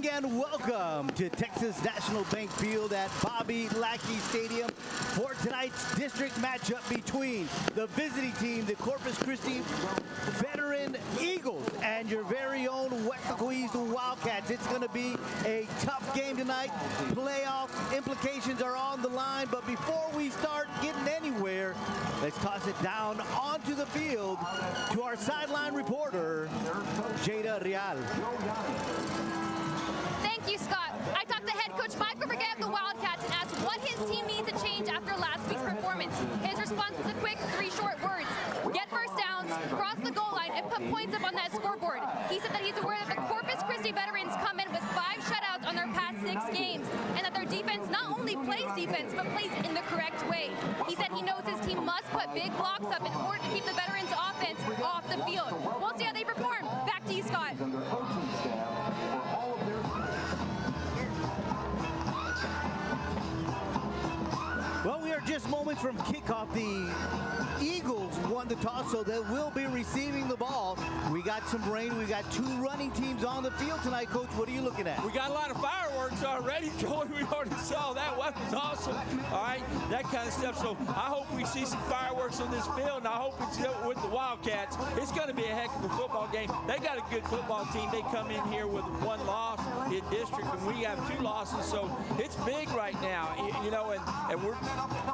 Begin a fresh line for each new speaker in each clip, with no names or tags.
morning and welcome to Texas National Bank Field at Bobby Lackey Stadium for tonight's district matchup between the visiting team, the Corpus Christi Veteran Eagles, and your very own Weslaco Wildcats. It's going to be a tough game tonight. Playoff implications are on the line, but before we start getting anywhere, let's toss it down onto the field to our sideline reporter, Jada Real.
Thank you, Scott. I talked to head coach Michael Vergara of the Wildcats and asked what his team needs to change after last week's performance. His response was a quick 3 short words: get first downs, cross the goal line, and put points up on that scoreboard. He said that he's aware that the Corpus Christi veterans come in with 5 shutouts on their past 6 games, and that their defense not only plays defense, but plays it in the correct way. He said he knows his team must put big blocks up in order to keep the veterans' offense off the field. We'll see how they perform. Back to you, Scott.
Well, we are just moments from kickoff. The Eagles won the toss, so they will be receiving the ball. We got some rain. We got 2 running teams on the field tonight. Coach, what are you looking at?
We got a lot of fireworks already, Joey. We already saw that. That was awesome. All right, that kind of stuff. So I hope we see some fireworks on this field, and I hope it's with the Wildcats. It's going to be a heck of a football game. They got a good football team. They come in here with 1 loss in district, and we have 2 losses. So it's big right now, you know, and we're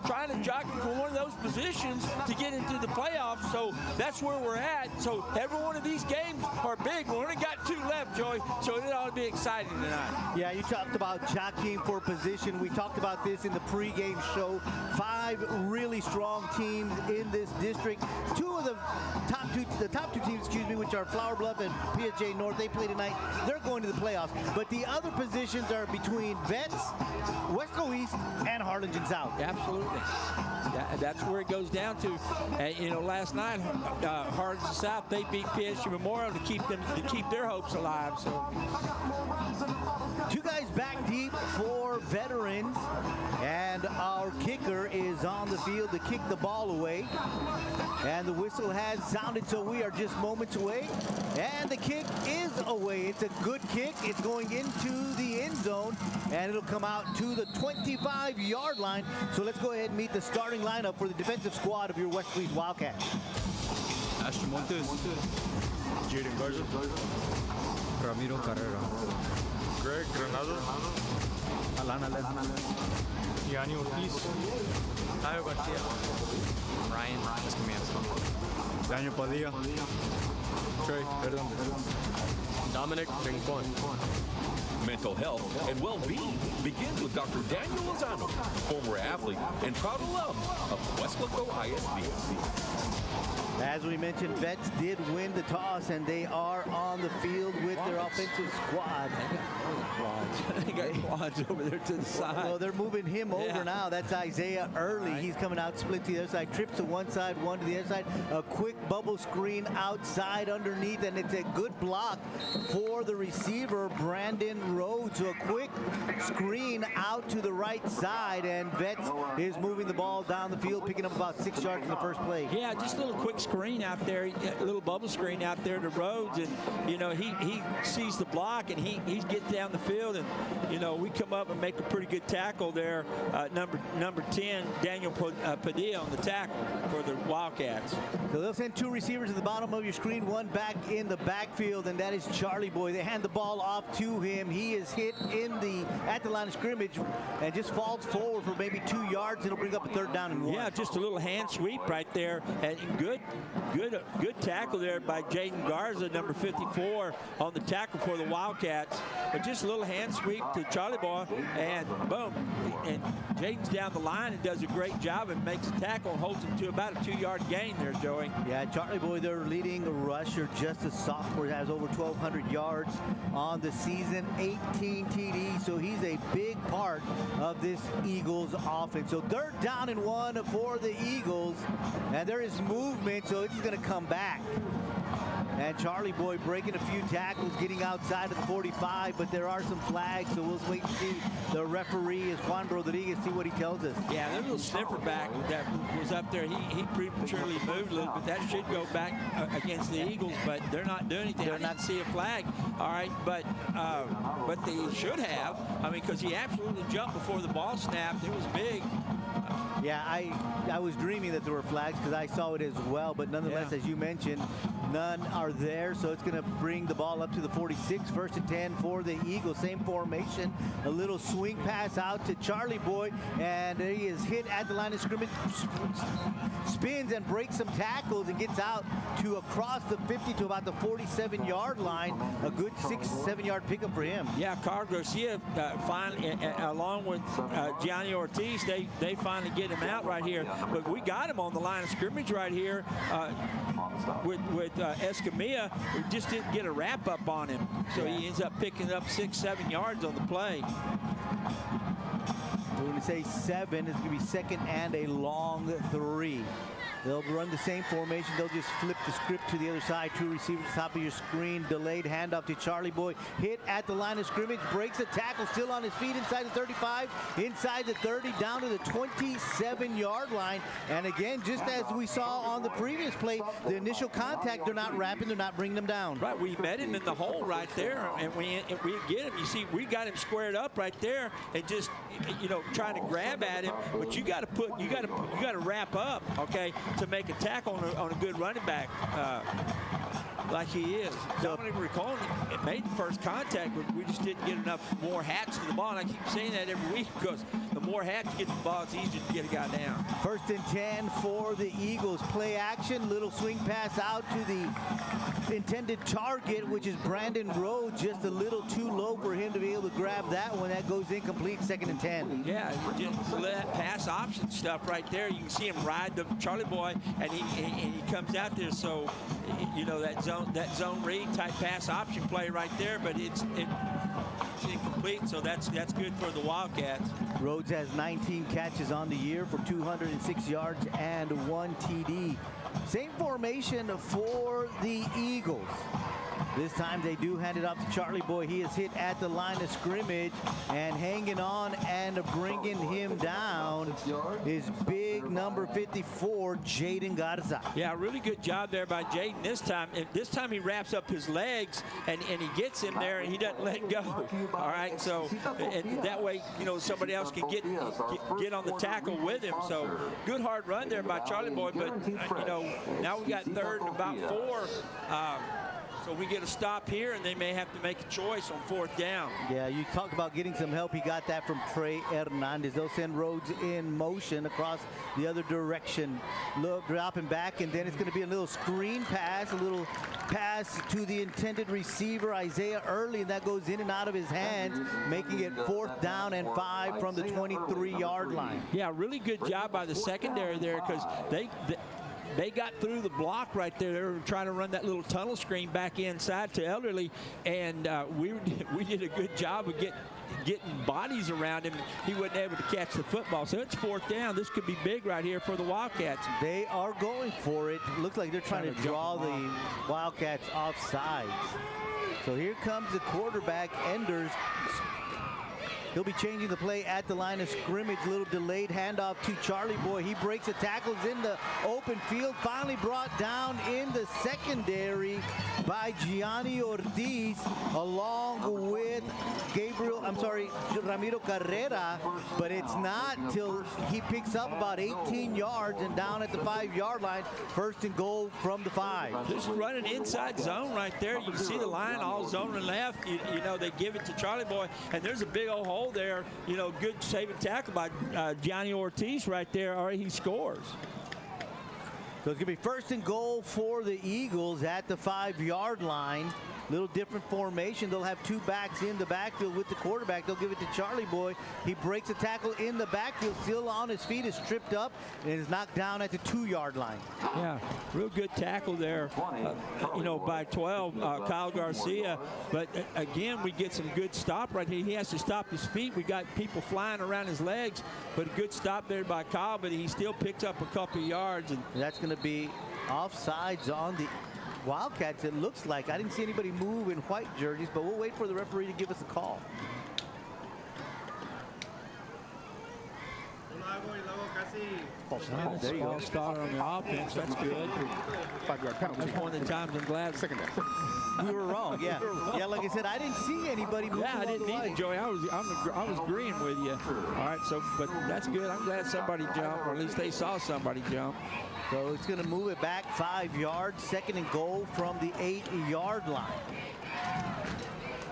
trying to jockey for one of those positions to get into the playoffs. So that's where we're at. So every one of these games are big. We only got 2 left, Joey, so it ought to be exciting tonight.
Yeah, you talked about jockeying for position. We talked about this in the pregame show. 5 really strong teams in this district. 2 of the top two teams, which are Flower Bluff and PSJ North, they play tonight. They're going to the playoffs. But the other positions are between Vets, Weslaco East, and Harlingen South.
Absolutely. That's where it goes down to. You know, last night, Harlingen South, they beat PSG Memorial to keep their hopes alive. So
2 guys back deep for veterans, and our kicker is on the field to kick the ball away. And the whistle has sounded, so we are just moments away. And the kick is away. It's a good kick. It's going into the end zone, and it'll come out to the 25-yard line. So let's go ahead and meet the starting lineup for the defensive squad of your Weslaco Wildcats.
Ashton Montes, Jaden Garza, Ramiro Carrera, Greg Granado, Alan Allen, Yanni Ortiz, Tayo Garcia, Ryan Escamiento, Daniel Padilla, Trey Hernandez, Dominic Rincon.
Mental health and well-being begins with Dr. Daniel Lozano, former athlete and proud alum of Weslaco ISD.
As we mentioned, Vets did win the toss, and they are on the field with their offensive squad.
They got quads over there to the side.
Well, they're moving him over now. That's Isaiah Early. He's coming out, split to the other side, trips to one side, one to the other side. A quick bubble screen outside underneath, and it's a good block for the receiver, Brandon Rhodes. So a quick screen out to the right side, and Vets is moving the ball down the field, picking up about 6 yards in the first play.
Yeah, just a little quick screen out there, a little bubble screen out there to Rhodes, and you know he sees the block and he gets down the field, and you know we come up and make a pretty good tackle there. Number 10, Daniel Padilla on the tackle for the Wildcats.
So they'll send 2 receivers at the bottom of your screen, 1 back in the backfield, and that is Charlie Boy. They hand the ball off to him. He is hit at the line of scrimmage and just falls forward for maybe 2 yards. It'll bring up a 3rd down and 1.
Yeah, just a little hand sweep right there, and good tackle there by Jaden Garza, number 54, on the tackle for the Wildcats. But just a little hand sweep to Charlie Boy, and boom. And Jaden's down the line and does a great job and makes a tackle and holds him to about a 2-yard gain there, Joey.
Yeah, Charlie Boy, their leading rusher, just a sophomore, has over 1,200 yards on the season, 18 TDs, so he's a big part of this Eagles offense. So 3rd down and 1 for the Eagles, and there is movement, so it's going to come back. And Charlie Boy breaking a few tackles, getting outside of the 45, but there are some flags, so we'll wait and see. The referee is Juan Rodriguez, see what he tells us.
Yeah, that little sniffer back that was up there, he prematurely moved a little bit. That should go back against the Eagles, but they're not doing anything. They're not see a flag. All right, but they should have. I mean, because he absolutely jumped before the ball snapped. It was big.
Yeah, I was dreaming that there were flags because I saw it as well, but nonetheless, as you mentioned, none are there, so it's going to bring the ball up to the 46, 1st and 10 for the Eagles. Same formation, a little swing pass out to Charlie Boy, and he is hit at the line of scrimmage, spins and breaks some tackles and gets out to across the 50 to about the 47-yard line. A good 6-7 yard pickup for him.
Yeah, Carl Garcia finally, along with Gianni Ortiz, they finally get him out right here. But we got him on the line of scrimmage right here with Escamilla. We just didn't get a wrap up on him. So he ends up picking up 6-7 yards on the play.
We're going to say 7. It's going to be 2nd and a long 3. They'll run the same formation. They'll just flip the script to the other side. 2 receivers top of your screen. Delayed handoff to Charlie Boy. Hit at the line of scrimmage. Breaks a tackle. Still on his feet inside the 35. Inside the 30. Down to the 27-yard line. And again, just as we saw on the previous play, the initial contact, they're not wrapping. They're not bringing them down.
Right. We met him in the hole right there. And we get him. You see, we got him squared up right there and just, trying to grab at him. But you got to wrap up, okay, to make a tackle on a good running back like he is. Dominic Riccone made the first contact, but we just didn't get enough more hats to the ball. And I keep saying that every week because the more hats you get to the ball, it's easier to get a guy down.
1st and 10 for the Eagles. Play action, little swing pass out to the intended target, which is Brandon Rhodes. Just a little too low for him to be able to grab that one. That goes incomplete, 2nd and 10.
Yeah, just that pass option stuff right there. You can see him ride the Charlie Boy, and he comes out there. So, that zone read type pass option play right there, but it's incomplete. So that's good for the Wildcats.
Rhodes has 19 catches on the year for 206 yards and 1 TD. Same formation for the Eagles. This time they do hand it off to Charlie Boy. He is hit at the line of scrimmage, and hanging on and bringing him down is big number 54, Jaden Garza.
Yeah, really good job there by Jaden this time. And this time he wraps up his legs and he gets him there and he doesn't let go. All right, so and that way, somebody else can get on the tackle with him. So good hard run there by Charlie Boy, but now we got 3rd and about 4. So we get a stop here, and they may have to make a choice on 4th down.
Yeah, you talked about getting some help. He got that from Trey Hernandez. They'll send Rhodes in motion across the other direction. Dropping back, and then it's going to be a little screen pass, a little pass to the intended receiver, Isaiah Early, and that goes in and out of his hands, making it 4th down and 5 from the 23-yard line.
Yeah, really good job by the secondary there because they got through the block right there. They were trying to run that little tunnel screen back inside to Elderly, and we did a good job of getting bodies around him. He wasn't able to catch the football. So it's 4th down. This could be big right here for the Wildcats.
They are going for it. Looks like they're trying to draw the Wildcats off sides. So here comes the quarterback, Enders. He'll be changing the play at the line of scrimmage. Little delayed handoff to Charlie Boy. He breaks the tackles in the open field. Finally brought down in the secondary by Gianni Ortiz, along with Ramiro Carrera. But it's not till he picks up about 18 yards and down at the 5-yard line. 1st and goal from the 5.
Just running inside zone right there. You can see the line all zoning left. They give it to Charlie Boy, and there's a big old hole there. Good saving tackle by Gianni Ortiz right there. All right, he scores.
So it's going to be 1st and goal for the Eagles at the 5-yard line. Little different formation. They'll have 2 backs in the backfield with the quarterback. They'll give it to Charlie Boy. He breaks a tackle in the backfield, still on his feet, is tripped up, and is knocked down at the 2-yard line.
Yeah, real good tackle there, by 12, Kyle Garcia. But again, we get some good stop right here. He has to stop his feet. We got people flying around his legs, but a good stop there by Kyle, but he still picks up a couple of yards. And
that's going to be offsides on the Wildcats, it looks like. I didn't see anybody move in white jerseys, but we'll wait for the referee to give us a call.
There you go. Star on the offense. That's good.
5-yard penalty.
That's one of the times I'm glad.
Second down.
We were wrong, yeah. Yeah, like I said, I didn't see anybody moving.
Yeah, I didn't either, Joey. I was agreeing with you. All right, so but that's good. I'm glad somebody jumped, or at least they saw somebody jump.
So it's going to move it back 5 yards, 2nd and goal from the 8-yard line.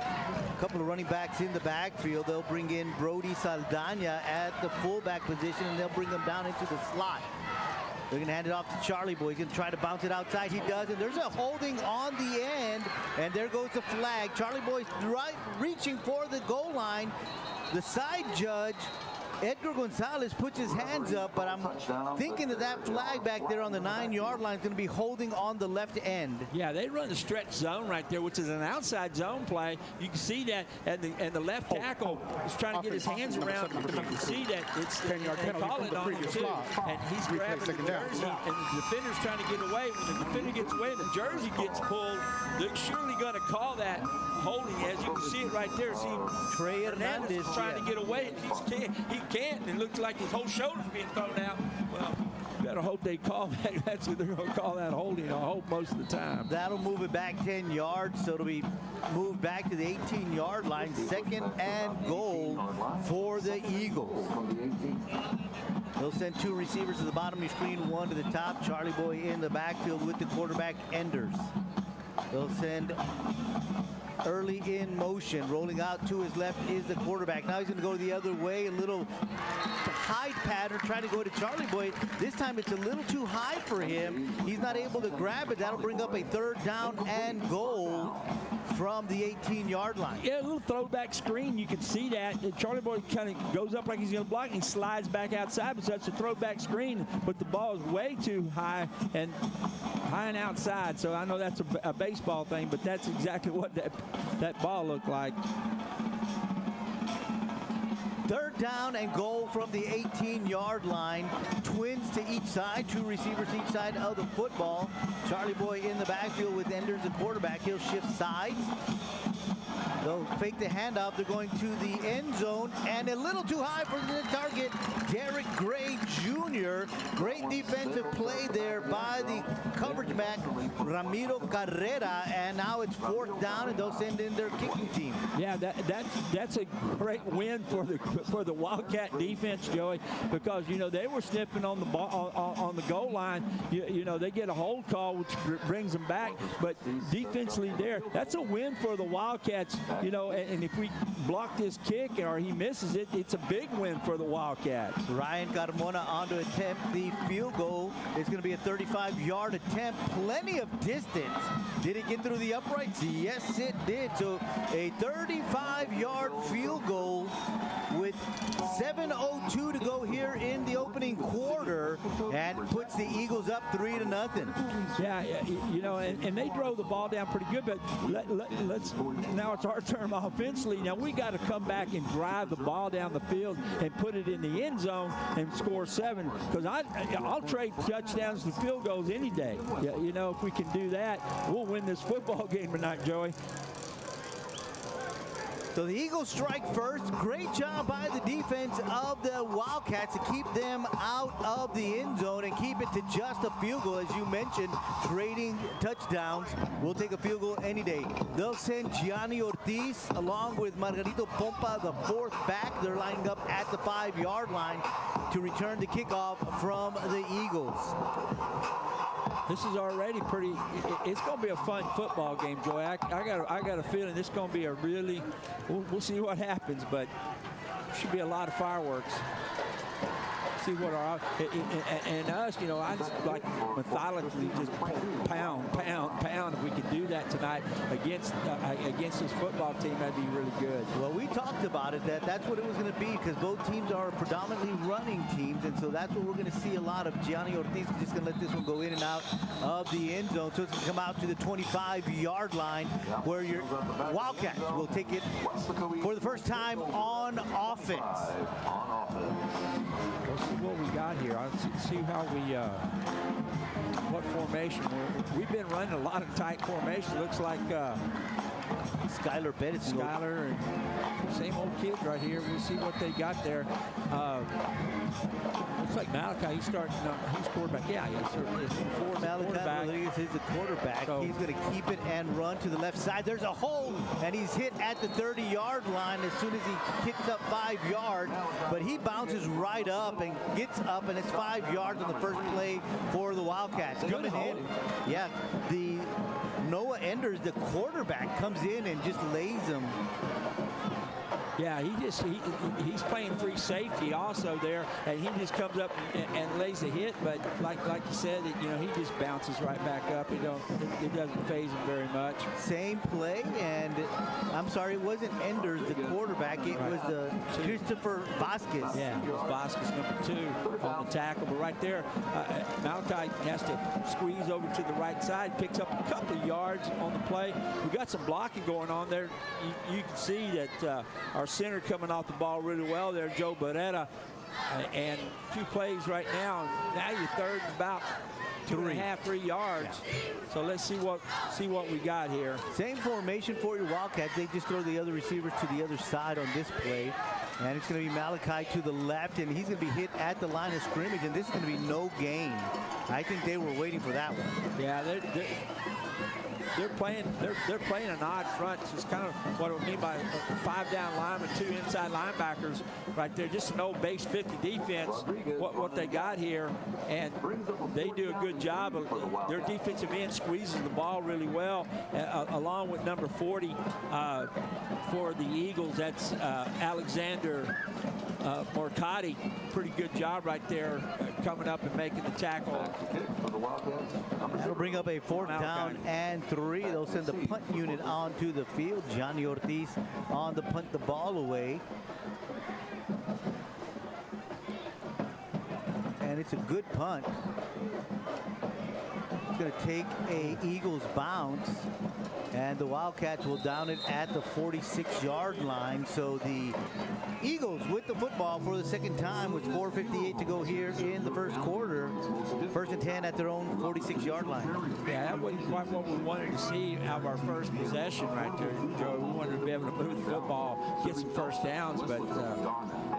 A couple of running backs in the backfield. They'll bring in Brody Saldana at the fullback position, and they'll bring him down into the slot. They're going to hand it off to Charlie Boy. He's going to try to bounce it outside. He does, and there's a holding on the end, and there goes the flag. Charlie Boy's reaching for the goal line. The side judge, Edgar Gonzalez, puts his hands up, but I'm thinking that flag back there on the 9-yard line is going to be holding on the left end.
Yeah, they run the stretch zone right there, which is an outside zone play. You can see that, and the left tackle is trying to get his hands around. You can see that it's
10-yard
they
penalty
call
from
it
the
on him
previous
too,
slot.
and he's grabbing the jersey, and the defender's trying to get away. When the defender gets away, and the jersey gets pulled. They're surely going to call that holding, as you can see it right there. See,
Trey
Hernandez
Hernandez
is trying to get away, and he can't, and it looks like his whole shoulder's being thrown out. Well, you better hope they call that. That's what they're going to call that holding, I hope, most of the time.
That'll move it back 10 yards, so it'll be moved back to the 18-yard line. 2nd and goal for the Eagles. They'll send 2 receivers to the bottom of your screen, 1 to the top. Charlie Boy in the backfield with the quarterback, Enders. They'll send early in motion. Rolling out to his left is the quarterback. Now he's going to go the other way. A little hide pattern, trying to go to Charlie Boy. This time it's a little too high for him. He's not able to grab it. That'll bring up a 3rd down and goal from the 18-yard line.
Yeah, a little throwback screen. You can see that. And Charlie Boy kind of goes up like he's going to block, and he slides back outside. But that's a throwback screen, but the ball is way too high and outside. So I know that's a baseball thing, but that's exactly what that ball looked like.
3rd down and goal from the 18-yard line. Twins to each side, 2 receivers each side of the football. Charlie Boy in the backfield with Enders, the quarterback. He'll shift sides. They'll fake the handoff. They're going to the end zone, and a little too high for the target, Derek Gray Jr. Great defensive play there by the coverage back, Ramiro Carrera, and now it's 4th down, and they'll send in their kicking team.
Yeah, that's a great win for the Wildcat defense, Joey, because they were sniffing on the ball on the goal line. They get a hold call, which brings them back, but defensively that's a win for the Wildcats. And if we block this kick or he misses it, it's a big win for the Wildcats.
Ryan Carmona on to attempt the field goal. It's going to be a 35-yard attempt. Plenty of distance. Did it get through the uprights? Yes, it did. So a 35-yard field goal with 7:02 to go here in the opening quarter, and puts the Eagles up 3-0.
Yeah, and they drove the ball down pretty good, but let's now it's our turn offensively. Now we got to come back and drive the ball down the field and put it in the end zone and score 7, because I'll trade touchdowns to field goals any day. If we can do that, we'll win this football game tonight, Joey.
So the Eagles strike first. Great job by the defense of the Wildcats to keep them out of the end zone and keep it to just a field goal. As you mentioned, trading touchdowns. We'll take a field goal any day. They'll send Gianni Ortiz along with Margarito Pompa, the 4th back. They're lining up at the 5-yard line to return the kickoff from the Eagles.
This is already it's going to be a fun football game, Joey. I got a feeling this is going to be a really, we'll see what happens, but should be a lot of fireworks. See what and us, I just like methodically just pound. If we could do that tonight against this football team, that'd be really good.
Well, we talked about it, that's what it was going to be, because both teams are predominantly running teams, and so that's what we're going to see a lot of. Gianni Ortiz is just going to let this one go in and out of the end zone, so it's going to come out to the 25-yard line, where your Wildcats will take it for the first time on offense.
what we got here. Let's see how we, what formation. We've been running a lot of tight formation. Looks like
Skylar Pettis.
Skylar and same old kids right here. We'll see what they got there. Looks like Malachi, he's quarterback. Yeah, he certainly is.
Malachi Rodriguez is the quarterback.
So,
he's going to keep it and run to the left side. There's a hole, and he's hit at the 30-yard line as soon as he kicks up 5 yards. But he bounces right up and gets up, and it's 5 yards on the first play for the Wildcats. Coming in, yeah, the Noah Enders, the quarterback, comes in and just lays him.
Yeah, he's playing free safety also there, and he just comes up and lays a hit. But like you said, he just bounces right back up. It doesn't faze him very much.
Same play, and I'm sorry, it wasn't Enders, the quarterback. It was the Christopher Vasquez.
Yeah, it was Vasquez, number 2 on the tackle. But right there, Malachi has to squeeze over to the right side, picks up a couple of yards on the play. We got some blocking going on there. You can see that our center coming off the ball really well there, Joe Barrera, and 2 plays right now. Now you're third and about 2.5, 3 yards. Yeah. So let's see what we got here.
Same formation for your Wildcats. They just throw the other receivers to the other side on this play. And it's going to be Malachi to the left, and he's going to be hit at the line of scrimmage, and this is going to be no gain. I think they were waiting for that one.
Yeah, they're playing an odd front. It's kind of what I mean by 5 down linemen, 2 inside linebackers right there. Just an old base 50 defense, what they got here. And they do a good job. Their defensive end squeezes the ball really well, along with number 40 for the Eagles. That's Alexander Morcati. Pretty good job right there coming up and making the tackle.
That'll bring up a 4th down and 3. They'll send the punt unit onto the field. Johnny Ortiz on the punt the ball away. And it's a good punt. It's going to take a Eagles bounce, and the Wildcats will down it at the 46-yard line. So the Eagles with the football for the second time with 4:58 to go here in the first quarter. 1st and 10 at their own 46-yard line.
Yeah, that wasn't quite what we wanted to see out of our first possession right there, Joe. We wanted to be able to move the football, get some first downs, but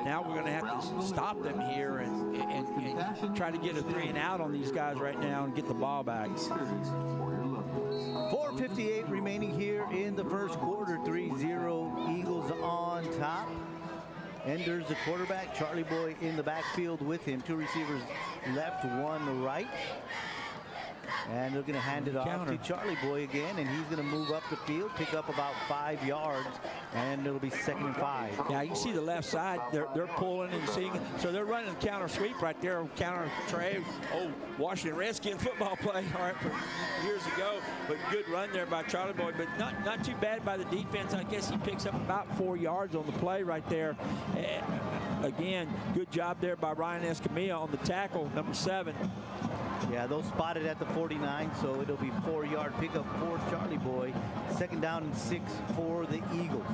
now we're going to have to stop them here and try to get a 3 and out on these guys right now and get the ball back.
4:58 remaining here in the first quarter. 3-0 Eagles on top. Enders the quarterback, Charlie Boy in the backfield with him. 2 receivers left, 1 right. And they're going to hand it off to Charlie Boy again, and he's going to move up the field, pick up about 5 yards, and it'll be 2nd and 5.
Yeah, you see the left side, they're pulling and seeing, so they're running the counter sweep right there, counter tray. Oh, Washington Redskin football play, all right, from years ago, but good run there by Charlie Boy, but not too bad by the defense. I guess he picks up about 4 yards on the play right there. Again, good job there by Ryan Escamilla on the tackle, number 7.
Yeah, those spotted at the 49, so it'll be 4-yard pickup for Charlie Boy. 2nd down and 6 for the Eagles.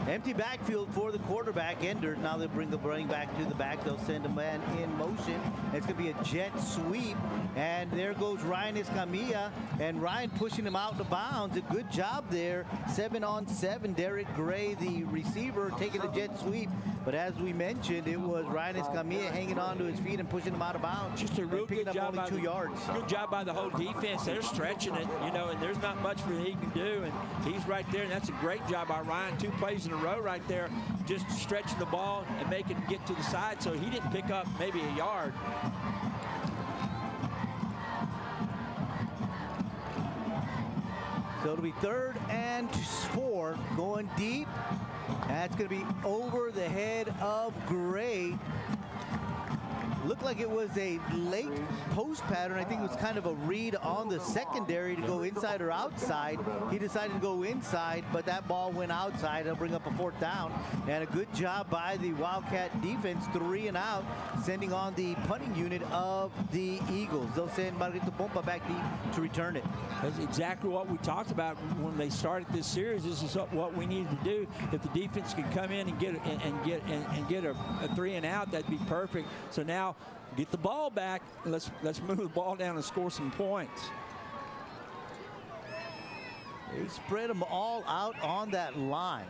Empty backfield for the quarterback, Enders. Now they bring the running back to the back. They'll send a man in motion. It's going to be a jet sweep. And there goes Ryan Escamilla. And Ryan pushing him out of bounds. A good job there. 7-on-7. Derek Gray, the receiver, taking the jet sweep. But as we mentioned, it was Ryan Escamilla hanging on to his feet and pushing him out of bounds.
Just a real good job
by 2 yards.
Good job by the whole defense. They're stretching it, and there's not much that he can do. And he's right there, and that's a great job by Ryan. 2 plays in a row right there, just stretching the ball and making it get to the side, so he didn't pick up maybe a yard.
So it'll be 3rd and 4, going deep. That's going to be over the head of Gray. Looked like it was a late post pattern. I think it was kind of a read on the secondary to go inside or outside. He decided to go inside, but that ball went outside. It'll bring up a 4th down. And a good job by the Wildcat defense, 3 and out, sending on the punting unit of the Eagles. They'll send Margarito Pompa back deep to return it.
That's exactly what we talked about when they started this series. This is what we needed to do. If the defense could come in and get a 3 and out, that'd be perfect. So now get the ball back. Let's move the ball down and score some points.
They spread them all out on that line.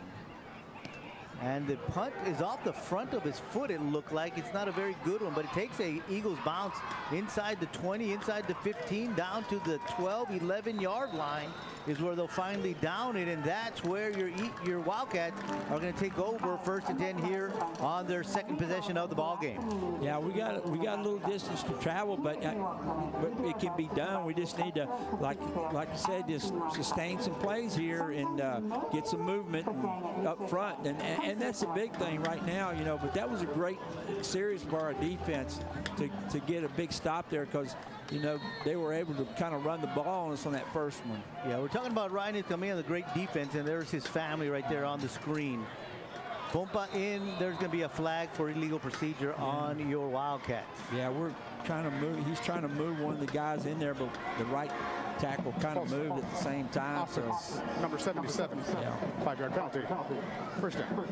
And the punt is off the front of his foot, it looked like. It's not a very good one, but it takes a Eagles bounce inside the 20, inside the 15, down to the 12, 11-yard line is where they'll finally down it, and that's where your Wildcats are going to take over 1st and 10 here on their 2nd possession of the ball game.
Yeah, we got a little distance to travel, but it can be done. We just need to, like I said, just sustain some plays here and get some movement up front, and that's a big thing right now, you know. But that was a great series for our defense to get a big stop there, because you know they were able to kind of run the ball on us on that first one.
Yeah, we're talking about Ryan Camilla, the great defense, and there's his family right there on the screen. Pompa in, there's going to be a flag for illegal procedure on your Wildcats.
Yeah, we're trying to move. He's trying to move one of the guys in there, but the right tackle kind of moved at the same time.
Offense, number 77, 5-yard penalty. 1st down.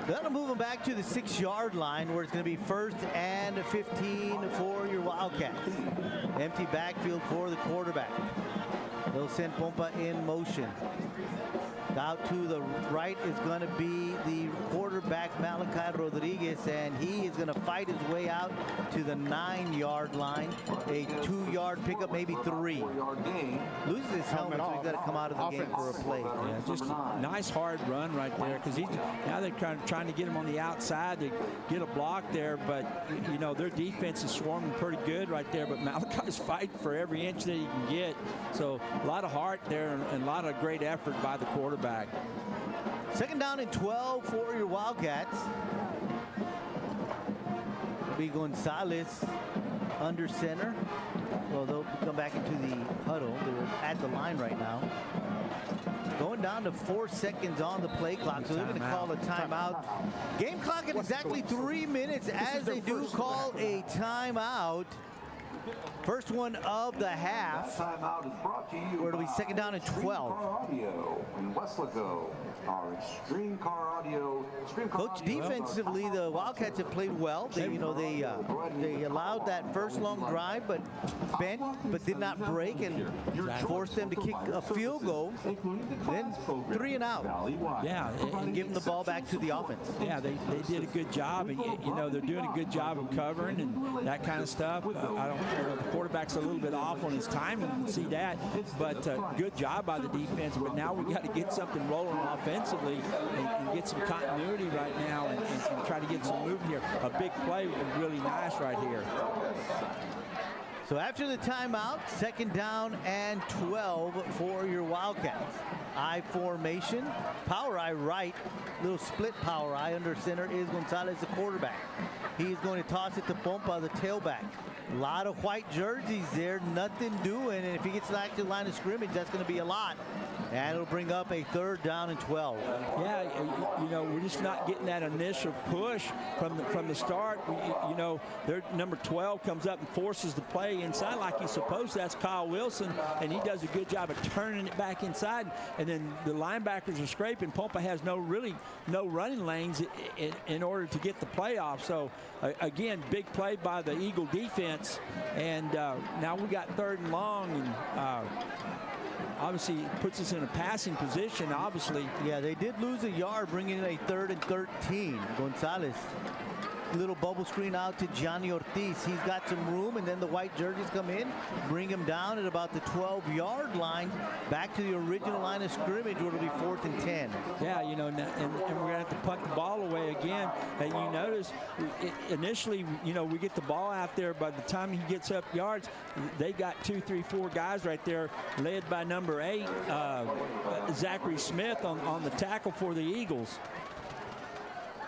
That'll move them back to the 6-yard line, where it's going to be 1st and 15 for your Wildcats. Empty backfield for the quarterback. They'll send Pompa in motion. Out to the right is going to be the quarterback, Malachi Rodriguez, and he is going to fight his way out to the 9-yard line. A 2-yard pickup, maybe 3. Loses his helmet, so he's got to come out of the game for a play.
Yeah, just a nice hard run right there, because now they're kind of trying to get him on the outside to get a block there, but you know their defense is swarming pretty good right there, but Malachi's fighting for every inch that he can get. So a lot of heart there and a lot of great effort by the quarterback.
2nd down and 12 for your Wildcats. Be Gonzalez under center. Well, they'll come back into the huddle. They're at the line right now. Going down to 4 seconds on the play clock, so they're going to call a timeout. Game clock at exactly 3 minutes as they do call a timeout. First one of the half.
Timeout is brought to you
where it'll be 2nd down and 12.
Audio in Weslaco. Our Extreme Car Audio.
Coach, defensively, the Wildcats have played well. They allowed that first long drive, but bent, but did not break, and forced them to kick a field goal. Then 3 and out.
Yeah,
and give them the ball back to the offense.
Yeah, they did a good job, and you know they're doing a good job of covering and that kind of stuff. The quarterback's a little bit off on his timing, you can see that, but good job by the defense. But now we got to get something rolling offensively and get some continuity right now and try to get some movement here. A big play would be really nice right here.
So after the timeout, 2nd down and 12 for your Wildcats. I formation, power I right, little split power I under center is Gonzalez, the quarterback. He's going to toss it to Pompa, the tailback. A lot of white jerseys there, nothing doing, and if he gets back to the line of scrimmage, that's going to be a lot. And it'll bring up a 3rd down and 12.
Yeah, you know, we're just not getting that initial push from the start. You know, their number 12 comes up and forces the play inside like he's supposed to. That's Kyle Wilson, and he does a good job of turning it back inside. And then the linebackers are scraping. Pompa has no running lanes in order to get the play off. So again, big play by the Eagle defense. And now we got 3rd and long, and obviously it puts us in a passing position, obviously.
Yeah, they did lose a yard, bringing in a 3rd and 13. Gonzalez, little bubble screen out to Johnny Ortiz. He's got some room, and then the white jerseys come in, bring him down at about the 12-yard line, back to the original line of scrimmage, where it'll be 4th and 10.
Yeah, you know, and we're going to have to punt the ball away again. And you notice, initially, you know, we get the ball out there. By the time he gets up yards, they got 2, 3, 4 guys right there, led by number 8, Zachary Smith on the tackle for the Eagles.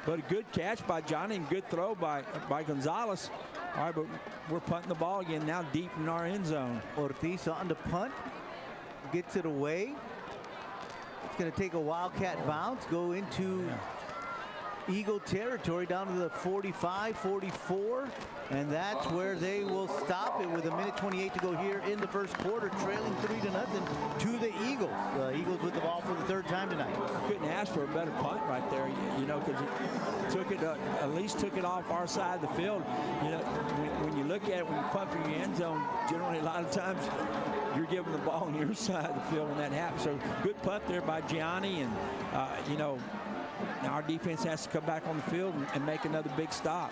but a good catch by Johnny and good throw by Gonzalez. All right, but we're punting the ball again now deep in our end zone.
Ortiz on the punt, gets it away. It's going to take a Wildcat bounce, go into Eagle territory down to the 45, 44, and that's where they will stop it with 1:28 to go here in the first quarter, trailing 3-0 to the Eagles. The Eagles with the ball for the third time tonight.
Couldn't ask for a better punt right there, you know, because it took it at least took it off our side of the field. You know, when you look at it, when you punt for your end zone, generally a lot of times you're giving the ball on your side of the field when that happens. So good punt there by Gianni, and you know, now our defense has to come back on the field and make another big stop.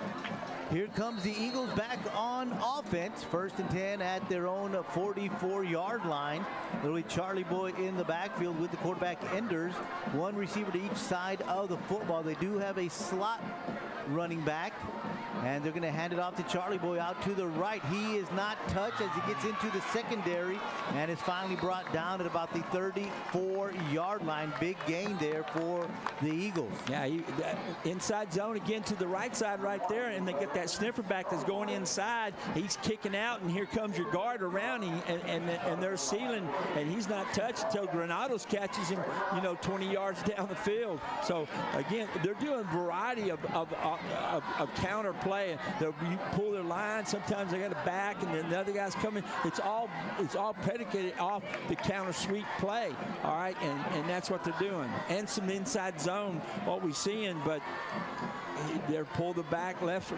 Here comes the Eagles back on offense. 1st and 10 at their own 44-yard line. Literally Charlie Boy in the backfield with the quarterback Enders. One receiver to each side of the football. They do have a slot running back, and they're going to hand it off to Charlie Boy out to the right. He is not touched as he gets into the secondary and is finally brought down at about the 34-yard line. Big gain there for the Eagles.
Yeah, inside zone again to the right side right there, and they get that sniffer back that's going inside. He's kicking out, and here comes your guard around him, and they're sealing, and he's not touched until Granados catches him, you know, 20 yards down the field. So again, they're doing a variety of counter play. They'll pull their line. Sometimes they got a back, and then the other guys coming. It's all predicated off the counter sweep play. All right, and that's what they're doing. And some inside zone, what we're seeing, but they're pull the back left,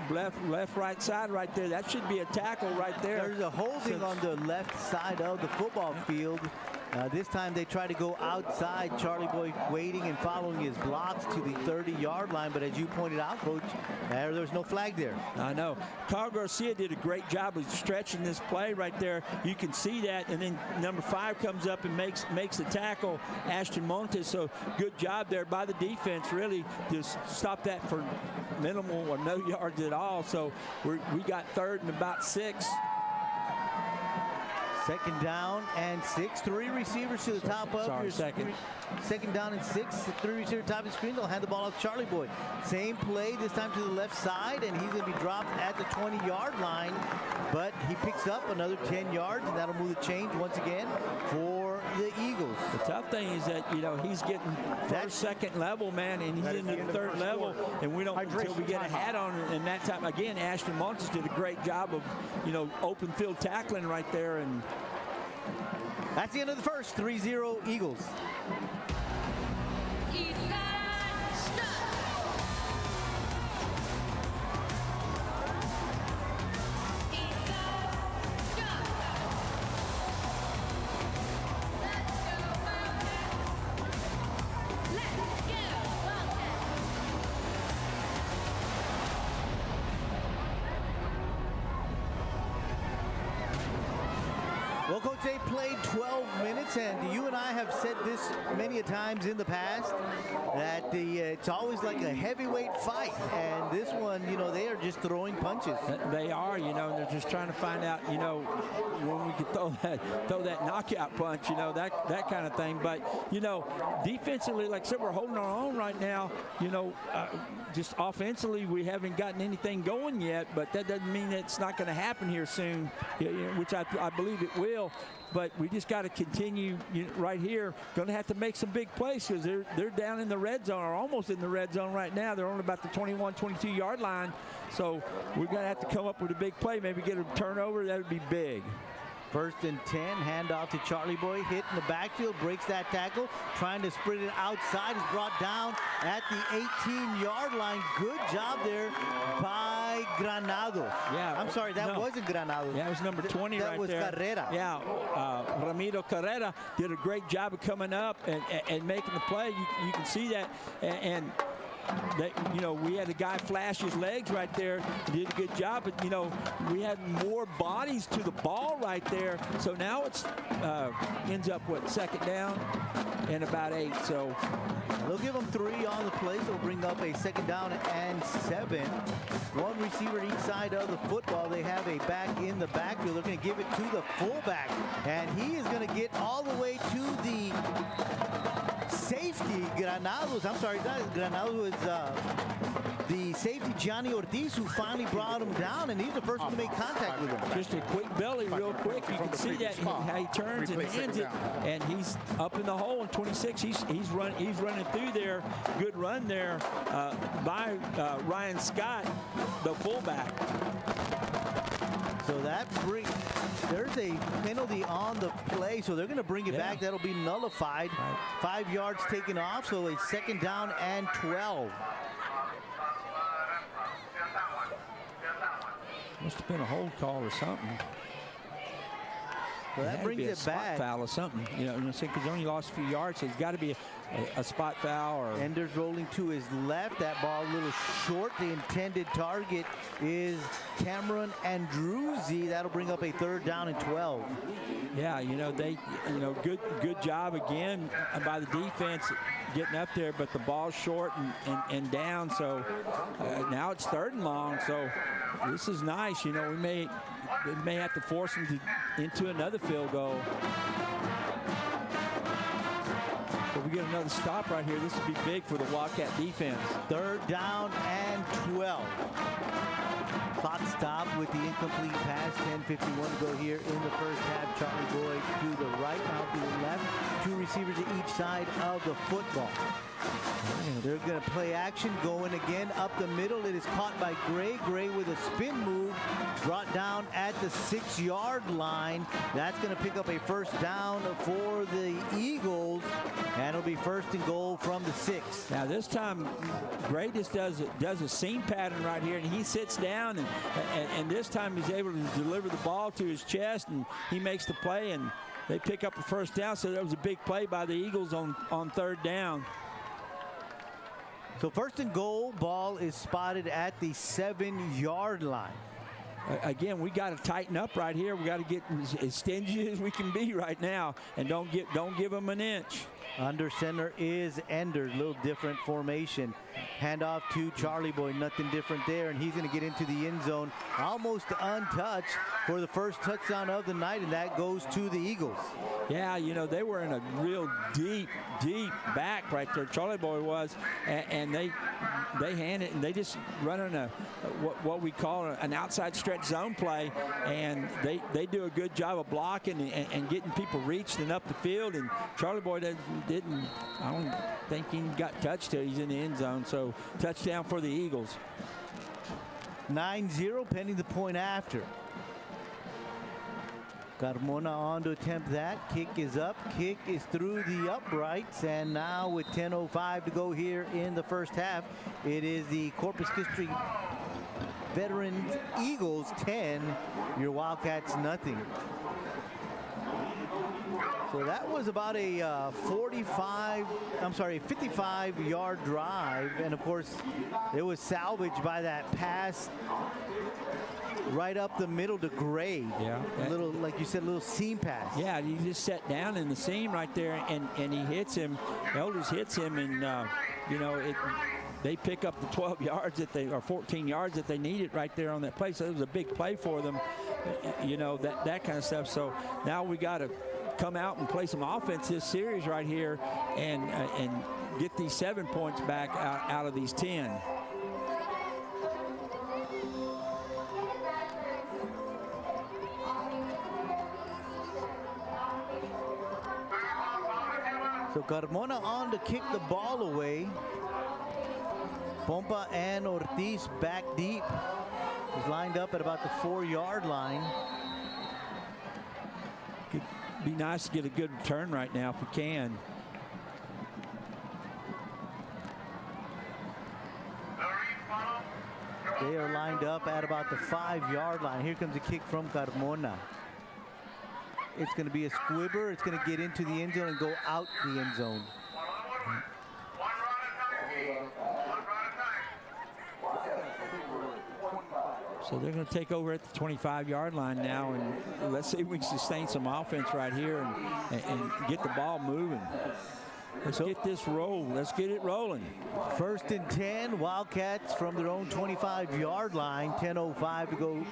right side right there. That should be a tackle right there.
There's a holding on the left side of the football field. This time they try to go outside. Charlie Boy waiting and following his blocks to the 30-yard line. But as you pointed out, Coach, there's no flag there.
I know. Carl Garcia did a great job of stretching this play right there. You can see that. And then number 5 comes up and makes the tackle, Ashton Montes. So good job there by the defense, really, to stop that for minimal or no yards at all. So we got 3rd and about 6.
2nd down and 6. 3 receivers to the top of your
second.
2nd down and 6. 3 receivers top of the screen. They'll hand the ball off to Charlie Boy. Same play, this time to the left side, and he's going to be dropped at the 20-yard line. But he picks up another 10 yards, and that'll move the chains once again for the Eagles.
The tough thing is that, you know, he's getting 1st, 2nd level, man, and he's in the 3rd level, and we don't until we get a hat on. And that time, again, Ashton Montes did a great job of, you know, open field tackling right there. And
that's the end of the first. 3-0 Eagles. Well, Coach, they played 12 minutes, and you and I have said this many a times in the past, that it's always like a heavyweight fight, and this one, you know, they are just throwing punches.
They are, you know, and they're just trying to find out, you know, when we can throw that knockout punch, you know, that kind of thing. But, you know, defensively, like I said, we're holding our own right now. You know, just offensively, we haven't gotten anything going yet, but that doesn't mean that it's not going to happen here soon, which I believe it will. But we just got to continue right here. Going to have to make some big plays because they're down in the red zone, or almost in the red zone right now. They're only about the 21, 22-yard line. So we're going to have to come up with a big play, maybe get a turnover. That would be big.
1st and 10, handoff to Charlie Boy, hit in the backfield, breaks that tackle, trying to sprint it outside, is brought down at the 18-yard line. Good job there by Granados.
Yeah,
I'm sorry, that wasn't Granados.
Yeah, it was number 20 right there.
That was Carrera.
Yeah, Ramiro Carrera did a great job of coming up and making the play. You can see that, and you know, we had a guy flash his legs right there. He did a good job, but, you know, we had more bodies to the ball right there. So now it's ends up, what, 2nd down and about 8. So
they'll give them 3 on the play. They'll bring up a 2nd down and 7. 1 receiver each side of the football. They have a back in the backfield. They're going to give it to the fullback, and he is going to get all the way to the safety. Granados, I'm sorry, Granados was the safety, Johnny Ortiz, who finally brought him down, and he's the first one to make contact with him.
Just a quick belly real quick. You can see that how he turns and ends it, and he's up in the hole in 26. He's running through there. Good run there by Ryan Scott, the fullback.
So that brings, there's a penalty on the play, so they're going to bring it back. That'll be nullified. 5 yards taken off, so a 2nd down and 12.
Must have been a hold call or something.
So that brings it back.
Spot foul or something. You know, because he only lost a few yards, so it's got to be a spot foul. Or
Enders rolling to his left. That ball a little short. The intended target is Cameron Andruzzi. That'll bring up a 3rd down and 12.
Yeah, good job again by the defense getting up there, but the ball's short and down. So now it's 3rd and long. So this is nice. We may have to force him into another field goal. So we get another stop right here. This would be big for the Wildcat defense.
3rd down and 12. Clock stopped with the incomplete pass. 10:51 to go here in the first half. Charlie Boyd to the right, out to the left. 2 receivers to each side of the football. They're going to play action, going again up the middle. It is caught by Gray. Gray with a spin move, brought down at the 6-yard line. That's going to pick up a 1st down for the Eagles, and it'll be 1st and goal from the 6.
Now this time, Gray just does a seam pattern right here, and he sits down, and this time he's able to deliver the ball to his chest, and he makes the play, and they pick up a 1st down. So that was a big play by the Eagles on 3rd down.
So 1st and goal, ball is spotted at the 7-yard line.
Again, we got to tighten up right here. We got to get as stingy as we can be right now, and don't give them an inch.
Under center is Enders, a little different formation. Handoff to Charlie Boy, nothing different there, and he's going to get into the end zone almost untouched for the 1st touchdown of the night, and that goes to the Eagles.
Yeah, they were in a real deep back right there. Charlie Boy was, and they hand it, and they just running what we call an outside stretch zone play, and they do a good job of blocking and getting people reached and up the field. And Charlie Boy didn't. I don't think he got touched till he's in the end zone. So touchdown for the Eagles.
9-0 pending the point after. Carmona on to attempt that. Kick is up. Kick is through the uprights. And now with 10:05 to go here in the first half, it is the Corpus Christi Veterans Eagles 10, your Wildcats nothing. So that was about a 55-yard drive. And of course, it was salvaged by that pass right up the middle to Gray.
Yeah.
A little, like you said, a little seam pass.
Yeah, he just sat down in the seam right there, and he hits him. Elders hits him, and they pick up the 12 yards or 14 yards that they needed right there on that play. So it was a big play for them, that kind of stuff. So now we got to come out and play some offense this series right here, and get these 7 points back out of these 10.
So Carmona on to kick the ball away. Pompa and Ortiz back deep. He's lined up at about the 4-yard line.
Could be nice to get a good return right now if we can.
They are lined up at about the 5-yard line. Here comes a kick from Carmona. It's going to be a squibber. It's going to get into the end zone and go out the end zone.
So they're going to take over at the 25-yard line now, and let's see if we can sustain some offense right here and get the ball moving. Let's get this roll. Let's get it rolling.
1st and 10, Wildcats from their own 25-yard line. 10:05 to go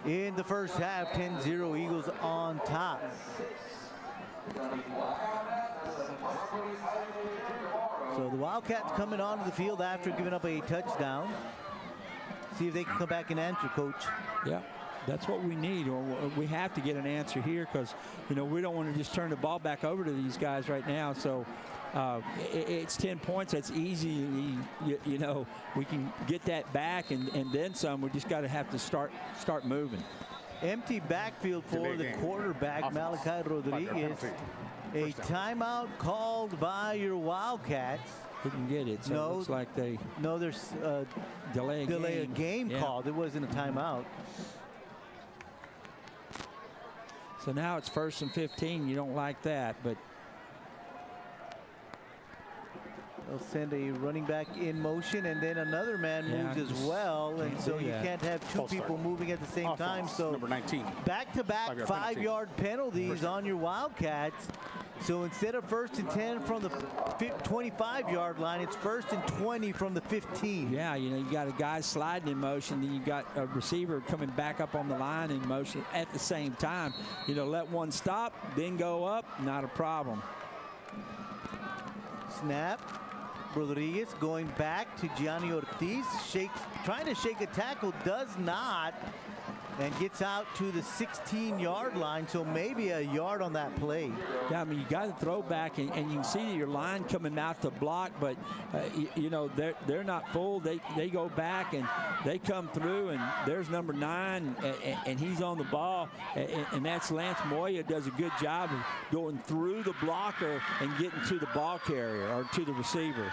in the first half. 10-0 Eagles on top. So the Wildcats coming onto the field after giving up a touchdown. See if they can come back and answer, Coach.
Yeah, that's what we need. Or we have to get an answer here because, you know, we don't want to just turn the ball back over to these guys right now. So it's 10 points. That's easy. You know, we can get that back and then some. We just got to have to start moving.
Empty backfield for the quarterback, Malachi Rodriguez. A timeout called by your Wildcats.
Didn't get it, so it looks like they...
No, there's
delay
a game called. It wasn't a timeout.
So now it's 1st and 15. You don't like that, but...
They'll send a running back in motion, and then another man moves as well, and so you can't have two people moving at the same time. So
number 19.
Back-to-back 5-yard penalties on your Wildcats. So instead of 1st and 10 from the 25-yard line, it's 1st and 20 from the 15.
Yeah, you know, you got a guy sliding in motion, then you got a receiver coming back up on the line in motion at the same time. You know, let one stop, then go up, not a problem.
Snap. Rodriguez going back to Gianni Ortiz, trying to shake a tackle, does not, and gets out to the 16-yard line, so maybe a yard on that play.
Yeah, I mean, you got to throw back, and you can see that your line coming out to block, but you know, they're not full. They go back and they come through, and there's number 9, and he's on the ball, and that's Lance Moya. Does a good job of going through the blocker and getting to the ball carrier or to the receiver.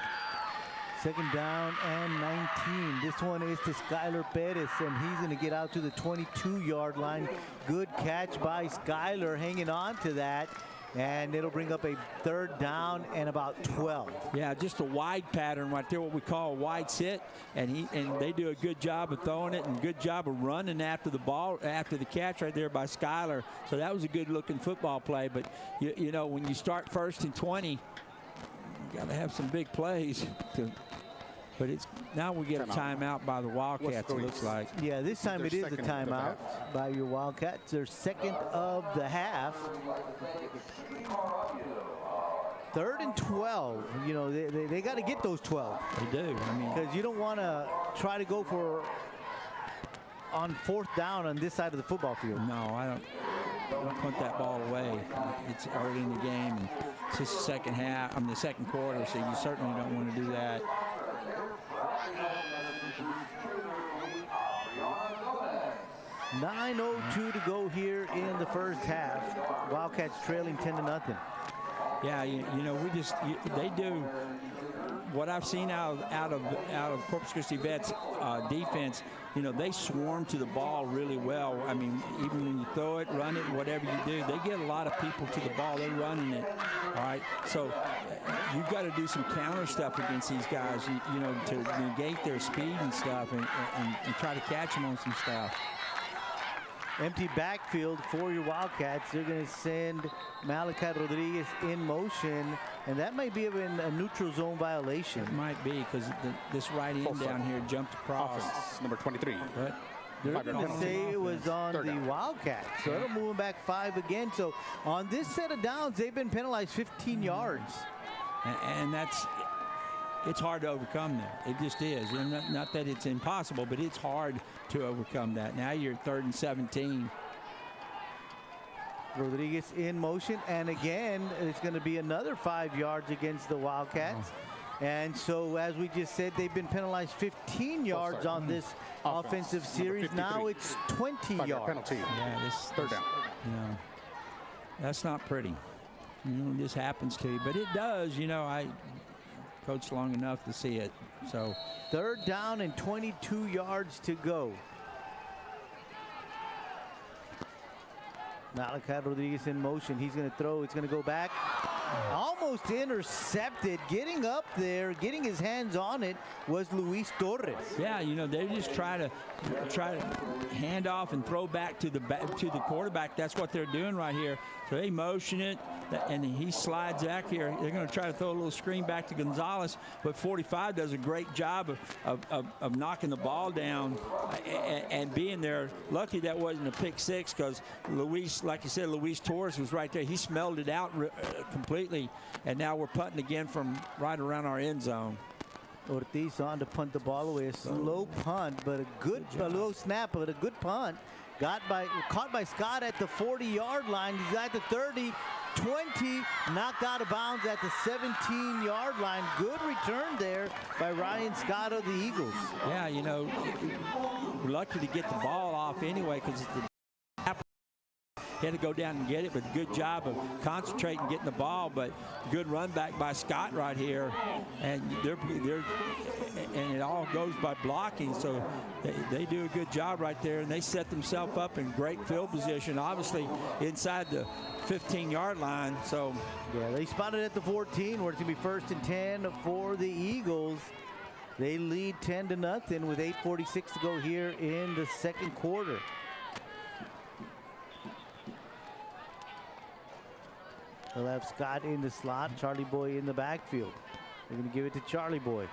2nd down and 19. This one is to Skylar Perez, and he's going to get out to the 22-yard line. Good catch by Skylar, hanging on to that, and it'll bring up a 3rd down and about 12.
Yeah, just a wide pattern right there, what we call a wide sit, and they do a good job of throwing it and good job of running after the ball, after the catch right there by Skylar. So that was a good-looking football play. But you know, when you start 1st and 20, you got to have some big plays to. But it's now we get a timeout by the Wildcats, it looks like.
Yeah, this time it is a timeout by your Wildcats. Their 2nd of the half. 3rd and 12. You know, they got to get those 12.
They do. I mean,
because you don't want to try to go for on 4th down on this side of the football field.
No, I don't punt that ball away. It's early in the game. And it's just the second half. I mean, the second quarter, so you certainly don't want to do that.
9:02 to go here in the 1st half. Wildcats trailing 10-0.
Yeah, you know, they do what I've seen out of Corpus Christi Vets defense. You know, they swarm to the ball really well. I mean, even when you throw it, run it, whatever you do, they get a lot of people to the ball. They're running it, all right? So you've got to do some counter stuff against these guys, you know, to negate their speed and stuff and try to catch them on some stuff.
Empty backfield for your Wildcats. They're going to send Malachi Rodriguez in motion, and that might be a neutral zone violation.
It might be because this right end down here jumped across.
Offense, number 23.
But
they're going to say it was on the Wildcats, so it'll move them back 5 again. So on this set of downs, they've been penalized 15 yards.
And it's hard to overcome that. It just is. And not that it's impossible, but it's hard to overcome that. Now you're 3rd and 17.
Rodriguez in motion, and again, it's going to be another 5 yards against the Wildcats. And so, as we just said, they've been penalized 15 yards on this offensive series. Now it's 20 yards.
Penalty.
Yeah, this
3rd down.
You know, that's not pretty. You know, this happens to you, but it does. You know, I coached long enough to see it. So
3rd down and 22 yards to go. Malachi Rodriguez in motion. He's going to throw. It's going to go back. Almost intercepted. Getting up there, getting his hands on it was Luis Torres.
Yeah, you know, they just try to hand off and throw back to the quarterback. That's what they're doing right here. So they motion it, and he slides back here. They're going to try to throw a little screen back to Gonzalez, but 45 does a great job of knocking the ball down and being there. Lucky that wasn't a pick 6 because Luis, like you said, Luis Torres was right there. He smelled it out completely. completely. And now we're punting again from right around our end zone.
Ortiz on to punt the ball away. A slow punt, but a low snap, but a good punt. Caught by Scott at the 40-yard line. He's at the 30, 20, knocked out of bounds at the 17-yard line. Good return there by Ryan Scott of the Eagles.
Yeah, you know, we're lucky to get the ball off anyway because the he had to go down and get it, but good job of concentrating, getting the ball. But good run back by Scott right here, and and it all goes by blocking. So they do a good job right there, and they set themselves up in great field position, obviously inside the 15-yard line. So
yeah, they spotted at the 14, where it's gonna be 1st and 10 for the Eagles. They lead 10-0 with 8:46 to go here in the second quarter. They'll have Scott in the slot, Charlie Boy in the backfield. They're going to give it to Charlie Boy.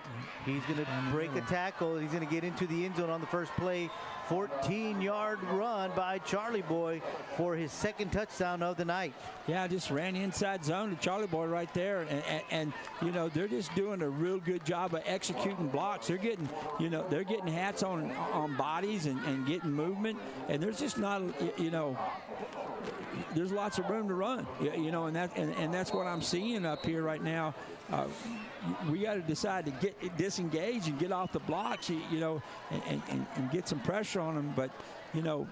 He's going to break a tackle. He's going to get into the end zone on the first play. 14-yard run by Charlie Boy for his second touchdown of the night.
Yeah, just ran inside zone to Charlie Boy right there. And you know, they're just doing a real good job of executing blocks. They're getting, you know, they're getting hats on bodies and getting movement. And there's just not, you know, there's lots of room to run, you know, and that's what I'm seeing up here right now. We got to decide to get disengage and get off the blocks, you know, and get some pressure on them. But, you know,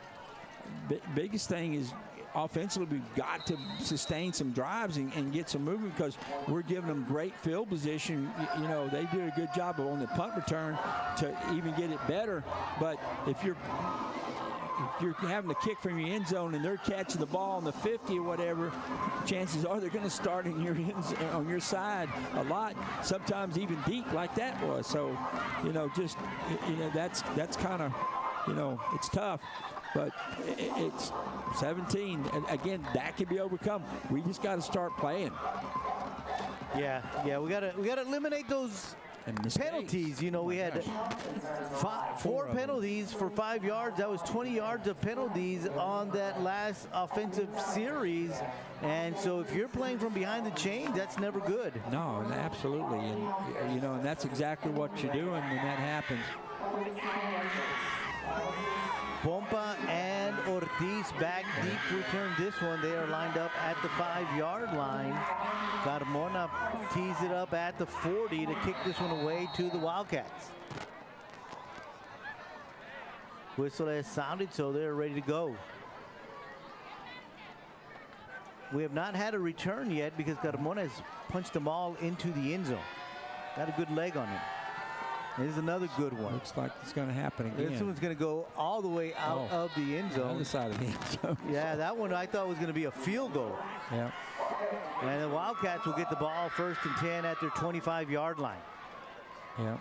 biggest thing is offensively we've got to sustain some drives and get some movement because we're giving them great field position. You know, they do a good job on the punt return to even get it better. But if you're having a kick from your end zone and they're catching the ball on the 50 or whatever, chances are they're going to start in your on your side a lot, sometimes even deep like that was. So, you know, just, you know, that's kind of, you know, it's tough. But it's 17. And again, that can be overcome. We just got to start playing.
Yeah, we got to eliminate those penalties. You know, we had four penalties for 5 yards. That was 20 yards of penalties on that last offensive series. And so if you're playing from behind the chain, that's never good.
No, absolutely. And, you know, and that's exactly what you're doing when that happens.
Pompa and Ortiz back deep to return this one. They are lined up at the 5-yard line. Carmona tees it up at the 40 to kick this one away to the Wildcats. Whistle has sounded, so they're ready to go. We have not had a return yet because Carmona has punched them all into the end zone. Got a good leg on him. Here's another good one.
Looks like it's going to happen again.
This one's going to go all the way out of the end zone.
Other side of the end zone.
Yeah, that one I thought was going to be a field goal.
Yeah.
And the Wildcats will get the ball 1st and 10 at their 25-yard line.
Yeah.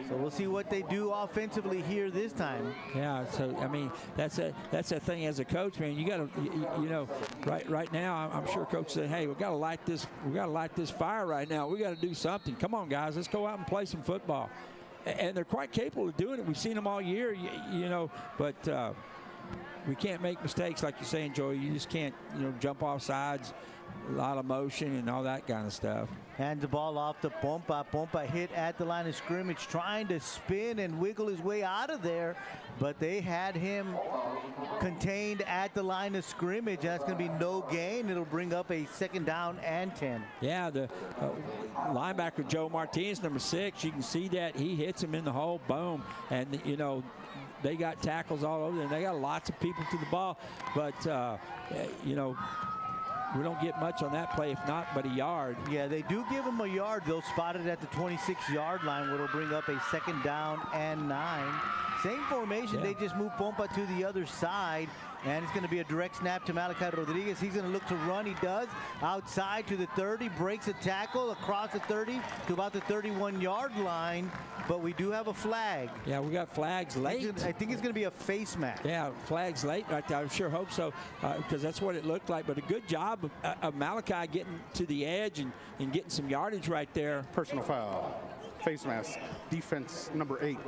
So we'll see what they do offensively here this time.
Yeah, so I mean that's a thing as a coach, man. You got to, you know, right now I'm sure coach said, hey, we got to light this fire right now. We got to do something. Come on, guys, let's go out and play some football. And they're quite capable of doing it. We've seen them all year, you know, but we can't make mistakes like you're saying, Joey. You just can't, you know, jump off sides, a lot of motion and all that kind of stuff.
Hands the ball off to Pompa. Pompa hit at the line of scrimmage, trying to spin and wiggle his way out of there, but they had him contained at the line of scrimmage. That's going to be no gain. It'll bring up a 2nd down and 10.
Yeah, the linebacker Joe Martinez, number 6, you can see that he hits him in the hole, boom, and you know, they got tackles all over there, and they got lots of people to the ball, but you know, we don't get much on that play, if not but a yard.
Yeah, they do give him a yard. They'll spot it at the 26-yard line, where it'll bring up a 2nd down and 9. Same formation. They just move Pompa to the other side, and it's going to be a direct snap to Malachi Rodriguez. He's going to look to run. He does. Outside to the 30, breaks a tackle across the 30 to about the 31-yard line, but we do have a flag.
Yeah, we got flags late.
I think it's going to be a face mask.
Yeah, flags late right there. I sure hope so, because that's what it looked like. But a good job of Malachi getting to the edge and getting some yardage right there.
Personal foul. Face mask. Defense number 8.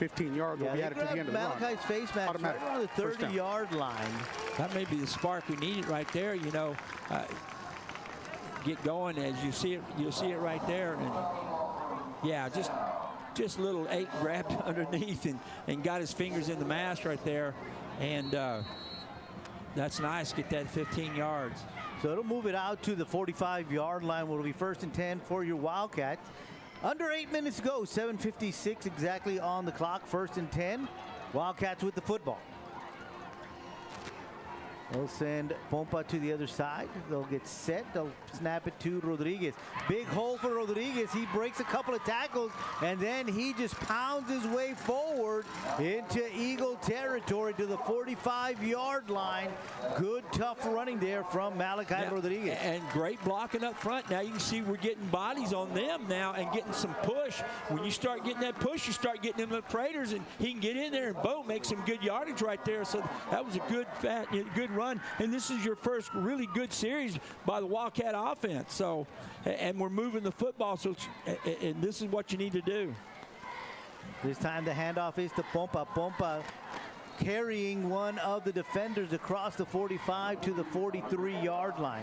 15 yards will be added to the end of the run.
Malachi's face mask
Automatic.
right on the
First down.
30-yard line.
That may be the spark we needed right there. You know, get going as you see it. You'll see it right there. And yeah, just little 8 grabbed underneath and got his fingers in the mask right there. And that's nice. Get that 15 yards.
So it'll move it out to the 45-yard line. Will be 1st and 10 for your Wildcats. Under 8 minutes to go. 7:56 exactly on the clock. 1st and 10. Wildcats with the football. They'll send Pompa to the other side. They'll get set. They'll snap it to Rodriguez. Big hole for Rodriguez. He breaks a couple of tackles, and then he just pounds his way forward into Eagle territory to the 45-yard line. Good, tough running there from Malachi Rodriguez.
And great blocking up front. Now you can see we're getting bodies on them now and getting some push. When you start getting that push, you start getting them the freighters, and he can get in there and boom, make some good yardage right there. So that was a good run. And this is your first really good series by the Wildcat offense. So, and we're moving the football. So, and this is what you need to do.
This time the handoff is to Pompa. Pompa carrying one of the defenders across the 45 to the 43-yard line.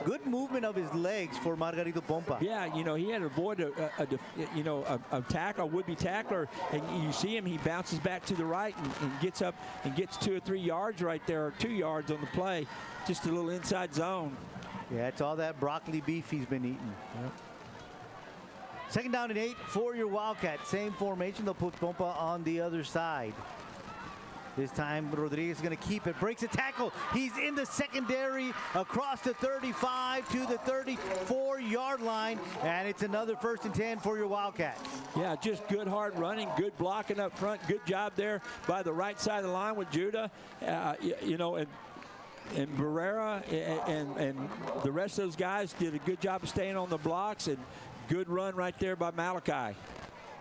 Good movement of his legs for Margarito Pompa.
Yeah, you know, he had to avoid a tackle, would-be tackler, and you see him, he bounces back to the right and gets up and gets 2 or 3 yards right there, or 2 yards on the play, just a little inside zone.
Yeah, it's all that broccoli beef he's been eating.
Yep.
2nd down and 8 for your Wildcats. Same formation. They'll put Pompa on the other side. This time, Rodriguez is going to keep it. Breaks a tackle. He's in the secondary across the 35 to the 34-yard line. And it's another 1st and 10 for your Wildcats.
Yeah, just good hard running, good blocking up front. Good job there by the right side of the line with Judah. You know, and Barrera and the rest of those guys did a good job of staying on the blocks, and good run right there by Malachi.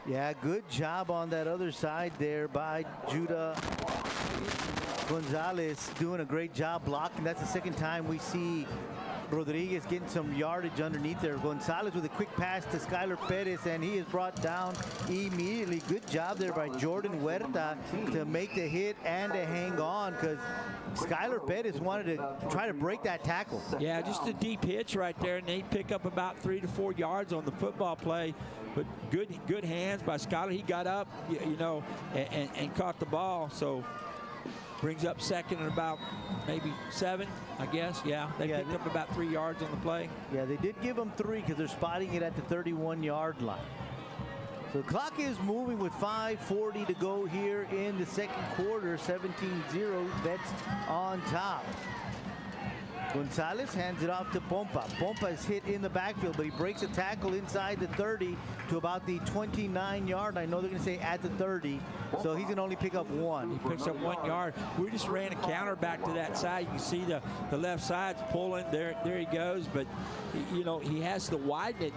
Yeah, good job on that other side there by Judah Gonzalez, doing a great job blocking. That's the 2nd time we see Rodriguez getting some yardage underneath there. Gonzalez with a quick pass to Skylar Perez, and he is brought down immediately. Good job there by Jordan Huerta to make the hit and to hang on, because Skylar Perez wanted to try to break that tackle.
Yeah, just a deep hitch right there, and they pick up about 3 to 4 yards on the football play. But good hands by Skylar. He got up, you know, and caught the ball. So brings up 2nd and about maybe 7, I guess. Yeah, they picked up about 3 yards on the play.
Yeah, they did give them 3 because they're spotting it at the 31-yard line. So the clock is moving with 5:40 to go here in the 2nd quarter. 17-0, Vets on top. Gonzalez hands it off to Pompa. Pompa is hit in the backfield, but he breaks a tackle inside the 30 to about the 29-yard. I know they're going to say at the 30, so he's going to only pick up 1.
He picks up 1 yard. We just ran a counter back to that side. You can see the left side's pulling. There he goes. But, you know, he has to widen it.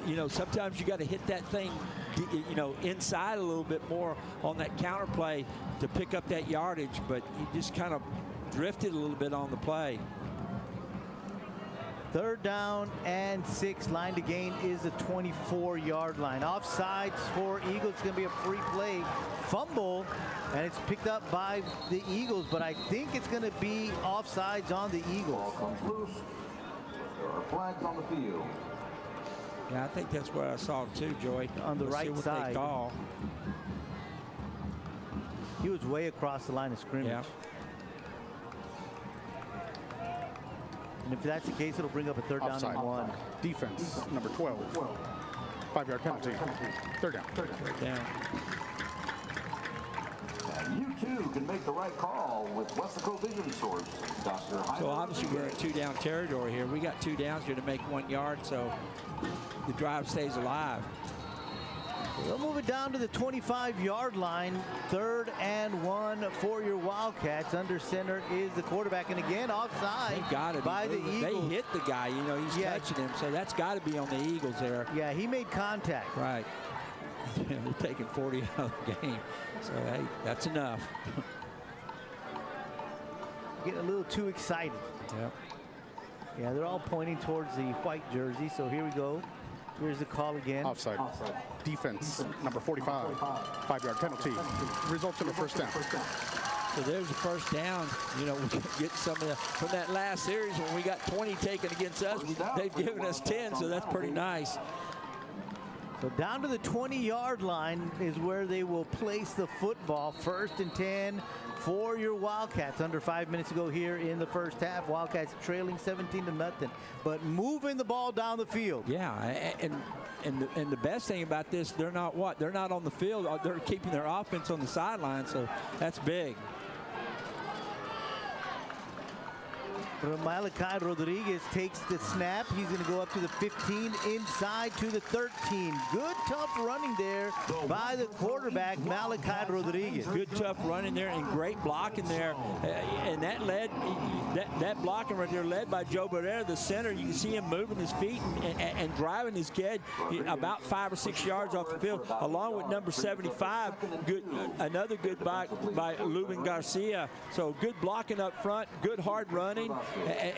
You know, sometimes you got to hit that thing, you know, inside a little bit more on that counter play to pick up that yardage. But he just kind of drifted a little bit on the play.
3rd down and 6. Line to gain is the 24-yard line. Offsides for Eagles. It's going to be a free play. Fumble, and it's picked up by the Eagles, but I think it's going to be offsides on the Eagles.
Ball comes loose. There are flags on the field.
Yeah, I think that's what I saw too, Joey.
On the
Let's see
right
what
side.
They call.
He was way across the line of scrimmage.
Yeah.
And if that's the case, it'll bring up a 3rd down
Offside.
and 1.
Defense, number 12. 5-yard penalty. 3rd down.
Down.
You too can make the right call with Weslaco Vision Source. Dr.
So obviously we're in 2-down territory here. We got 2 downs here to make 1 yard, so the drive stays alive.
They'll move it down to the 25-yard line. 3rd and 1 for your Wildcats. Under center is the quarterback, and again offside.
They got it
by the Eagles.
They hit the guy, you know, he's touching him, so that's got to be on the Eagles there.
Yeah, he made contact.
Right. We're taking 40 out of the game, so hey, that's enough.
Getting a little too excited.
Yep.
Yeah, they're all pointing towards the white jersey, so here we go. Here's the call again.
Offside. Defense, number 45, 5-yard penalty. Results in a first down.
So there's the first down. You know, we get some of the, from that last series when we got 20 taken against us, they've given us 10, so that's pretty nice.
So down to the 20-yard line is where they will place the football. 1st and 10 for your Wildcats. Under 5 minutes to go here in the first half. Wildcats trailing 17-0, but moving the ball down the field.
Yeah, and the best thing about this, they're not what? They're not on the field. They're keeping their offense on the sideline, so that's big.
Malachi Rodriguez takes the snap. He's going to go up to the 15, inside to the 13. Good, tough running there by the quarterback, Malachi Rodriguez.
Good, tough running there and great blocking there. And that that blocking right there led by Joe Barrera, the center. You can see him moving his feet and driving his kid about 5 or 6 yards off the field, along with number 75. Another good block by Lubin Garcia. So good blocking up front, good hard running.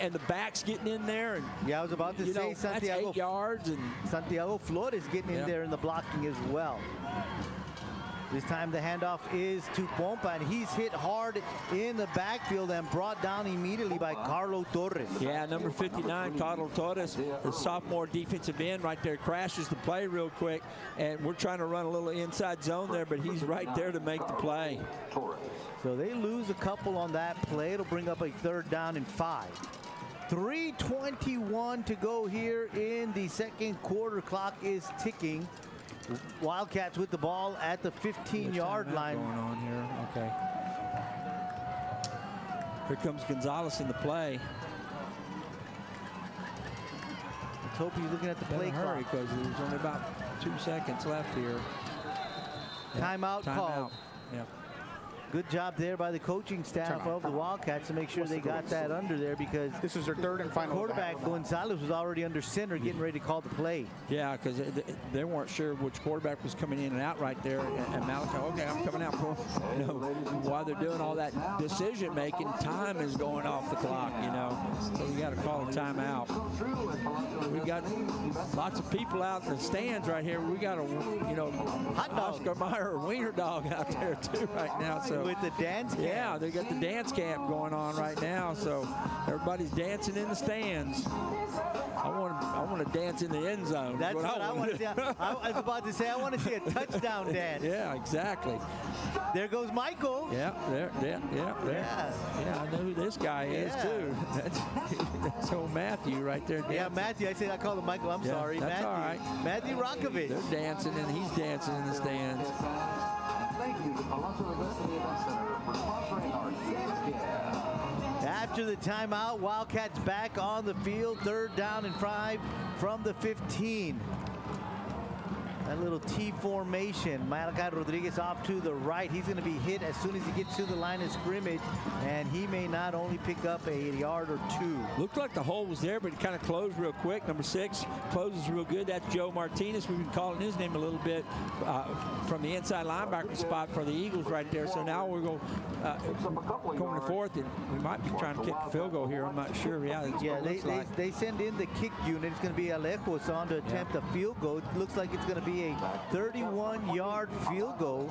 And the back's getting in there. And,
yeah, I was about to say Santiago,
that's 8 yards. And
Santiago Flores getting in there in the blocking as well. This time the handoff is to Pompa, and he's hit hard in the backfield and brought down immediately by Carlo Torres.
Yeah, number 59, Carlo Torres, the sophomore defensive end right there, crashes the play real quick, and we're trying to run a little inside zone there, but he's right there to make the play.
So they lose a couple on that play. It'll bring up a 3rd down and 5. 3:21 to go here in the second quarter. Clock is ticking. Wildcats with the ball at the 15-yard line.
Going on here. Okay. Here comes Gonzalez in the play.
Let's hope he's looking at the play clock.
Because there's only about 2 seconds left here.
Timeout called.
Yep.
Good job there by the coaching staff of the Wildcats to make sure they got that under there, because
this is their 3rd and final.
Quarterback Gonzalez was already under center getting ready to call the play.
Yeah, because they weren't sure which quarterback was coming in and out right there. And Malachi, okay, I'm coming out. You know, while they're doing all that decision making, time is going off the clock, you know. So we got to call a timeout. We got lots of people out in the stands right here. We got a, you know,
hot dog,
Oscar Mayer wiener dog out there too right now. So
with the dance camp.
Yeah, they got the dance camp going on right now, so everybody's dancing in the stands. I want to dance in the end zone.
That's what I want to see. I was about to say, I want to see a touchdown dance.
Yeah, exactly.
There goes Michael.
Yeah, there. Yeah, I know who this guy is too. That's old Matthew right there. Dancing.
Yeah, Matthew. I called him Michael. I'm sorry.
That's
Matthew.
All right.
Matthew Rakovich.
They're dancing, and he's dancing in the stands.
Thank you to Palazzo University Event Center for sponsoring our dance camp.
After the timeout, Wildcats back on the field. 3rd down and 5 from the 15. That little T formation. Malachi Rodriguez off to the right. He's going to be hit as soon as he gets to the line of scrimmage, and he may not only pick up a yard or 2.
Looked like the hole was there, but it kind of closed real quick. Number 6 closes real good. That's Joe Martinez. We've been calling his name a little bit from the inside linebacker spot for the Eagles right there. So now we're going to 4th, and we might be trying to kick the field goal here. I'm not sure. Yeah,
they send in the kick unit. It's going to be Alejos on to attempt a field goal. It looks like it's going to be a 31-yard field goal.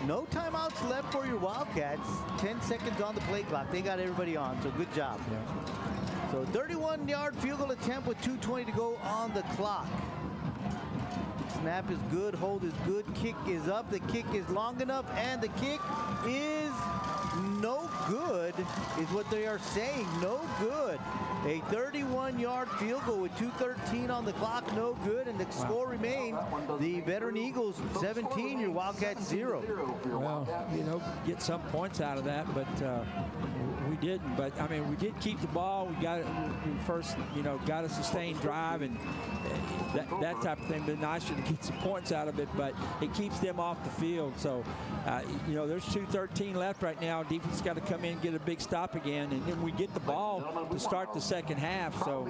No timeouts left for your Wildcats. 10 seconds on the play clock. They got everybody on, so good job. Yeah. So 31-yard field goal attempt with 2:20 to go on the clock. Snap is good, hold is good, kick is up, the kick is long enough, and the kick is no good, is what they are saying, no good. A 31-yard field goal with 2:13 on the clock, no good, and the score remains the veteran Eagles 17, your Wildcats 0.
Well, you know, get some points out of that, but we didn't. But I mean, we did keep the ball. We got it. We first, you know, got a sustained drive and that type of thing. Been nicer to get some points out of it, but it keeps them off the field. So, you know, there's 2:13 left right now. Defense got to come in and get a big stop again, and then we get the ball to start the second half. So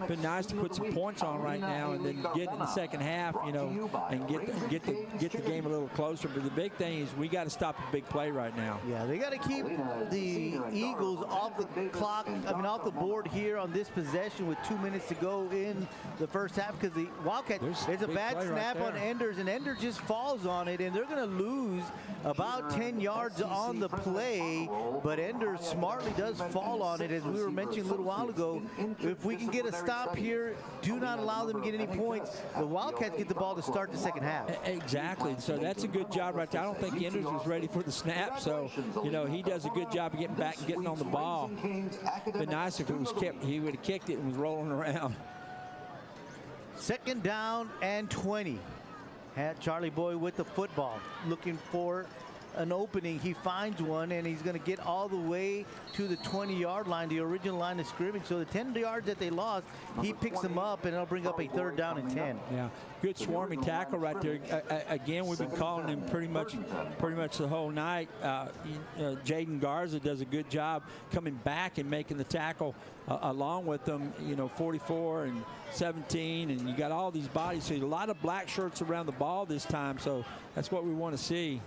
been nice to put some points on right now and then get in the second half, you know, and get the game a little closer. But the big thing is we got to stop a big play right now.
Yeah, they got to keep the Eagles off the clock, off the board here on this possession with 2 minutes to go in the first half, because the Wildcats, it's a bad snap on Enders, and Enders just falls on it, and they're going to lose about 10 yards on the play, but Enders smartly does fall on it, as we were mentioning a little while ago. If we can get a stop here, do not allow them to get any points. The Wildcats get the ball to start the second half.
Exactly. So that's a good job right there. I don't think Enders was ready for the snap, so, you know, he does a good job of getting back and getting on the ball. It'd be nice if it was kept, he would have kicked it and was rolling around.
Second down and 20. Had Charlie Boy with the football, looking for an opening. He finds one, and he's going to get all the way to the 20-yard line, the original line of scrimmage. So the 10 yards that they lost, he picks them up, and it'll bring up a third down and 10.
Yeah, good swarming tackle right there. Again, we've been calling him pretty much the whole night. Jaden Garza does a good job coming back and making the tackle along with them. You know, 44 and 17, and you got all these bodies. So a lot of black shirts around the ball this time. So that's what we want to see.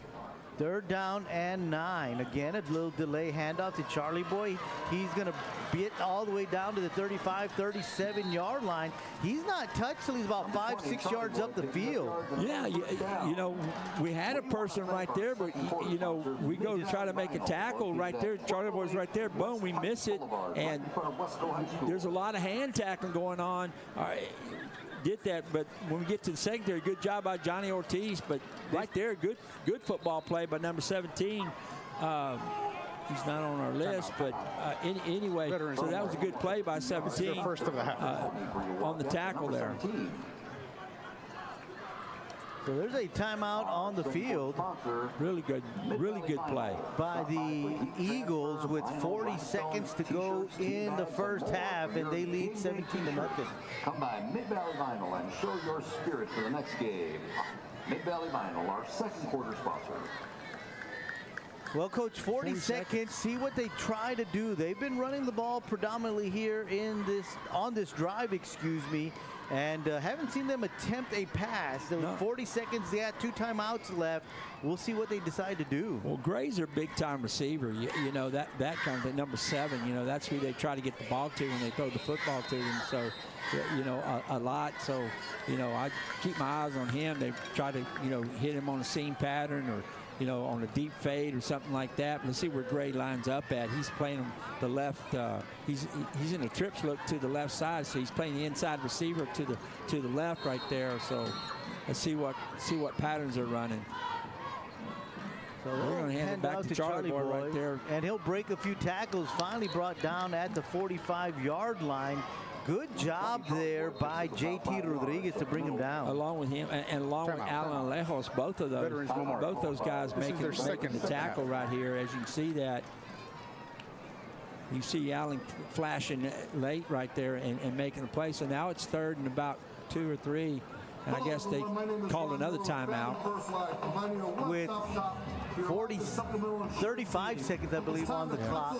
Third down and 9. Again, a little delay handoff to Charlie Boy. He's going to get all the way down to the 35, 37-yard line. He's not touched till he's about 5, 6 yards up the field.
Yeah, you know, we had a person right there, but, you know, we go to try to make a tackle right there. Charlie Boy's right there. Boom, we miss it. And there's a lot of hand tackling going on. Did that, but when we get to the secondary, good job by Johnny Ortiz, but right there, good football play by number 17. He's not on our list, but anyway, so that was a good play by 17
first of the half.
On the tackle there.
So there's a timeout on the field.
Really good play
By the Eagles with 40 seconds to go in the first half, and they lead 17-0.
Come by Mid-Valley Vinyl and show your spirit for the next game. Mid-Valley Vinyl, our second quarter sponsor.
Well, Coach, 40 seconds. See what they try to do. They've been running the ball predominantly here on this drive, and haven't seen them attempt a pass. So 40 seconds, they had 2 timeouts left. We'll see what they decide to do.
Well, Gray's their big-time receiver. You know, that kind of thing. Number 7, you know, that's who they try to get the ball to when they throw the football to him. So, you know, a lot. So, you know, I keep my eyes on him. They try to, you know, hit him on a seam pattern or, you know, on a deep fade or something like that. But let's see where Gray lines up at. He's playing on the left. He's in a trips look to the left side, so he's playing the inside receiver to the left right there. So let's see what patterns they're running.
So
we're going to hand it back to Charlie Boy right there,
and he'll break a few tackles. Finally brought down at the 45-yard line. Good job there by J.T. Rodriguez to bring him down.
Along with him and along with Alan Alejos, both those guys making the tackle right here. As you can see that. You see Allen flashing late right there and making a play. So now it's 3rd and about 2 or 3. And I guess they called another timeout.
With 35 seconds, I believe, on the clock.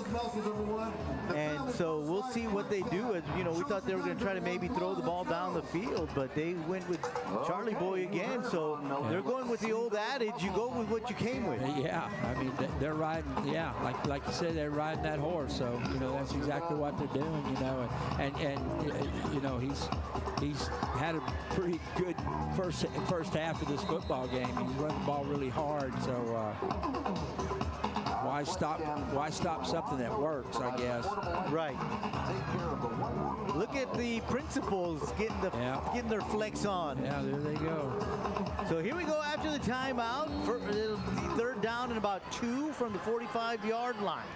And so we'll see what they do. As you know, we thought they were going to try to maybe throw the ball down the field, but they went with Charlie Boy again. So they're going with the old adage, you go with what you came with.
Yeah, I mean, they're riding, like you said, they're riding that horse. So, you know, that's exactly what they're doing, you know. And you know, he's had a pretty good first half of this football game. He's run the ball really hard, so why stop something that works, I guess.
Right. Look at the principals getting their flex on.
Yeah, there they go.
So here we go after the timeout. For the 3rd down and about 2 from the 45-yard line.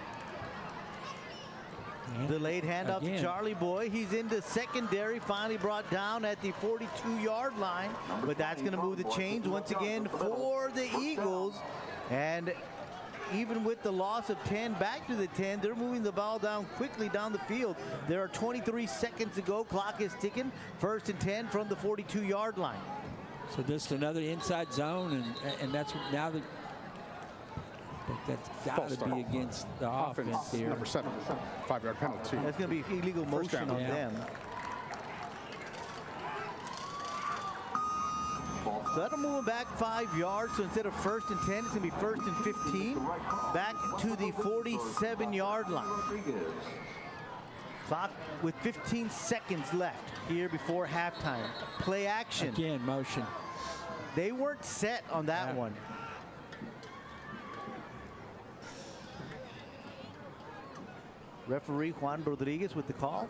The late handoff to Charlie Boy. He's into secondary, finally brought down at the 42-yard line. But that's going to move the chains once again for the Eagles. And even with the loss of 10 back to the 10, they're moving the ball down quickly down the field. There are 23 seconds to go. Clock is ticking. 1st and 10 from the 42-yard line.
So just another inside zone, and that's now the. That's got to be against the offense here.
Number 7, 5-yard penalty.
That's going to be illegal motion on them. So that'll move them back 5 yards. So instead of 1st and 10, it's going to be 1st and 15. Back to the 47-yard line. Clock with 15 seconds left here before halftime. Play action.
Again, motion.
They weren't set on that one. Referee Juan Rodriguez with the call.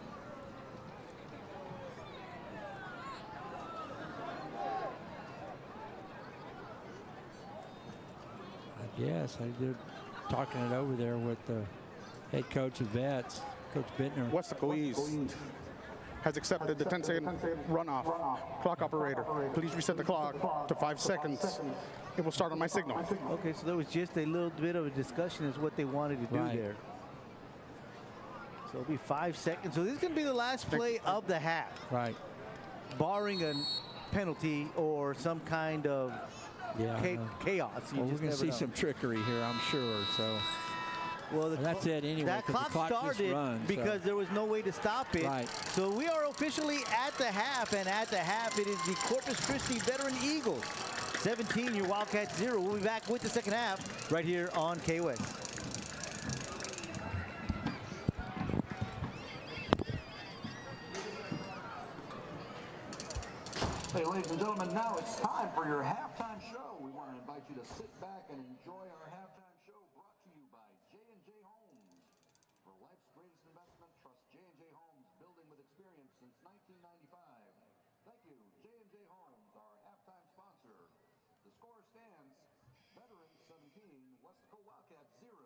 Yes, they're talking it over there with the head coach of Vets, Coach Bittner.
Weslaco East has accepted the 10-second runoff. Clock operator, please reset the clock to 5 seconds. It will start on my signal.
Okay, so there was just a little bit of a discussion as what they wanted to do there. So it'll be 5 seconds. So this is going to be the last play of the half.
Right.
Barring a penalty or some kind of chaos.
Well, we're going to see some trickery here, I'm sure. So,
well,
that's it anyway.
That clock started because there was no way to stop it.
Right.
So we are officially at the half, and at the half, it is the Corpus Christi Veteran Eagles 17, your Wildcats 0. We'll be back with the second half right here on KWES.
Hey, ladies and gentlemen, now it's time for your halftime show. We want to invite you to sit back and enjoy our halftime show brought to you by J&J Homes. For life's greatest investment, trust J&J Homes, building with experience since 1995. Thank you, J&J Homes, our halftime sponsor. The score stands, Veterans 17, Weslaco Wildcats 0.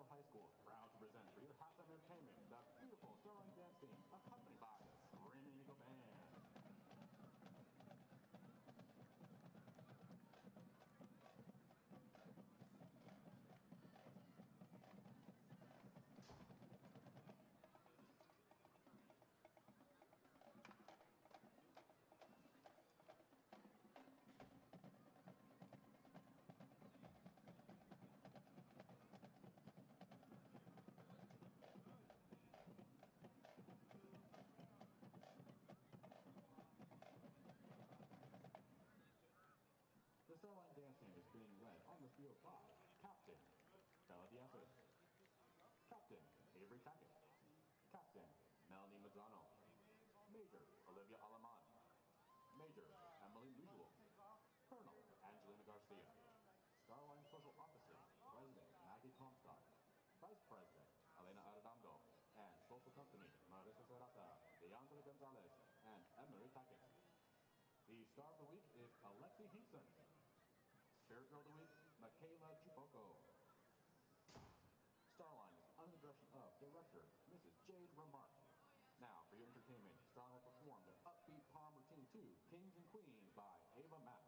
High School is proud to present for your halftime entertainment the beautiful Starlight Dance Team, accompanied by the Screaming Eagle Band. The Starlight Dance Team is being led on the field by Captain Bella Diazes, Captain Avery Tackett, Captain Melanie Mazzano, Major Olivia Alaman, Major Emily Usual, Colonel Angelina Garcia, Starline Social Officer President Maggie Comstock, Vice President Elena Arredondo, and Social Company Marissa Serrata, Deandre Gonzalez, and Emery Tackett. The star of the week is Alexi Heason. Spirit Girl of the Week, Michaela Chupoko. Starline is under the direction of director Mrs. Jade Remark. Now, for your entertainment, Starline will perform the upbeat palm routine 2, Kings and Queens by Ava Max.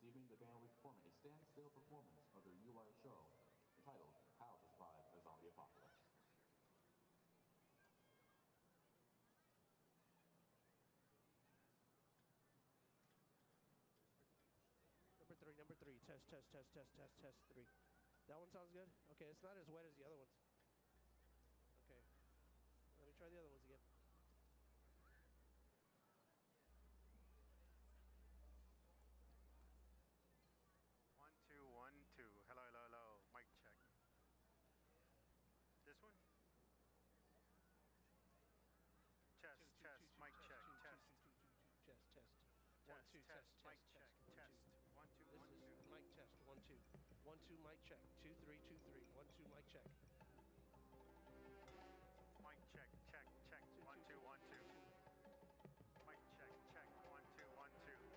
receiving the band will be performing a standstill performance of their UI show entitled How to Survive a Zombie Apocalypse.
Number three, test, three. That one sounds good? Okay, it's not as wet as the other ones. Okay, let me try the other ones again.
One, two, 1, 2. Hello, hello, hello. Mic check. This one? Test, test, mic check, test.
Test.
Test, test, mic check, test. 1, 2, 1, 2.
This is mic test, 1, 2. 1, 2, mic check, 2, 3, 2, 3. 1, 2, mic check.
Mic check, check, check. 1, 2, 1, 2. Mic check, check. 1, 2, 1, 2.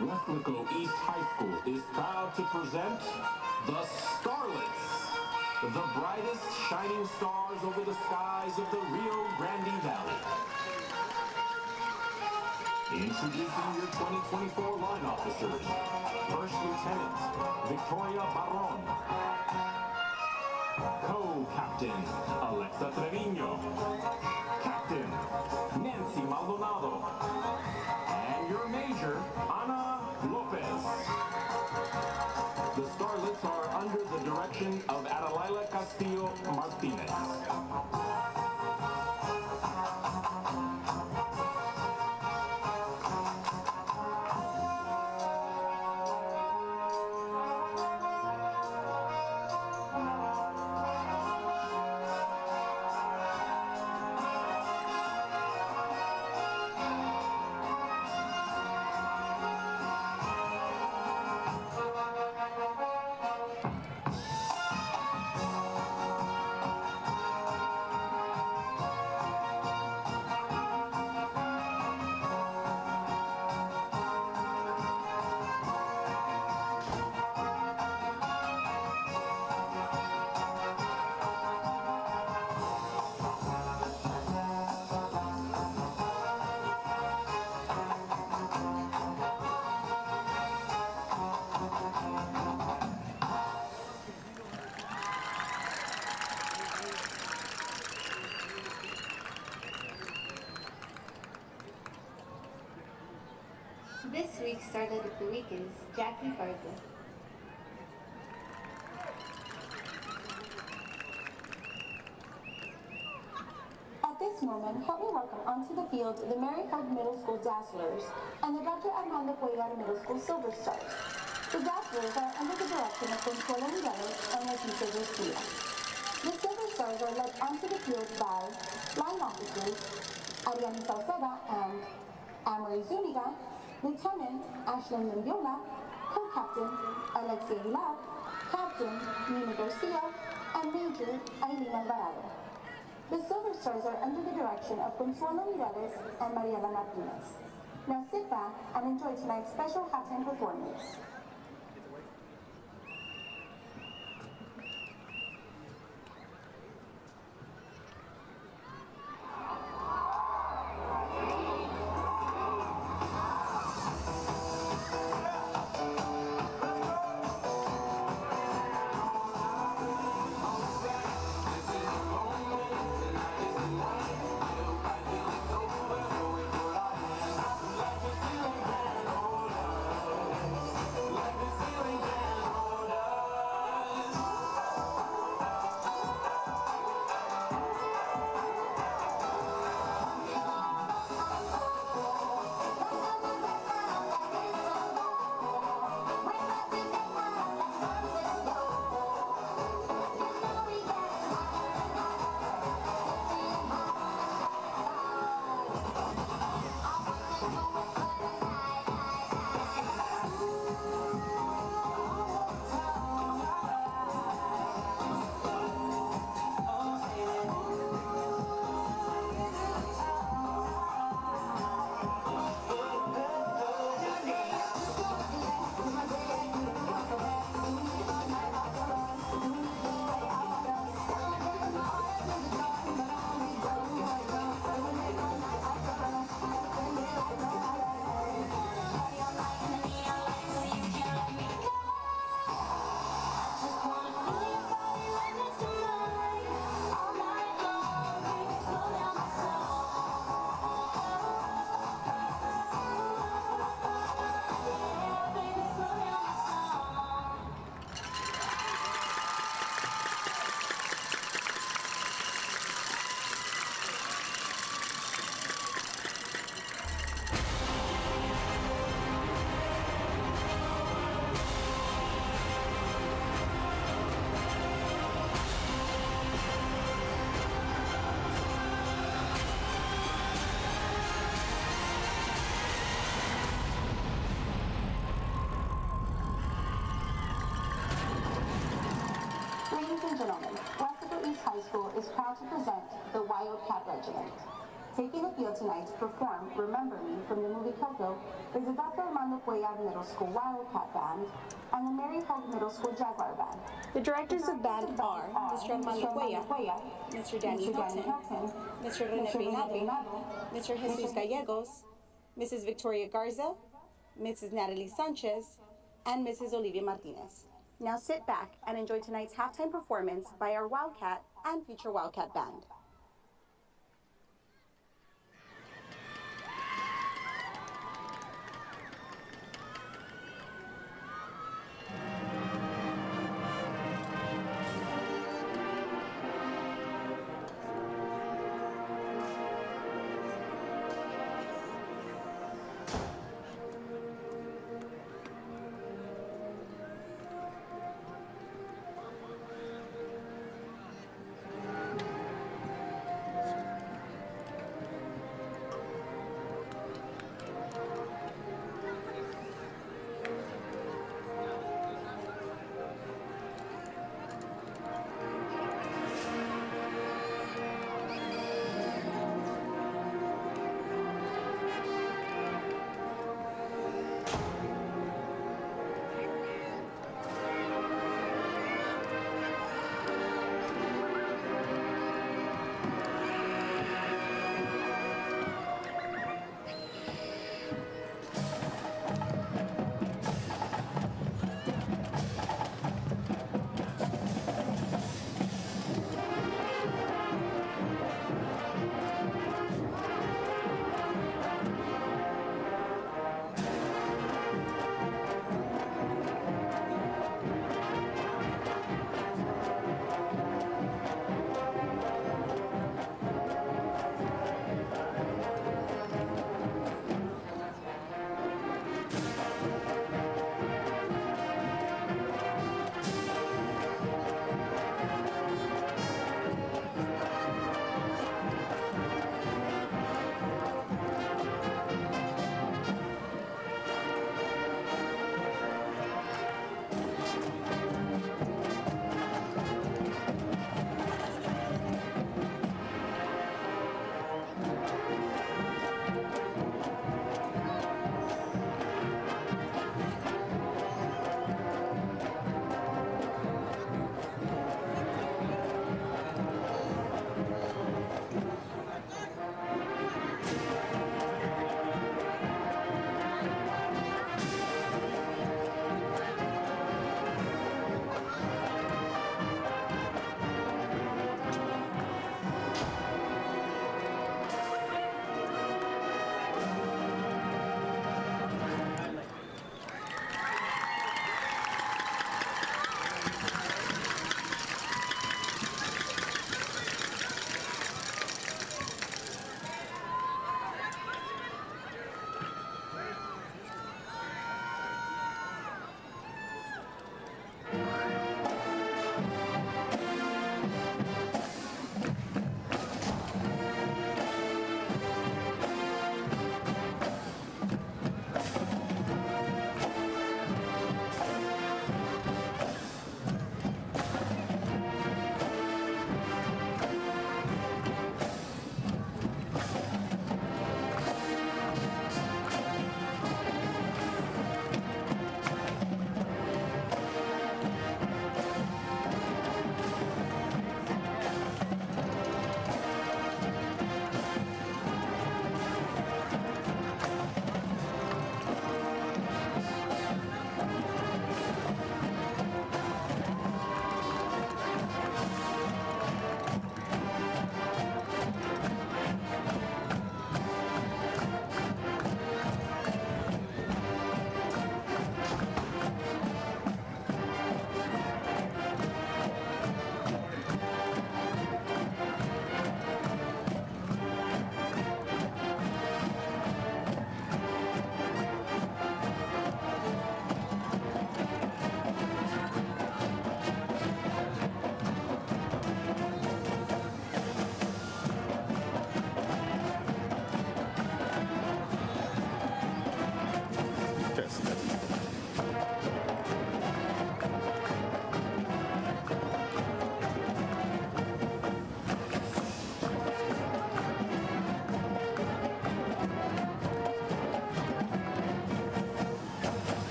Weslaco East High School is proud to present the Starlets, the brightest shining stars over the skies of the Rio Grande Valley. Introducing your 2024 line officers. First Lieutenant Victoria Barron. Co-Captain Alexa Trevino. Captain Nancy Maldonado. And your Major Ana Lopez. The Starlets are under the direction of Adelaila Castillo Martinez.
This week's Starlet of the Week is Jackie Garza.
At this moment, help me welcome onto the field the Mary Hope Middle School Dazzlers and the Dr. Armando Cuellar Middle School Silver Stars. The Dazzlers are under the direction of Consuelo Mireles and Leticia Garcia. The Silver Stars are led onto the field by line officers Ariane Salceda and Amory Zuniga, Lieutenant Ashlyn Mendiola, Co-Captain Alexia Aguilar, Captain Nina Garcia, and Major Aileen Alvarado. The Silver Stars are under the direction of Consuelo Mireles and Mariela Martinez. Now sit back and enjoy tonight's special halftime performance. Ladies and gentlemen, Weslaco East High School is proud to present the Wildcat Regiment. Taking the field tonight to perform Remember Me from the movie Coco is the Dr. Armando Cuellar Middle School Wildcat Band and the Mary Hogue Middle School Jaguar Band. The directors of band are Mr. Armando Cuellar, Mr. Danny Hilton, Mr. Rene Peinado, Mr. Jesus Gallegos, Mrs. Victoria Garza, Mrs. Natalie Sanchez, and Mrs. Olivia Martinez. Now sit back and enjoy tonight's halftime performance by our Wildcat and future Wildcat Band.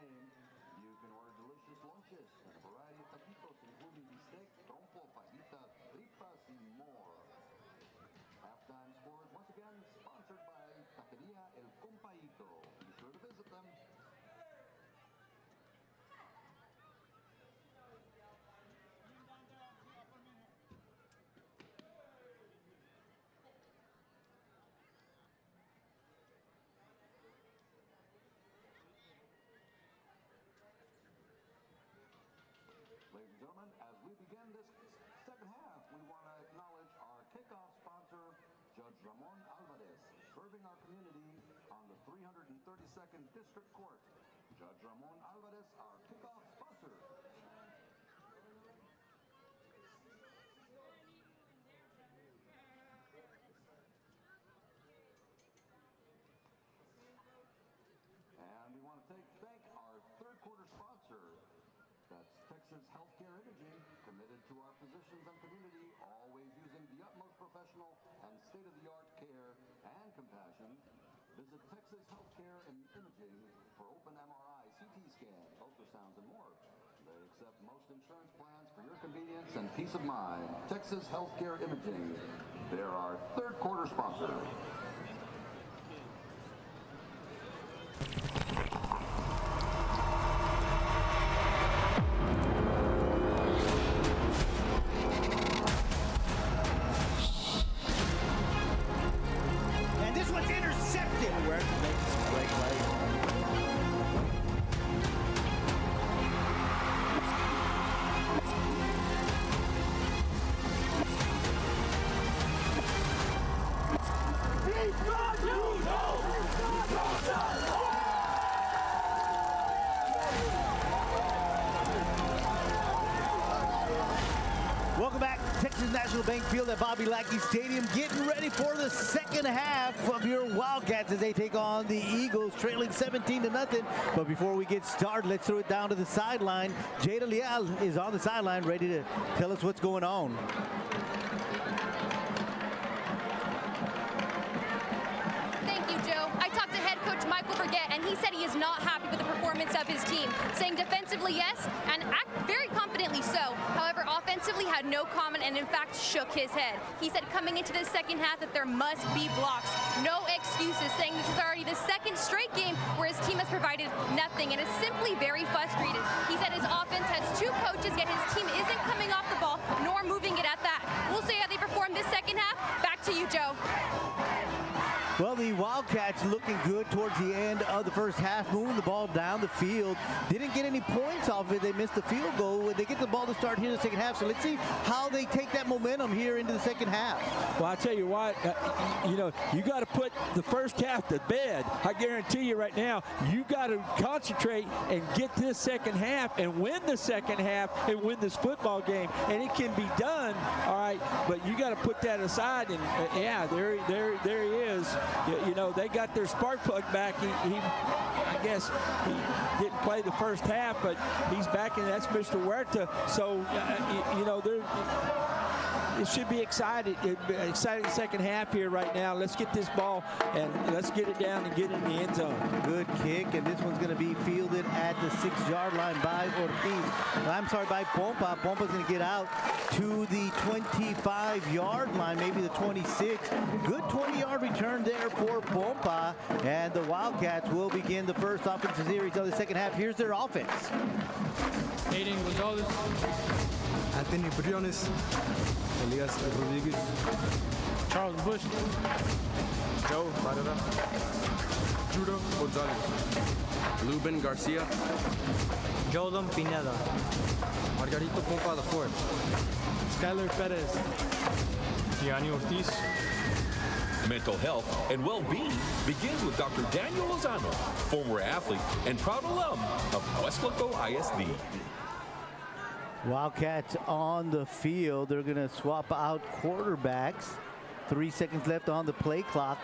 game, you can order delicious lunches and a variety of taquitos including beefsteak, trompo, fajitas, tripas, and more. Halftime scores once again sponsored by Taqueria El Compaito. Be sure to visit them. Ladies and gentlemen, as we begin this second half, we want to acknowledge our kickoff sponsor, Judge Ramon Alvarez, serving our community on the 332nd District Court. Judge Ramon Alvarez, our kickoff sponsor. And we want to thank our third quarter sponsor. That's Texas Healthcare Imaging, committed to our physicians and community, always using the utmost professional and state-of-the-art care and compassion. Visit Texas Healthcare and Imaging for open MRI, CT scan, ultrasounds, and more. They accept most insurance plans for your convenience and peace of mind. Texas Healthcare Imaging, they're our third quarter sponsor.
Welcome back. Texas National Bank Field at Bobby Lackey Stadium, getting ready for the second half of your Wildcats as they take on the Eagles, trailing 17-0. But before we get started, let's throw it down to the sideline. Jada Leal is on the sideline, ready to tell us what's going on.
Thank you, Joe. I talked to head coach Michael Burgett, and he said he is not happy with the performance of his team, saying defensively yes, and very confidently so. However, offensively had no comment and in fact shook his head. He said coming into the second half that there must be blocks. No excuses, saying this is already the second straight game where his team has provided nothing and is simply very frustrated. He said his offense has two coaches, yet his team isn't coming off the ball nor moving it at that. We'll see how they perform this second half. Back to you, Joe.
Well, the Wildcats looking good towards the end of the first half, moving the ball down the field. Didn't get any points off it. They missed the field goal. They get the ball to start here in the second half. So let's see how they take that momentum here into the second half.
Well, I tell you what, you got to put the first half to bed. I guarantee you right now, you got to concentrate and get this second half and win the second half and win this football game. And it can be done, all right, but you got to put that aside. And yeah, there he is. They got their spark plug back. I guess he didn't play the first half, but he's back, and that's Mr. Huerta. So, it should be exciting second half here right now. Let's get this ball and let's get it down and get it in the end zone.
Good kick, and this one's going to be fielded at the 6-yard line by Ortiz. I'm sorry, by Pompa. Pompa's going to get out to the 25-yard line, maybe the 26. Good 20-yard return there for Pompa, and the Wildcats will begin the first offensive series of the second half. Here's their offense.
Aiden Gonzalez, Anthony Briones, Elias Rodriguez, Charles Bush, Joe Barrera, Judo Gonzalez, Luben Garcia, Jordan Pineda, Margarito Pompa IV, Skyler Perez, Gianni Ortiz.
Mental health and well-being begins with Dr. Daniel Lozano, former athlete and proud alum of Weslaco ISD.
Wildcats on the field. They're going to swap out quarterbacks. 3 seconds left on the play clock.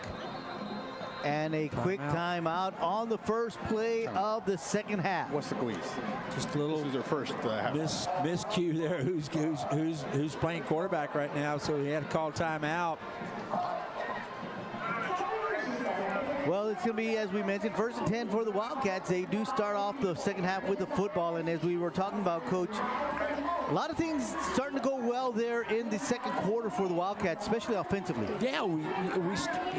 And a quick timeout on the first play of the second half.
What's the KWES?
Just a little.
This is their first half.
Miscue there. Who's playing quarterback right now? So he had to call timeout.
Well, it's going to be, as we mentioned, 1st and 10 for the Wildcats. They do start off the second half with the football, and as we were talking about, Coach, a lot of things starting to go well there in the second quarter for the Wildcats, especially offensively.
Yeah, we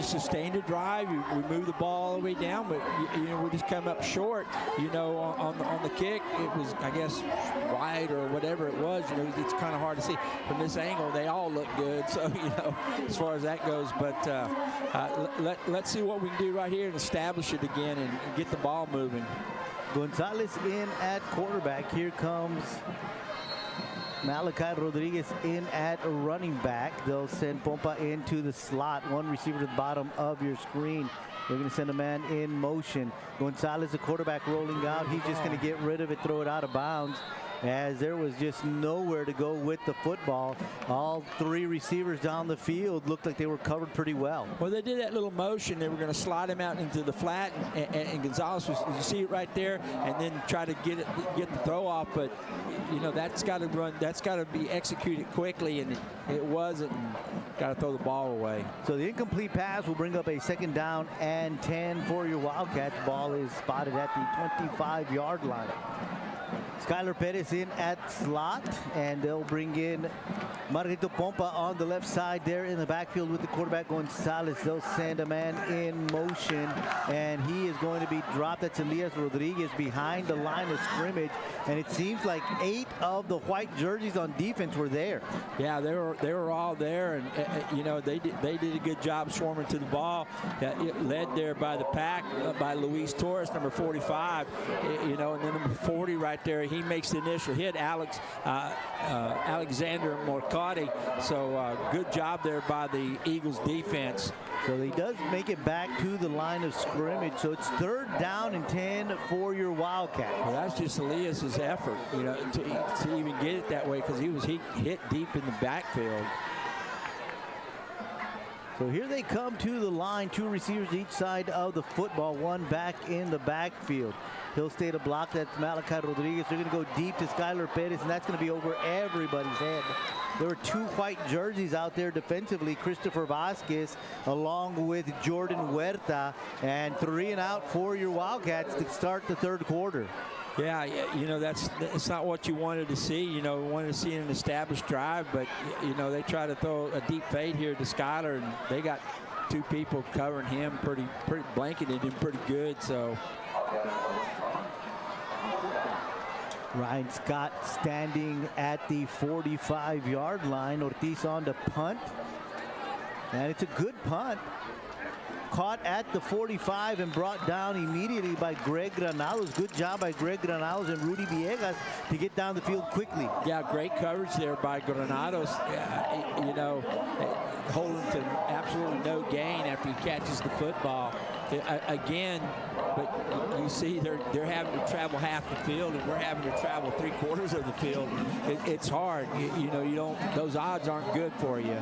sustained a drive. We moved the ball all the way down, but we just come up short. On the kick, it was, I guess, wide or whatever it was. It's kind of hard to see from this angle. They all look good, so as far as that goes. But let's see what we can do right here and establish it again and get the ball moving.
Gonzalez in at quarterback. Here comes Malachi Rodriguez in at running back. They'll send Pompa into the slot. One receiver to the bottom of your screen. They're going to send a man in motion. Gonzalez, the quarterback, rolling out. He's just going to get rid of it, throw it out of bounds, as there was just nowhere to go with the football. All three receivers down the field looked like they were covered pretty well.
Well, they did that little motion. They were going to slide him out into the flat, and Gonzalez was, you see it right there, and then try to get the throw off. But that's got to run. That's got to be executed quickly, and it wasn't. Got to throw the ball away.
So the incomplete pass will bring up a 2nd down and 10 for your Wildcats. Ball is spotted at the 25-yard line. Skylar Perez in at slot, and they'll bring in Margarito Pompa on the left side there in the backfield with the quarterback Gonzalez. They'll send a man in motion, and he is going to be dropped. That's Elias Rodriguez behind the line of scrimmage, and it seems like 8 of the white jerseys on defense were there.
Yeah, they were all there, and they did a good job swarming to the ball. Led there by the pack by Luis Torres, number 45. And then number 40 right there. He makes the initial hit, Alexander Morcati. So good job there by the Eagles defense.
So he does make it back to the line of scrimmage. So it's 3rd down and 10 for your Wildcats.
Well, that's just Elias's effort, to even get it that way, because he hit deep in the backfield.
So here they come to the line, 2 receivers each side of the football, one back in the backfield. He'll stay to block. That's Malachi Rodriguez. They're going to go deep to Skylar Perez, and that's going to be over everybody's head. There were 2 white jerseys out there defensively. Christopher Vasquez along with Jordan Huerta, and 3 and out for your Wildcats to start the 3rd quarter.
Yeah, it's not what you wanted to see. We wanted to see an established drive, but they try to throw a deep fade here to Skylar, and they got 2 people covering him, pretty blanketed him pretty good. So
Ryan Scott standing at the 45-yard line. Ortiz on the punt, and it's a good punt. Caught at the 45 and brought down immediately by Greg Granados. Good job by Greg Granados and Rudy Villegas to get down the field quickly.
Yeah, great coverage there by Granados. Holding to absolutely no gain after he catches the football. Again, but you see they're having to travel half the field, and we're having to travel 3/4 of the field. It's hard. Those odds aren't good for you.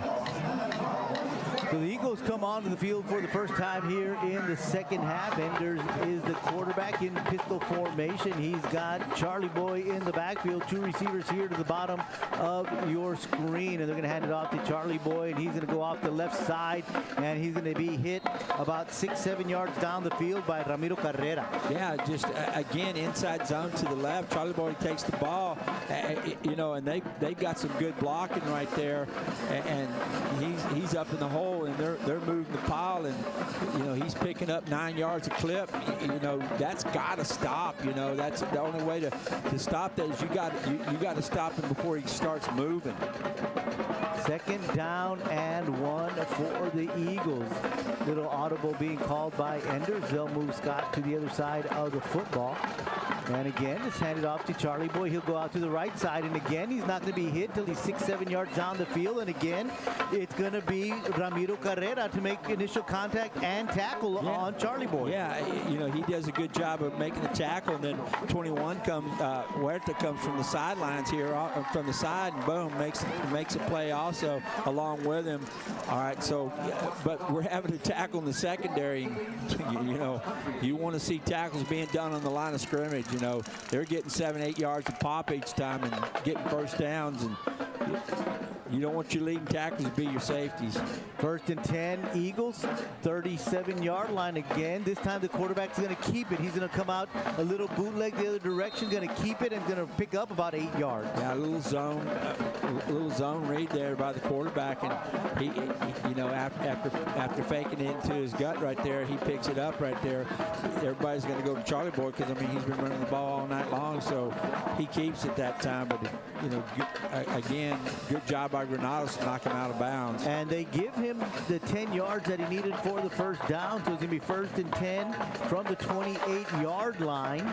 So the Eagles come onto the field for the first time here in the second half. Enders is the quarterback in pistol formation. He's got Charlie Boy in the backfield. 2 receivers here to the bottom of your screen, and they're going to hand it off to Charlie Boy, and he's going to go off the left side, and he's going to be hit about 6-7 yards down the field by Ramiro Carrera.
Yeah, just again inside zone to the left. Charlie Boy takes the ball, and they got some good blocking right there, and he's up in the hole, and they're moving the pile, and he's picking up 9 yards a clip. That's got to stop. That's the only way to stop that is you got to stop him before he starts moving.
2nd down and 1 for the Eagles. Little audible being called by Enders. They'll move Scott to the other side of the football. And again, it's handed off to Charlie Boy. He'll go out to the right side, and again, he's not going to be hit till he's 6-7 yards down the field. And again, it's going to be Ramiro Carrera to make initial contact and tackle on Charlie Boy.
Yeah, he does a good job of making the tackle, and then 21 Huerta comes from the sidelines here, from the side, and boom, makes a play also along with him. All right, so, but we're having to tackle in the secondary. You want to see tackles being done on the line of scrimmage. They're getting 7-8 yards a pop each time and getting first downs, and You don't want your leading tackles to be your safeties.
1st and 10, Eagles, 37-yard line again. This time the quarterback's going to keep it. He's going to come out a little bootleg the other direction, going to keep it, and going to pick up about 8 yards.
Yeah, a little zone read there by the quarterback, and he you know, after faking it into his gut right there, he picks it up right there. Everybody's going to go to Charlie Boy because, I mean, he's been running the ball all night long, so he keeps it that time. But, you know, again, good job by Granados to knock him out of bounds.
And they give him the 10 yards that he needed for the first down, so it's going to be 1st and 10 from the 28-yard line.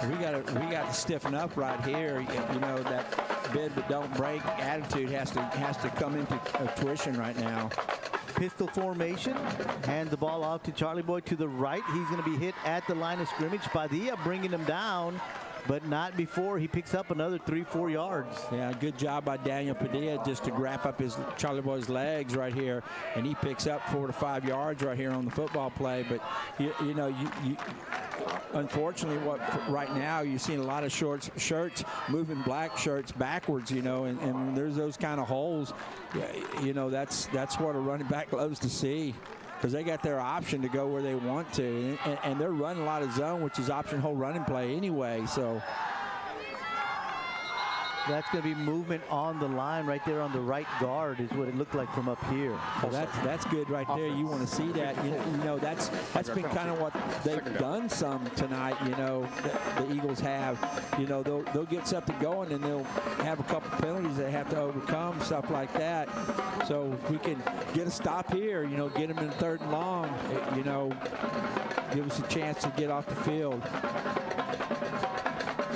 We got to stiffen up right here. You know, that bid but don't break attitude has to come into tuition right now.
Pistol formation, hand the ball off to Charlie Boy to the right. He's going to be hit at the line of scrimmage. Padilla bringing him down, but not before he picks up another 3-4 yards.
Yeah, good job by Daniel Padilla just to wrap up his Charlie Boy's legs right here, and he picks up 4 to 5 yards right here on the football play. But you know, unfortunately, right now you're seeing a lot of shirts moving black shirts backwards, you know, and there's those kind of holes. You know, that's what a running back loves to see, because they got their option to go where they want to, and they're running a lot of zone, which is option hole running play anyway. So
that's going to be movement on the line right there on the right guard is what it looked like from up here.
So that's good right there. You want to see that. You know that's been kind of what they've done some tonight. You know, the Eagles have. You know, they'll get something going and they'll have a couple penalties they have to overcome, stuff like that. So if we can get a stop here, you know, get them in 3rd and long, you know, give us a chance to get off the field.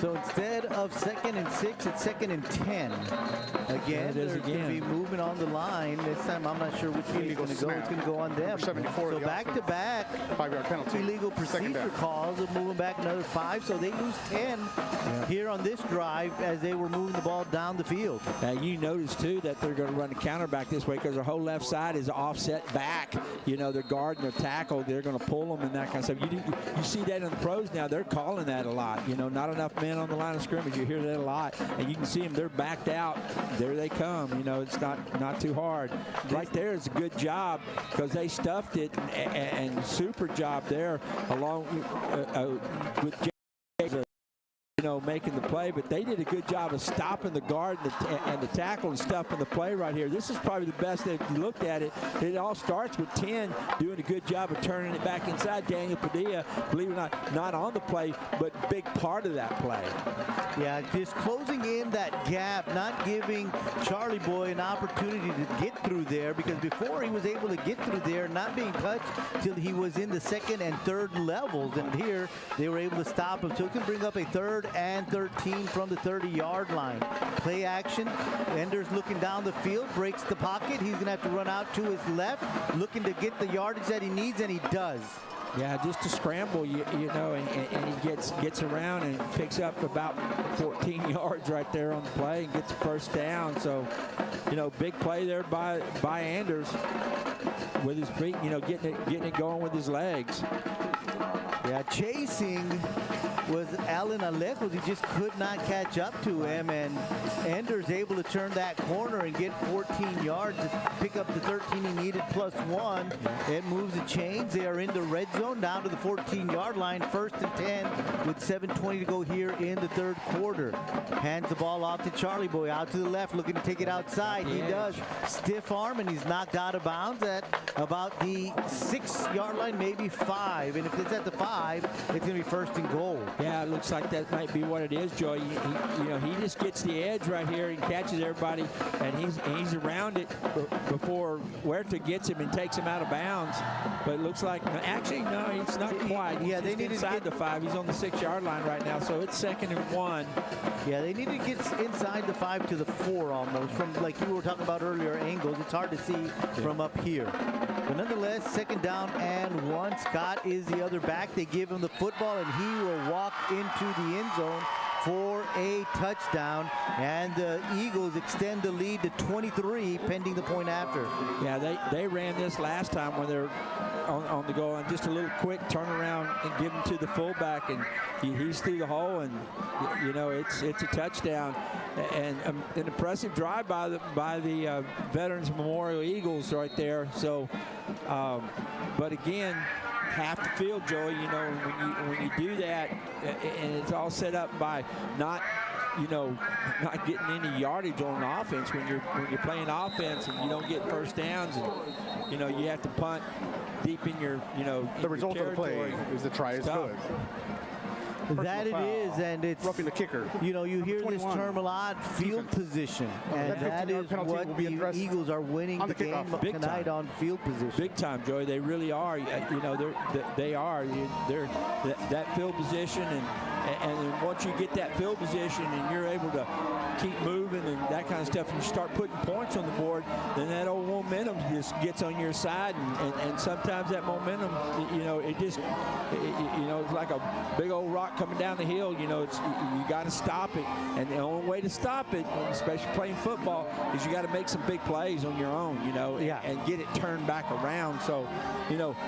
So instead of 2nd and 6, it's 2nd and 10. Again, there's going to be movement on the line. This time, I'm not sure which way it's going to go. It's going to go on them. So back-to-back
5-yard penalty.
Illegal procedure calls of moving back another 5. So they lose 10 here on this drive as they were moving the ball down the field.
You notice, too, that they're going to run the counter back this way because their whole left side is offset back. You know, their guard and their tackle, they're going to pull them and that kind of stuff. You see that in the pros now. They're calling that a lot. You know, not enough men on the line of scrimmage. You hear that a lot, and you can see them. They're backed out. There they come. You know, it's not too hard. Right there is a good job because they stuffed it, and super job there along with you know, making the play, but they did a good job of stopping the guard and the tackle and stuff in the play right here. This is probably the best they've looked at it. It all starts with 10 doing a good job of turning it back inside. Daniel Padilla, believe it or not on the play, but big part of that play.
Yeah, just closing in that gap, not giving Charlie Boy an opportunity to get through there, because before he was able to get through there, not being touched till he was in the 2nd and 3rd levels, and here they were able to stop him. So it can bring up a 3rd and 13 from the 30-yard line. Play action. Enders looking down the field, breaks the pocket. He's going to have to run out to his left, looking to get the yardage that he needs, and he does.
Yeah, just to scramble, you know, and he gets around and picks up about 14 yards right there on the play and gets a 1st down. So, you know, big play there by Anders with his feet, you know, getting it going with his legs.
Yeah, chasing was Alan Alejos. He just could not catch up to him, and Enders able to turn that corner and get 14 yards to pick up the 13 he needed +1. It moves the chains. They are in the red zone down to the 14-yard line. 1st and 10 with 7:20 to go here in the 3rd quarter. Hands the ball off to Charlie Boy out to the left, looking to take it outside. He does. Stiff arm, and he's knocked out of bounds at about the 6-yard line, maybe 5. And if it's at the 5, it's going to be 1st and goal.
Yeah, it looks like that might be what it is, Joey. You know, he just gets the edge right here and catches everybody, and he's around it before Huerta gets him and takes him out of bounds. But it looks like, actually, no, it's not quite.
Yeah, they need
inside the 5. He's on the 6-yard line right now, so it's 2nd and 1.
Yeah, they need to get inside the 5 to the 4 almost. From, like you were talking about earlier, angles. It's hard to see from up here. But nonetheless, 2nd down and 1. Scott is the other back. They give him the football, and he will walk into the end zone for a touchdown, and the Eagles extend the lead to 23 pending the point after.
Yeah, they ran this last time when they're on the goal, and just a little quick turnaround and give him to the fullback, and he's through the hole, and you know it's a touchdown, and an impressive drive by the Veterans Memorial Eagles right there. So, but again, half the field, Joey. You know, when you do that, and it's all set up by not getting any yardage on offense. When you're playing offense and you don't get first downs, and you know you have to punt deep in your
the result of the play is the try is good.
That it is, and it's
roughing the kicker.
You know, you hear this term a lot, field position, and that is what the Eagles are winning the game tonight on field position.
Big time, Joey. They really are. You know, they are. They're that field position, and once you get that field position and you're able to keep moving and that kind of stuff, and you start putting points on the board, then that old momentum just gets on your side, and sometimes that momentum, it's like a big old rock coming down the hill. You know, you got to stop it, and the only way to stop it, especially playing football, is you got to make some big plays on your own, and get it turned back around. So,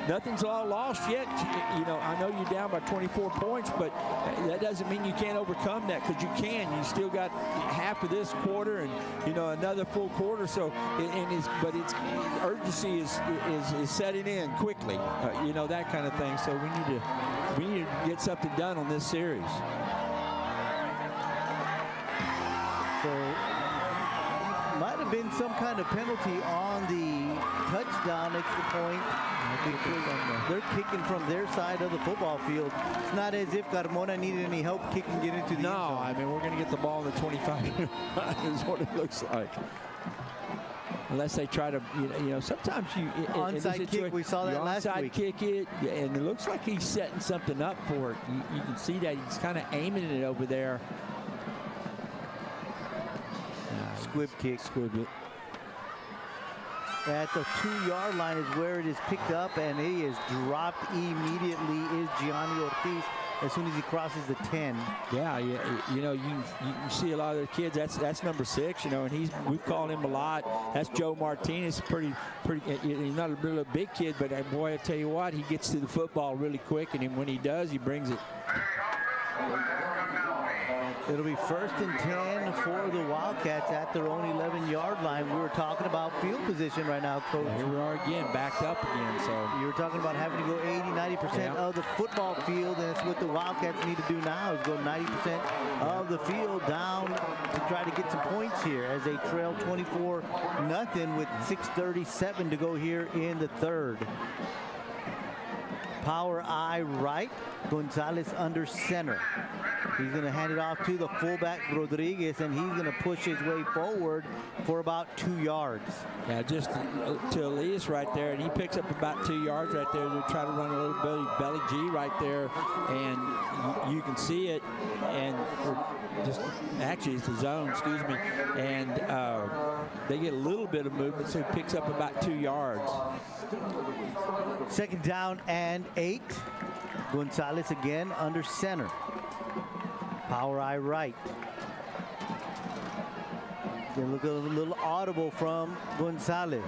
nothing's all lost yet. I know you're down by 24 points, but that doesn't mean you can't overcome that, because you can. You still got half of this quarter and another full quarter. So its urgency is setting in quickly. That kind of thing. So we need to get something done on this series.
So might have been some kind of penalty on the touchdown extra point, because they're kicking from their side of the football field. It's not as if Carmona needed any help kicking it into the end zone.
I mean, we're going to get the ball in the 25 is what it looks like. Unless they try to, sometimes you
onside kick. We saw that last week.
Kick it, and it looks like he's setting something up for it. You can see that he's kind of aiming it over there.
Squib kick.
Squib it.
At the 2-yard line is where it is picked up, and he is dropped immediately. Is Gianni Ortiz as soon as he crosses the 10.
Yeah, you see a lot of the kids. That's number 6, and we've called him a lot. That's Joe Martinez. Pretty. He's not a really big kid, but boy, I tell you what, he gets to the football really quick, and when he does, he brings it.
It'll be 1st and 10 for the Wildcats at their own 11-yard line. We were talking about field position right now, Coach.
Here we are again, backed up again. So
you were talking about having to go 80-90% of the football field, and that's what the Wildcats need to do now, is go 90% of the field down to try to get some points here as they trail 24-0 with 6:37 to go here in the 3rd. Power I right, Gonzalez under center. He's going to hand it off to the fullback, Rodriguez, and he's going to push his way forward for about 2 yards.
Yeah, just to Elias right there, and he picks up about 2 yards right there. They're trying to run a little belly G right there, and you can see it. And actually, it's the zone, excuse me. And they get a little bit of movement, so he picks up about 2 yards.
2nd down and 8. Gonzalez again under center. Power I right. Gonna look a little audible from Gonzalez.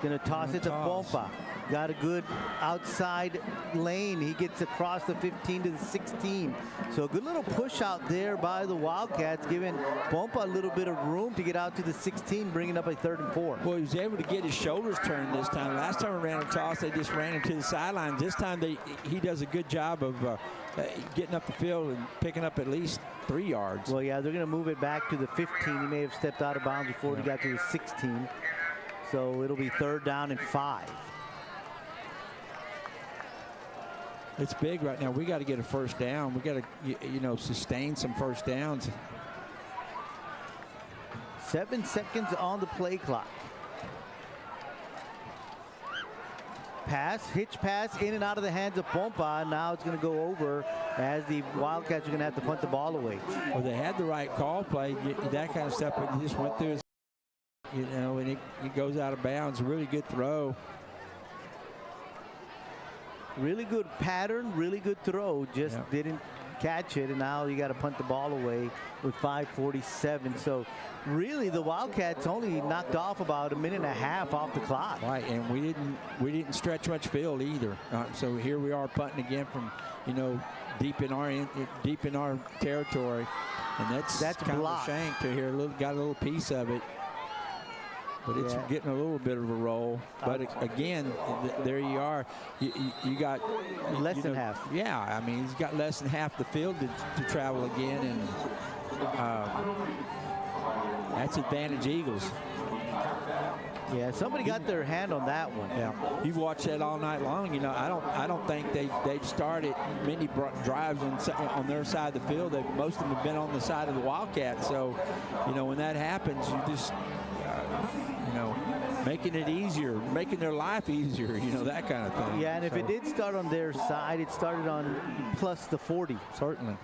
Gonna toss it to Pompa. Got a good outside lane. He gets across the 15 to the 16. So a good little push out there by the Wildcats, giving Pompa a little bit of room to get out to the 16, bringing up a 3rd and 4.
Well, he was able to get his shoulders turned this time. Last time we ran a toss, they just ran him to the sideline. This time he does a good job of getting up the field and picking up at least 3 yards.
Well, yeah, they're going to move it back to the 15. He may have stepped out of bounds before he got to the 16. So it'll be 3rd down and 5.
It's big right now. We got to get a 1st down. We got to, sustain some 1st downs.
7 seconds on the play clock. Hitch pass in and out of the hands of Pompa. Now it's going to go over as the Wildcats are going to have to punt the ball away.
Well, they had the right call play, that kind of stuff, but he just went through his, and it goes out of bounds. Really good throw.
Really good pattern, really good throw. Just didn't catch it, and now you got to punt the ball away with 5:47. So really the Wildcats only knocked off about a minute and a half off the clock.
Right, and we didn't stretch much field either. So here we are punting again from, you know, deep in our territory, and that's kind
blocked.
of a shame to hear. Got a little piece of it. But it's getting a little bit of a roll. But again, there you are. You got
less than half.
Yeah, I mean, he's got less than half the field to travel again, and that's advantage Eagles.
Yeah, somebody got their hand on that one.
Yeah, you've watched that all night long. You know, I don't think they've started many drives on their side of the field. Most of them have been on the side of the Wildcats. So, you know, when that happens, you just you know, making it easier, making their life easier, you know, that kind of thing.
Yeah, and if it did start on their side, it started on plus the 40.
Certainly.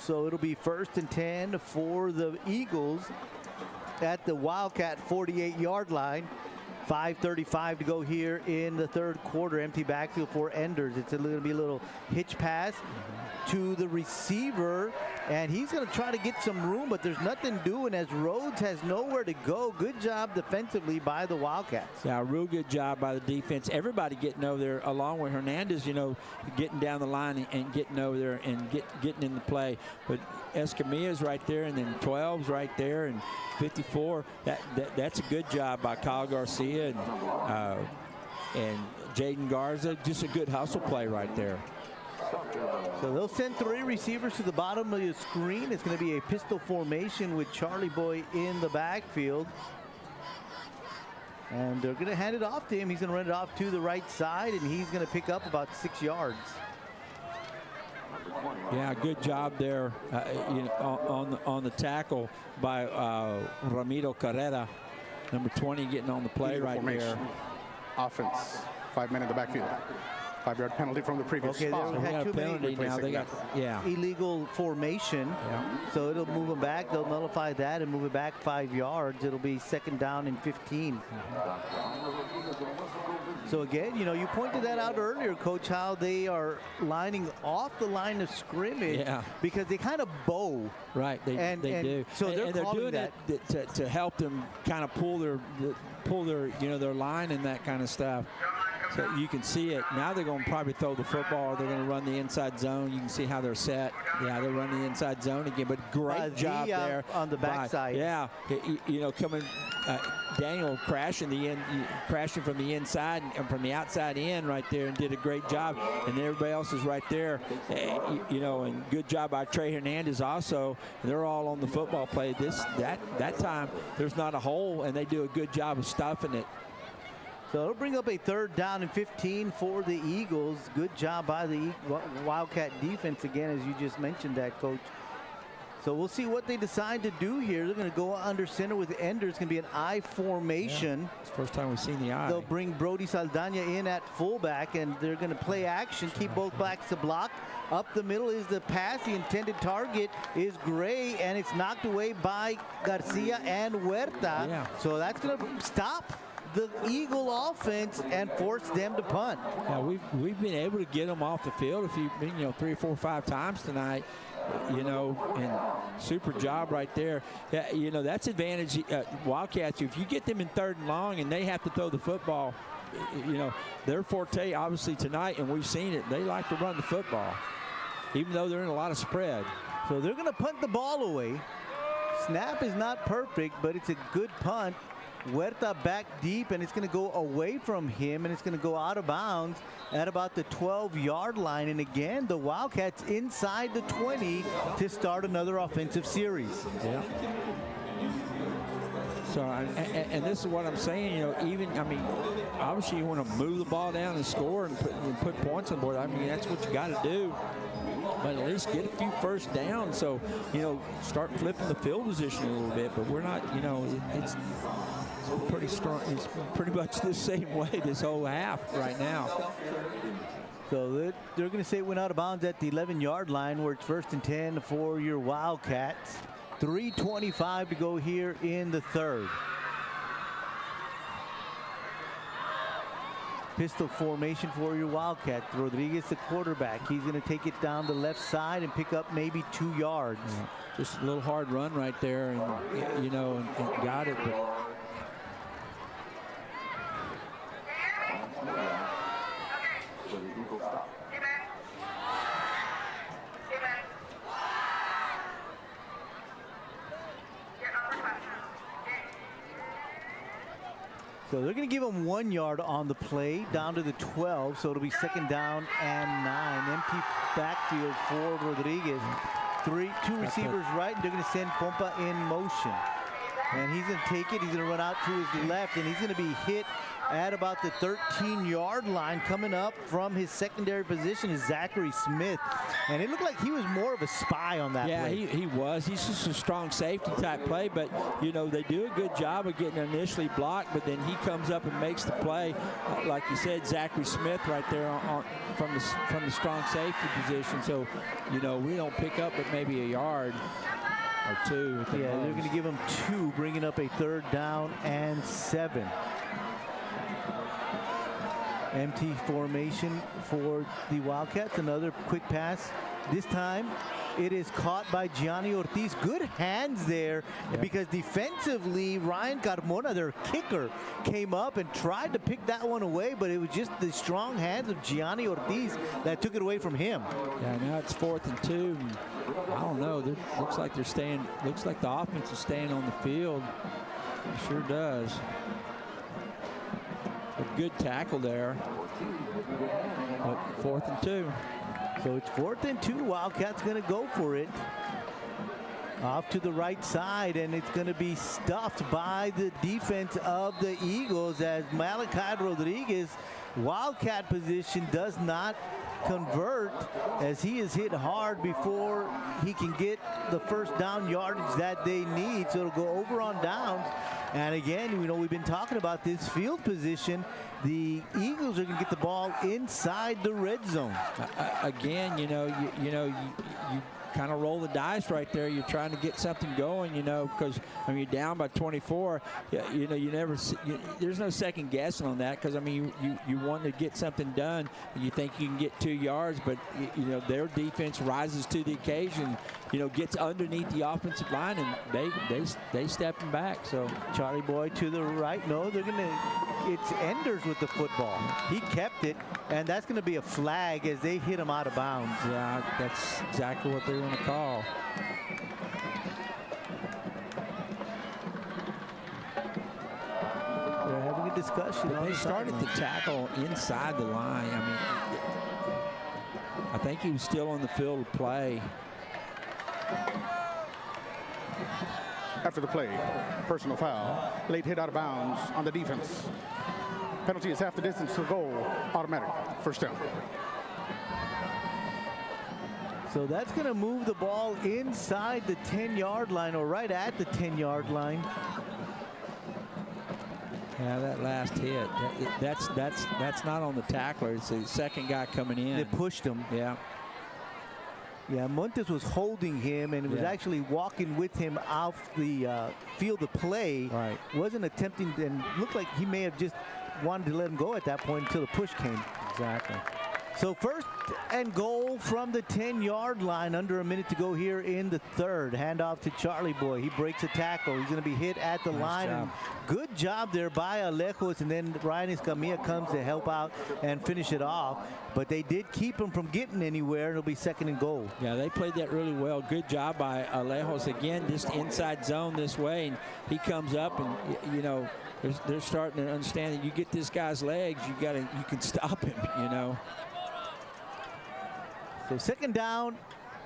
So it'll be 1st and 10 for the Eagles at the Wildcat 48-yard line. 5:35 to go here in the third quarter. Empty backfield for Enders. It's going to be a little hitch pass to the receiver, and he's going to try to get some room, but there's nothing doing as Rhodes has nowhere to go. Good job defensively by the Wildcats.
Yeah, real good job by the defense. Everybody getting over there, along with Hernandez, you know, getting down the line and getting over there and getting in the play. But Escamilla's right there, and then 12's right there, and 54. That's a good job by Kyle Garcia and Jaden Garza. Just a good hustle play right there.
So they'll send 3 receivers to the bottom of the screen. It's going to be a pistol formation with Charlie Boy in the backfield. And they're going to hand it off to him. He's going to run it off to the right side, and he's going to pick up about 6 yards.
Yeah, good job there you know, on the tackle by Ramiro Carrera, number 20, getting on the play right there.
Offense, 5 men in the backfield. 5-yard penalty from the previous spot.
They had too many
now. They got
illegal formation.
Yeah.
So it'll move them back. They'll nullify that and move it back 5 yards. It'll be 2nd down and 15. So again, you know, you pointed that out earlier, Coach, how they are lining off the line of scrimmage because they kind of bow.
Right, they do.
So they're
doing
that
to help them kind of pull their you know, their line and that kind of stuff. So you can see it. Now they're going to probably throw the football. They're going to run the inside zone. You can see how they're set. Yeah, they're running the inside zone again. But great job there
on the backside.
Yeah, you know, coming Daniel crashing from the inside and from the outside in right there, and did a great job. And everybody else is right there. You know, and good job by Trey Hernandez also. They're all on the football play. That time there's not a hole, and they do a good job of stuffing it.
So it'll bring up a 3rd down and 15 for the Eagles. Good job by the Wildcat defense again, as you just mentioned that, Coach. So we'll see what they decide to do here. They're going to go under center with Ender. It's going to be an I formation.
Yeah, it's the first time we've seen the I.
They'll bring Brody Saldana in at fullback, and they're going to play action, keep both backs to block. Up the middle is the pass. The intended target is Gray, and it's knocked away by Garcia and Huerta.
Yeah.
So that's going to stop the Eagle offense and force them to punt.
Yeah, we've been able to get them off the field you know, 3 or 4 or 5 times tonight. You know, and super job right there. Yeah, you know, that's advantage Wildcats. If you get them in 3rd and long and they have to throw the football, you know, their forte obviously tonight, and we've seen it, they like to run the football, even though they're in a lot of spread.
So they're going to punt the ball away. Snap is not perfect, but it's a good punt. Huerta back deep, and it's going to go away from him, and it's going to go out of bounds at about the 12-yard line. And again, the Wildcats inside the 20 to start another offensive series.
Yeah. So, and this is what I'm saying, you know, I mean, obviously you want to move the ball down and score and put points on the board. I mean, that's what you got to do. But at least get a few first downs. So, you know, start flipping the field position a little bit. But we're not, you know, it's pretty strong. It's pretty much the same way this whole half right now.
So they're going to say it went out of bounds at the 11-yard line, where it's 1st and 10 for your Wildcats. 3:25 to go here in the 3rd. Pistol formation for your Wildcats. Rodriguez, the quarterback. He's going to take it down the left side and pick up maybe 2 yards.
Yeah, just a little hard run right there, and and got it. But
so they're going to give him 1 yard on the play down to the 12. So it'll be 2nd down and 9. Empty backfield for Rodriguez. 2 receivers right, and they're going to send Pompa in motion. And he's going to take it. He's going to run out to his left, and he's going to be hit at about the 13-yard line. Coming up from his secondary position is Zachary Smith. And it looked like he was more of a spy on that play.
Yeah, he was. He's just a strong safety type play, but, they do a good job of getting initially blocked, but then he comes up and makes the play. Like you said, Zachary Smith right there from the strong safety position. So, we don't pick up but maybe a yard or 2.
Yeah, they're going to give him 2, bringing up a 3rd down and 7. Empty formation for the Wildcats. Another quick pass. This time it is caught by Gianni Ortiz. Good hands there, because defensively Ryan Carmona, their kicker, came up and tried to pick that one away, but it was just the strong hands of Gianni Ortiz that took it away from him.
Yeah, now it's 4th and 2. I don't know. Looks like they're staying. Looks like the offense is staying on the field. It sure does. A good tackle there. But 4th and 2.
So it's 4th and 2. Wildcats going to go for it. Off to the right side, and it's going to be stuffed by the defense of the Eagles as Malachi Rodriguez, Wildcat position, does not convert, as he is hit hard before he can get the 1st down yardage that they need. So it'll go over on downs. And again, we've been talking about this field position. The Eagles are going to get the ball inside the red zone.
Again, you kind of roll the dice right there. You're trying to get something going, because you're down by 24. There's no second guessing on that, because you want to get something done. You think you can get 2 yards, but their defense rises to the occasion. Gets underneath the offensive line, and they stepping back. So
Charlie Boy to the right. No, they're going to. It's Enders with the football. He kept it, and that's going to be a flag as they hit him out of bounds.
Yeah, that's exactly what they're going to call.
They're having a discussion.
But they started the tackle inside the line. I think he was still on the field of play.
After the play, personal foul, late hit out of bounds on the defense. Penalty is half the distance to the goal, automatic, 1st down.
So that's going to move the ball inside the 10-yard line, or right at the 10-yard line.
Yeah, that last hit, that's not on the tackler. It's the second guy coming in.
They pushed him.
Yeah.
Yeah, Montes was holding him and was actually walking with him off the field of play.
Right.
Wasn't attempting, and looked like he may have just wanted to let him go at that point until the push came.
Exactly.
So 1st and goal from the 10-yard line. Under a minute to go here in the 3rd. Handoff to Charlie Boy. He breaks a tackle. He's going to be hit at the line. And good job there by Alejos. And then Ryan Escamilla comes to help out and finish it off. But they did keep him from getting anywhere. It'll be 2nd and goal.
Yeah, they played that really well. Good job by Alejos. Again, just inside zone this way. And he comes up, and, they're starting to understand that you get this guy's legs, you can stop him,
So 2nd down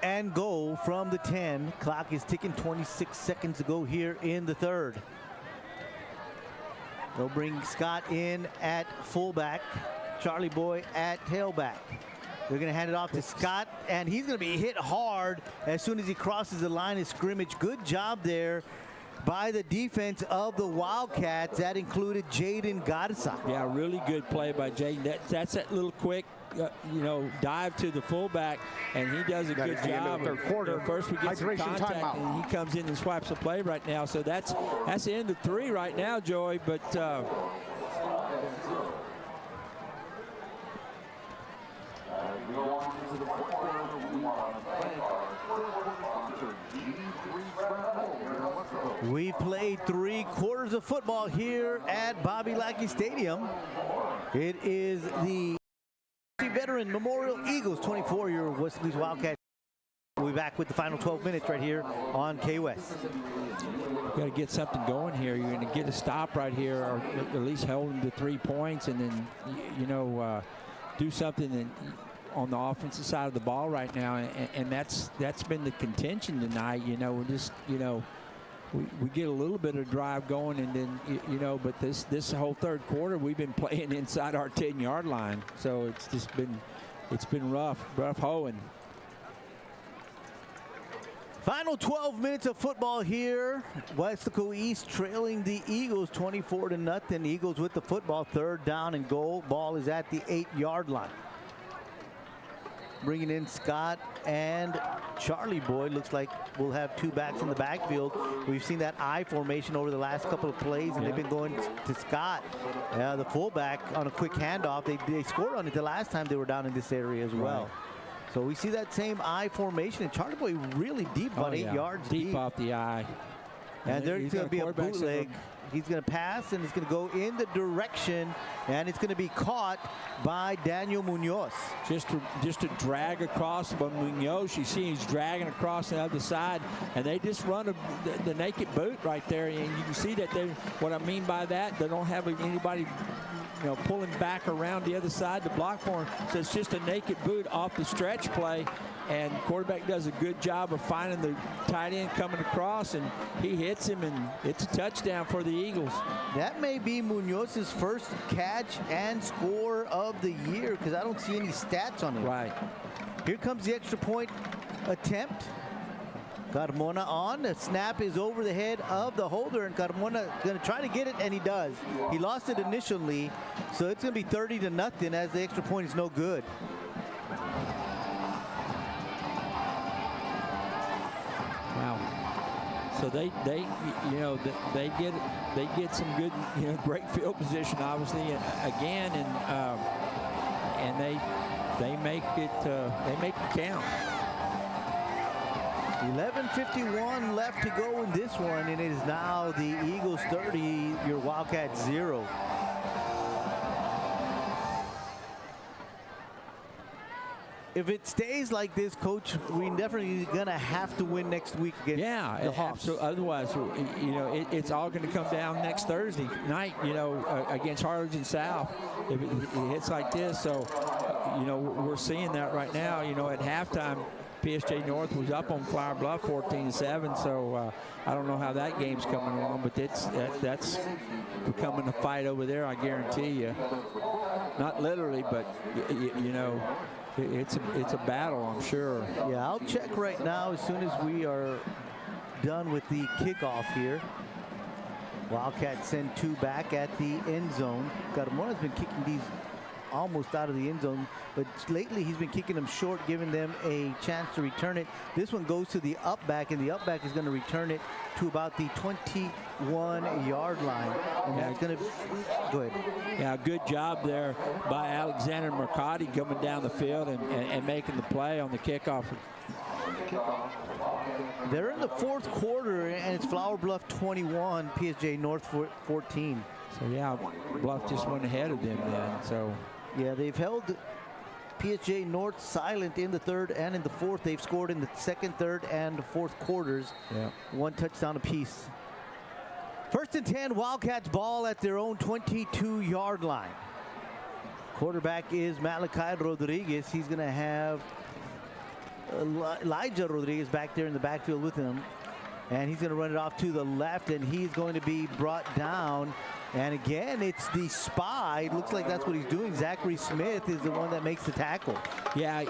and goal from the 10. Clock is ticking, 26 seconds to go here in the 3rd. They'll bring Scott in at fullback, Charlie Boy at tailback. They're going to hand it off to Scott, and he's going to be hit hard as soon as he crosses the line of scrimmage. Good job there by the defense of the Wildcats. That included Jaden Garza.
Yeah, really good play by Jaden. That's that little quick, dive to the fullback, and he does a good job.
Third quarter.
First we get some contact,
timeout,
and he comes in and swipes the play right now. So that's the end of 3 right now, Joey. But
to the fourth quarter, we want to thank our third quarter sponsor, G3 Brand here in Weslaco.
We played 3 quarters of football here at Bobby Lackey Stadium. It is the veteran Memorial Eagles 24, your Wesley's Wildcats. We'll be back with the final 12 minutes right here on KWES.
Got to get something going here. You're going to get a stop right here, or at least hold them to 3 points, and then, do something on the offensive side of the ball right now. And that's been the contention tonight. We're just, we get a little bit of drive going, and then, but this whole third quarter, we've been playing inside our 10-yard line. So it's just been rough hoeing.
Final 12 minutes of football here. Weslaco East trailing the Eagles 24-0. Eagles with the football, 3rd down and goal. Ball is at the 8-yard line. Bringing in Scott and Charlie Boyd. Looks like we'll have 2 backs in the backfield. We've seen that I formation over the last couple of plays, and they've been going to Scott, the fullback, on a quick handoff. They scored on it the last time they were down in this area as well. Right. So we see that same I formation, and Charlie Boy really deep, about 8 yards deep.
Off the I.
And there's going to be a bootleg. He's going to pass, and it's going to go in the direction, and it's going to be caught by Daniel Munoz.
Just to drag across, but Munoz, you see he's dragging across the other side, and they just run the naked boot right there, and you can see that what I mean by that, they don't have anybody pulling back around the other side to block for him. So it's just a naked boot off the stretch play, and quarterback does a good job of finding the tight end coming across, and he hits him, and it's a touchdown for the Eagles.
That may be Munoz's first catch and score of the year, because I don't see any stats on it.
Right.
Here comes the extra point attempt. Carmona on. The snap is over the head of the holder, and Carmona is going to try to get it, and he does. He lost it initially, so it's going to be 30-0 as the extra point is no good.
Wow. So they get some good, great field position, obviously, again, and they make it count.
11:51 left to go in this one, and it is now the Eagles 30, your Wildcats 0. If it stays like this, Coach, we're definitely going to have to win next week against the Hawks.
So otherwise, it's all going to come down next Thursday night, against Harlingen South. If it hits like this, so, we're seeing that right now, at halftime. PSG North was up on Flower Bluff 14-7, so I don't know how that game's coming along, but that's becoming a fight over there, I guarantee you. Not literally, but it's a battle, I'm sure.
Yeah, I'll check right now as soon as we are done with the kickoff here. Wildcats send 2 back at the end zone. Carmona's been kicking these almost out of the end zone, but lately he's been kicking them short, giving them a chance to return it. This one goes to the up back, and the up back is going to return it to about the 21-yard line. And that's going to go ahead.
Yeah, good job there by Alexander Mercati coming down the field and making the play on the kickoff.
They're in the 4th quarter, and it's Flower Bluff 21, PSG North 14.
So yeah, Bluff just went ahead of them then. So
yeah, they've held PSG North silent in the 3rd and in the 4th. They've scored in the 2nd, 3rd, and 4th quarters.
Yeah.
1 touchdown apiece. 1st and 10, Wildcats ball at their own 22-yard line. Quarterback is Malachi Rodriguez. He's going to have Elijah Rodriguez back there in the backfield with him. And he's going to run it off to the left, and he's going to be brought down. And again, it's the spy. It looks like that's what he's doing. Zachary Smith is the one that makes the tackle.
Yeah,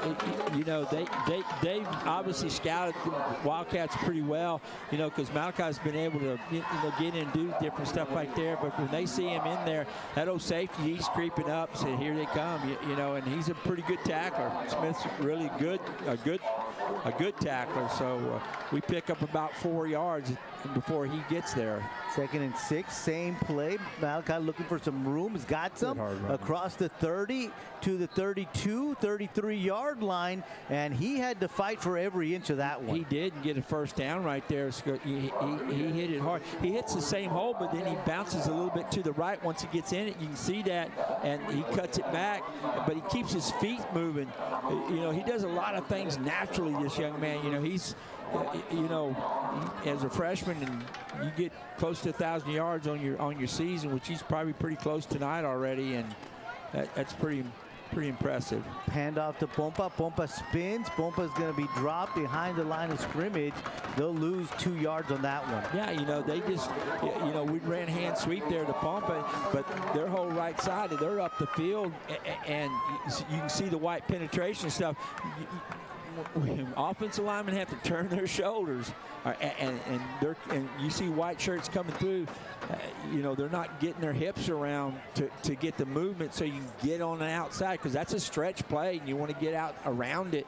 they obviously scouted Wildcats pretty well, because Malachi's been able to get in and do different stuff right there. But when they see him in there, that old safety, he's creeping up. So here they come, and he's a pretty good tackler. Smith's really good, a good a good tackler. So we pick up about 4 yards before he gets there.
2nd and 6, same play. Malachi looking for some room. He's got some across the 30 to the 32, 33-yard line, and he had to fight for every inch of that one.
He did get a first down right there. He hit it hard. He hits the same hole, but then he bounces a little bit to the right once he gets in it. You can see that, and he cuts it back, but he keeps his feet moving. You know, he does a lot of things naturally, this young man. You know, he's, you know, as a freshman, and you get close to 1,000 yards on your season, which he's probably pretty close tonight already, and that's pretty impressive.
Handoff to Pompa. Pompa spins. Pompa's going to be dropped behind the line of scrimmage. They'll lose 2 yards on that one.
Yeah, you know, they just, you know, we ran hand sweep there to Pompa, but their whole right side, they're up the field, and you can see the white penetration stuff. Offensive linemen have to turn their shoulders, and you see white shirts coming through. You know, they're not getting their hips around to get the movement so you can get on the outside, because that's a stretch play and you want to get out around it.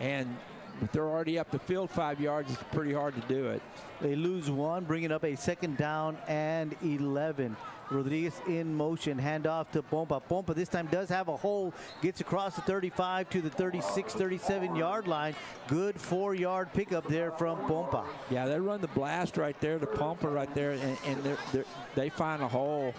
And if they're already up the field 5 yards, it's pretty hard to do it.
They lose 1, bringing up a 2nd down and 11. Rodriguez in motion, handoff to Pompa. Pompa this time does have a hole, gets across the 35 to the 36, 37-yard line. Good 4-yard pickup there from Pompa.
Yeah, they run the blast right there to Pompa right there, and they find a hole.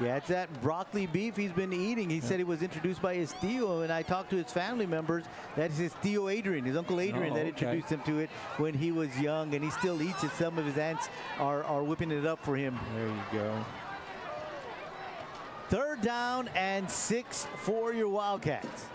Yeah, it's that broccoli beef he's been eating. He said it was introduced by his tío, and I talked to his family members. That's his tío Adrian, his Uncle Adrian, that introduced him to it when he was young, and he still eats it. Some of his aunts are whipping it up for him.
There you go.
3rd down and 6 for your Wildcats.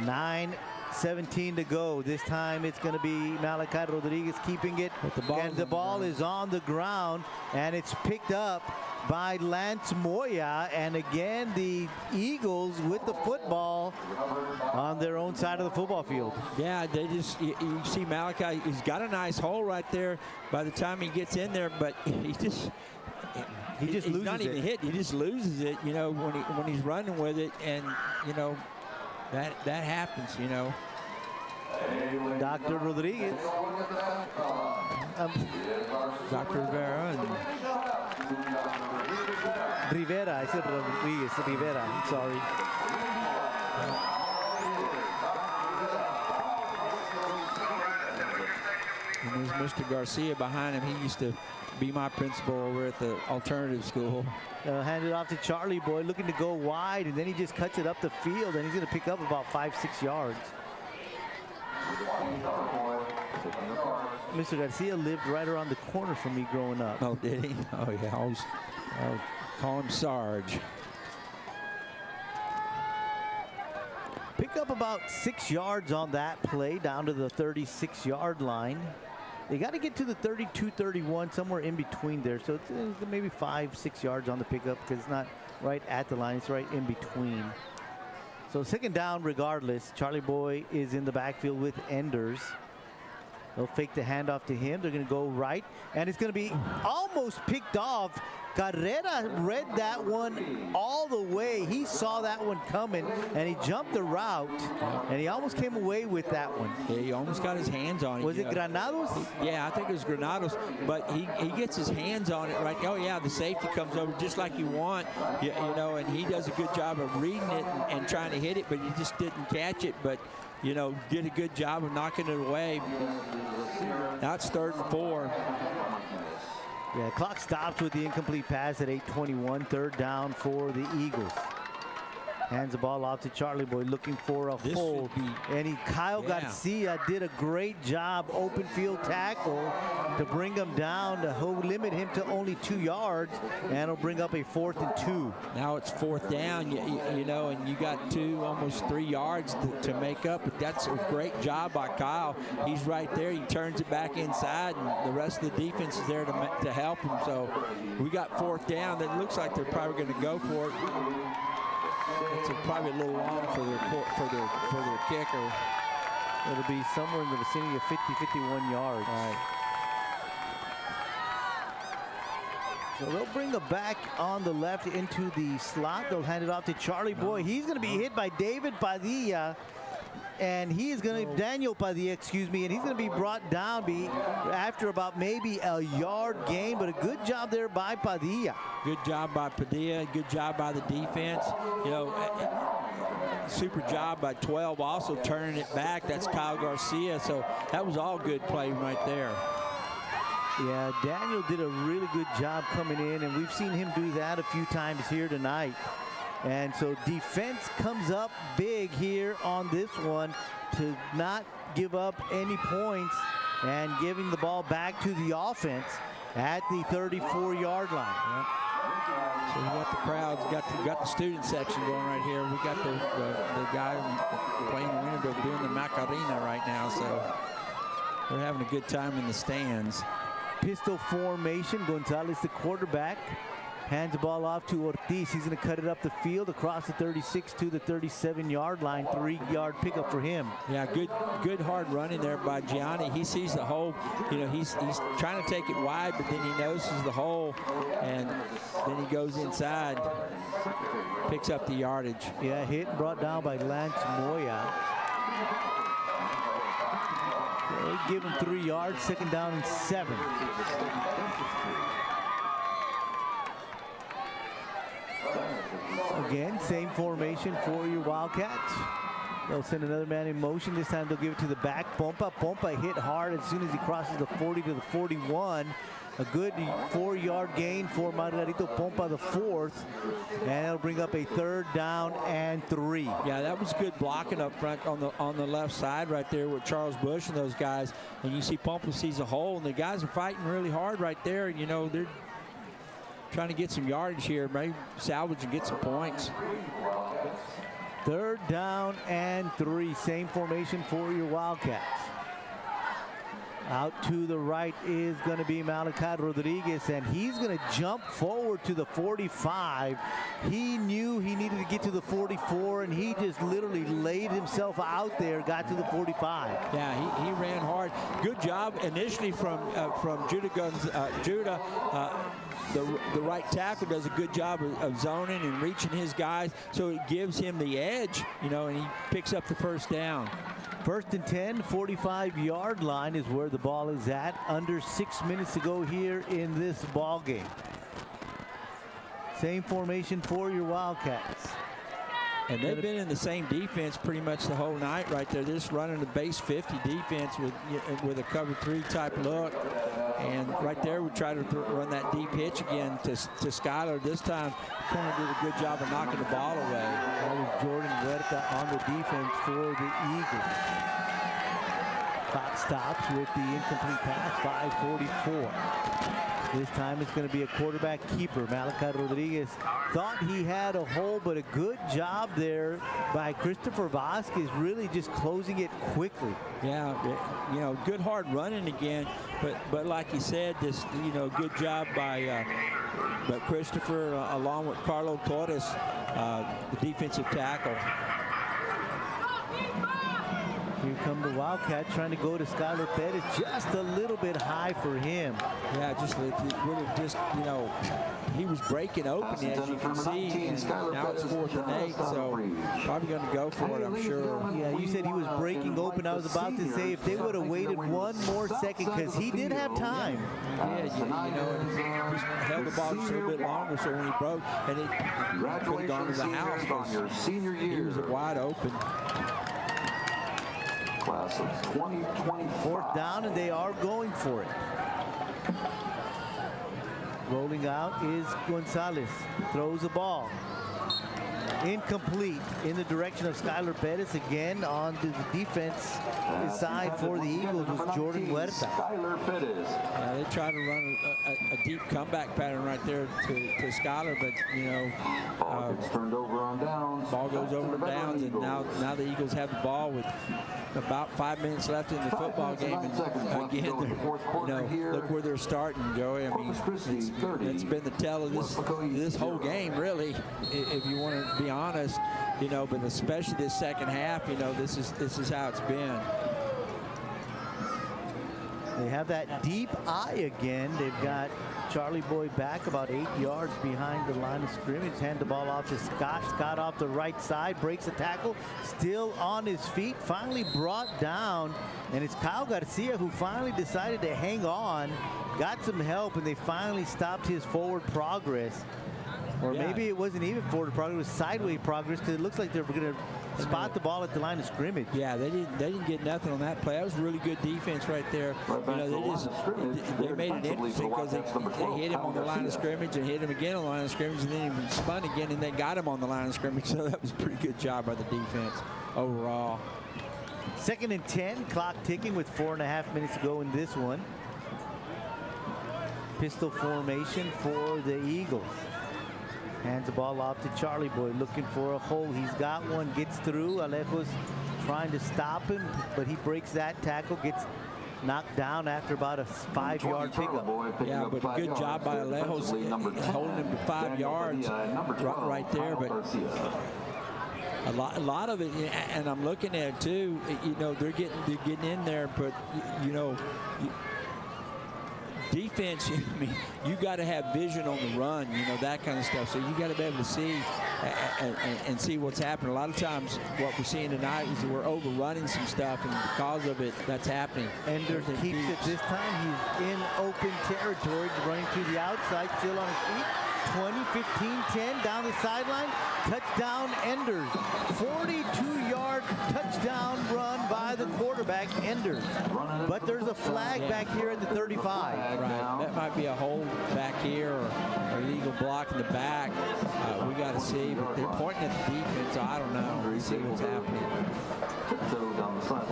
9:17 to go. This time it's going to be Malachi Rodriguez keeping it. And the ball is on the ground, and it's picked up by Lance Moya. And again, the Eagles with the football on their own side of the football field.
Yeah, they just, you see Malachi, he's got a nice hole right there by the time he gets in there, but he's
loses
not even hit. He just loses it, you know, when he's running with it, and you know that happens, you know.
Dr. Rodriguez,
Dr. Rivera, and
Rivera. I said Rodriguez. Rivera. I'm sorry.
And there's Mr. Garcia behind him. He used to be my principal over at the alternative school.
Handed off to Charlie Boy, looking to go wide, and then he just cuts it up the field, and he's going to pick up about 5-6 yards. Mr. Garcia lived right around the corner from me growing up.
Oh, did he? Oh, yeah. I'll call him Sarge.
Pick up about 6 yards on that play, down to the 36-yard line. They got to get to the 32, 31, somewhere in between there. So it's maybe 5-6 yards on the pickup, because it's not right at the line. It's right in between. So 2nd down regardless. Charlie Boy is in the backfield with Enders. They'll fake the handoff to him. They're going to go right, and it's going to be almost picked off. Carrera read that one all the way. He saw that one coming, and he jumped the route, and he almost came away with that one.
Yeah, he almost got his hands on it.
Was it Granados?
Yeah, I think it was Granados, but he gets his hands on it right. Oh, yeah, the safety comes over just like you want, you know, and he does a good job of reading it and trying to hit it, but he just didn't catch it. But, you know, did a good job of knocking it away. Now it's 3rd and 4.
Yeah, clock stops with the incomplete pass at 8:21. 3rd down for the Eagles. Hands the ball off to Charlie Boy, looking for a hole. And Kyle Garcia did a great job, open field tackle to bring him down, to limit him to only 2 yards, and it'll bring up a 4th and 2.
Now it's 4th down, you know, and you got almost 3 yards to make up. But that's a great job by Kyle. He's right there. He turns it back inside, and the rest of the defense is there to help him. So we got 4th down. That looks like they're probably going to go for it. It's probably a little long for their kicker.
It'll be somewhere in the vicinity of 50, 51 yards.
All right.
So they'll bring it back on the left into the slot. They'll hand it off to Charlie Boy. He's going to be hit by David Padilla. and he is going to, Daniel Padilla, excuse me, and he's going to be brought down after about maybe a yard gain, but a good job there by Padilla.
Good job by Padilla, good job by the defense. You know, super job by 12 also turning it back. That's Kyle Garcia, so that was all good play right there.
Yeah, Daniel did a really good job coming in, and we've seen him do that a few times here tonight. And so defense comes up big here on this one to not give up any points and giving the ball back to the offense at the 34-yard line.
Yep. So we got the crowds, got the student section going right here. We got the guy playing the window doing the Macarena right now, so they're having a good time in the stands.
Pistol formation. Gonzalez, the quarterback, hands the ball off to Ortiz. He's going to cut it up the field across the 36 to the 37-yard line. 3-yard pickup for him.
Yeah, good hard running there by Gianni. He sees the hole. You know, he's trying to take it wide, but then he notices the hole, and then he goes inside, picks up the yardage.
Yeah, hit and brought down by Lance Moya. They give him 3 yards, 2nd down and 7. Again, same formation for your Wildcats. They'll send another man in motion. This time they'll give it to the back. Pompa hit hard as soon as he crosses the 40 to the 41. A good 4-yard gain for Margarito Pompa, the 4th. And it'll bring up a 3rd down and 3.
Yeah, that was good blocking up front on the left side right there with Charles Bush and those guys. And you see Pompa sees a hole, and the guys are fighting really hard right there. And, you know, they're trying to get some yardage here, maybe salvage and get some points.
3rd down and 3. Same formation for your Wildcats. Out to the right is going to be Malachi Rodriguez, and he's going to jump forward to the 45. He knew he needed to get to the 44, and he just literally laid himself out there, got to the 45.
Yeah, he ran hard. Good job initially from Judah. The right tackle does a good job of zoning and reaching his guys, so it gives him the edge, you know, and he picks up the 1st down.
1st and 10, 45-yard line is where the ball is at. Under 6 minutes to go here in this ball game. Same formation for your Wildcats.
And they've been in the same defense pretty much the whole night right there. They're just running the base 50 defense with a cover 3 type look. And right there we try to run that deep hitch again to Skyler. This time Corner did a good job of knocking the ball away.
That was Jordan Huerta on the defense for the Eagles. Clock stops with the incomplete pass, 5:44. This time it's going to be a quarterback keeper. Malachi Rodriguez thought he had a hole, but a good job there by Christopher Vasquez, really just closing it quickly.
Yeah, you know, good hard running again, but like he said, this, you know, good job by Christopher along with Carlo Torres, the defensive tackle.
Here come the Wildcats trying to go to Skyler Pettis, just a little bit high for him.
Yeah, just you know, he was breaking open, as you can see, and now it's 4th and 8, so probably going to go for it, I'm sure.
Yeah, you said he was breaking open. I was about to say if they would have waited one more second, because he did have time.
Yeah, you know, and he just held the ball just a little bit longer, so when he broke, and it could have gone to the house because he was wide open.
Class of 2024.
4th down, and they are going for it. Rolling out is Gonzalez. Throws the ball. Incomplete in the direction of Skyler Pettis. Again on the defense side for the Eagles was Jordan Huerta.
Skyler Pettis.
Yeah, they try to run a deep comeback pattern right there to Skyler, but you know,
Ball gets turned over on downs.
Ball goes over on downs, and now the Eagles have the ball with about 5 minutes left in the football game. And again, you know, look where they're starting, Joey. I mean, it's been the tell of this whole game, really, if you want to be honest, you know, but especially this second half, you know, this is how it's been.
They have that deep eye again. They've got Charlie Boy back about 8 yards behind the line of scrimmage. Hand the ball off to Scott. Scott off the right side, breaks a tackle, still on his feet, finally brought down. And it's Kyle Garcia who finally decided to hang on, got some help, and they finally stopped his forward progress. Or maybe it wasn't even forward progress, it was sideways progress, because it looks like they were going to spot the ball at the line of scrimmage.
Yeah, they didn't get nothing on that play. That was really good defense right there. You know, they made it interesting because they hit him on the line of scrimmage and hit him again on the line of scrimmage, and then he spun again and then got him on the line of scrimmage. So that was a pretty good job by the defense overall.
2nd and 10, clock ticking with 4.5 minutes to go in this one. Pistol formation for the Eagles. Hands the ball off to Charlie Boy, looking for a hole. He's got one, gets through. Alejo's trying to stop him, but he breaks that tackle, gets knocked down after about a 5-yard pickup.
Yeah, but good job by Alejo's holding him to 5 yards right there. But a lot of it, and I'm looking at it too. You know, they're getting in there, but you know. Defense, I mean, you got to have vision on the run, you know, that kind of stuff. So you got to be able to see and see what's happening. A lot of times what we're seeing tonight is that we're overrunning some stuff, and because of it, that's happening.
Enders keeps it this time. He's in open territory, running to the outside, still on his feet. 20, 15, 10, down the sideline. Touchdown, Enders. 42-yard touchdown run by the quarterback, Enders. But there's a flag back here at the 35.
Right, that might be a hold back here or illegal block in the back. We got to see, but they're pointing at the defense, so I don't know. We'll see what's happening.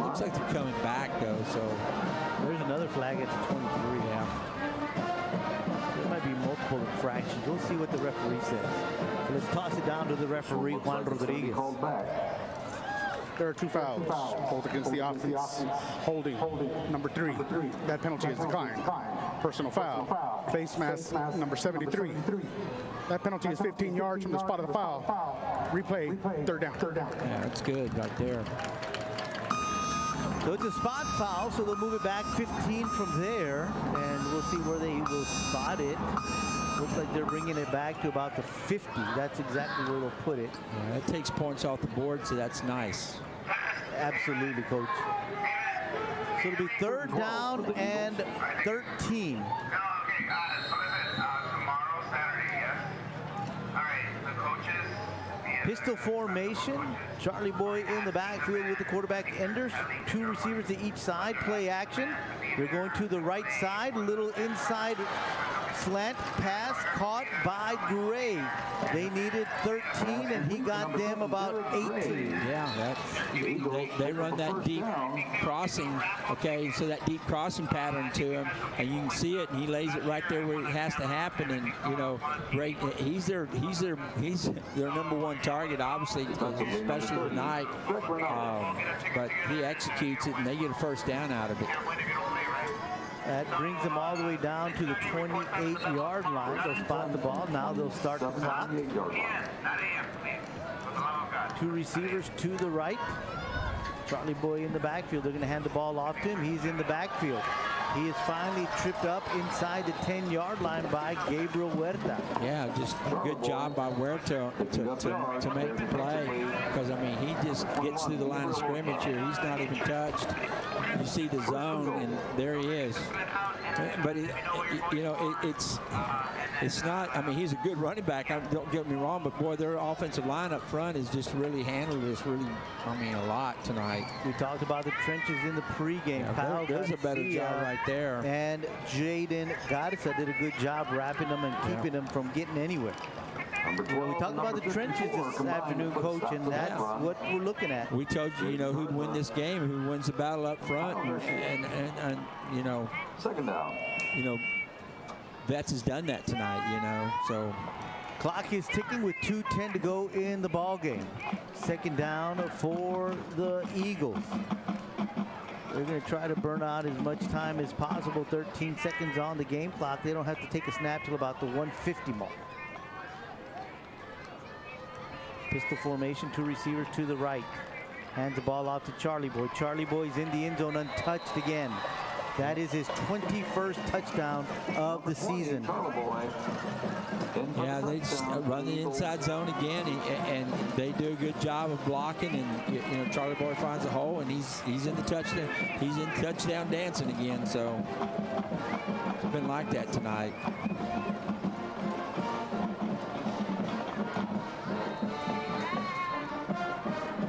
Looks like they're coming back, though, so.
There's another flag at the 23.
Yeah.
There might be multiple infractions. We'll see what the referee says. So let's toss it down to the referee, Juan Rodriguez.
There are 2 fouls, both against the offense. Holding, number 3. That penalty is declined. Personal foul. Face mask, number 73. That penalty is 15 yards from the spot of the foul. Replay, 3rd down.
Yeah, that's good right there.
So it's a spot foul, so they'll move it back 15 from there, and we'll see where they will spot it. Looks like they're bringing it back to about the 50. That's exactly where they'll put it.
Yeah, that takes points off the board, so that's nice.
Absolutely, Coach. So it'll be 3rd down and 13. Pistol formation. Charlie Boy in the backfield with the quarterback, Enders. 2 receivers to each side. Play action. They're going to the right side. Little inside slant pass caught by Gray. They needed 13, and he got them about 18.
Yeah, they run that deep crossing, okay, so that deep crossing pattern to him, and you can see it, and he lays it right there where it has to happen. And you know, Gray, he's their number 1 target, obviously, especially tonight. But he executes it, and they get a 1st down out of it.
That brings them all the way down to the 28-yard line. They'll spot the ball. Now they'll start the clock. 2 receivers to the right. Charlie Boy in the backfield. They're going to hand the ball off to him. He's in the backfield. He is finally tripped up inside the 10-yard line by Gabriel Huerta.
Yeah, just a good job by Huerta to make the play. Because, I mean, he just gets through the line of scrimmage here. He's not even touched. You see the zone, and there he is. But, you know, it's not, I mean, he's a good running back. Don't get me wrong, but, boy, their offensive line up front has just really handled this really, I mean, a lot tonight.
We talked about the trenches in the pregame.
Yeah, there's a better job right there.
And Jaden Garza did a good job wrapping them and keeping them from getting anywhere. Well, we talked about the trenches this afternoon, Coach, and that's what we're looking at.
We told you, you know, who'd win this game, who wins the battle up front, and you know,
2nd down.
You know, Vets has done that tonight, you know, so.
Clock is ticking with 2:10 to go in the ball game. 2nd down for the Eagles. They're going to try to burn out as much time as possible. 13 seconds on the game clock. They don't have to take a snap till about the 150 mark. Pistol formation, 2 receivers to the right. Hands the ball off to Charlie Boy. Charlie Boy's in the end zone, untouched again. That is his 21st touchdown of the season.
Yeah, they just run the inside zone again, and they do a good job of blocking. And you know, Charlie Boy finds a hole, and he's in the touchdown. He's in touchdown dancing again. So it's been like that tonight.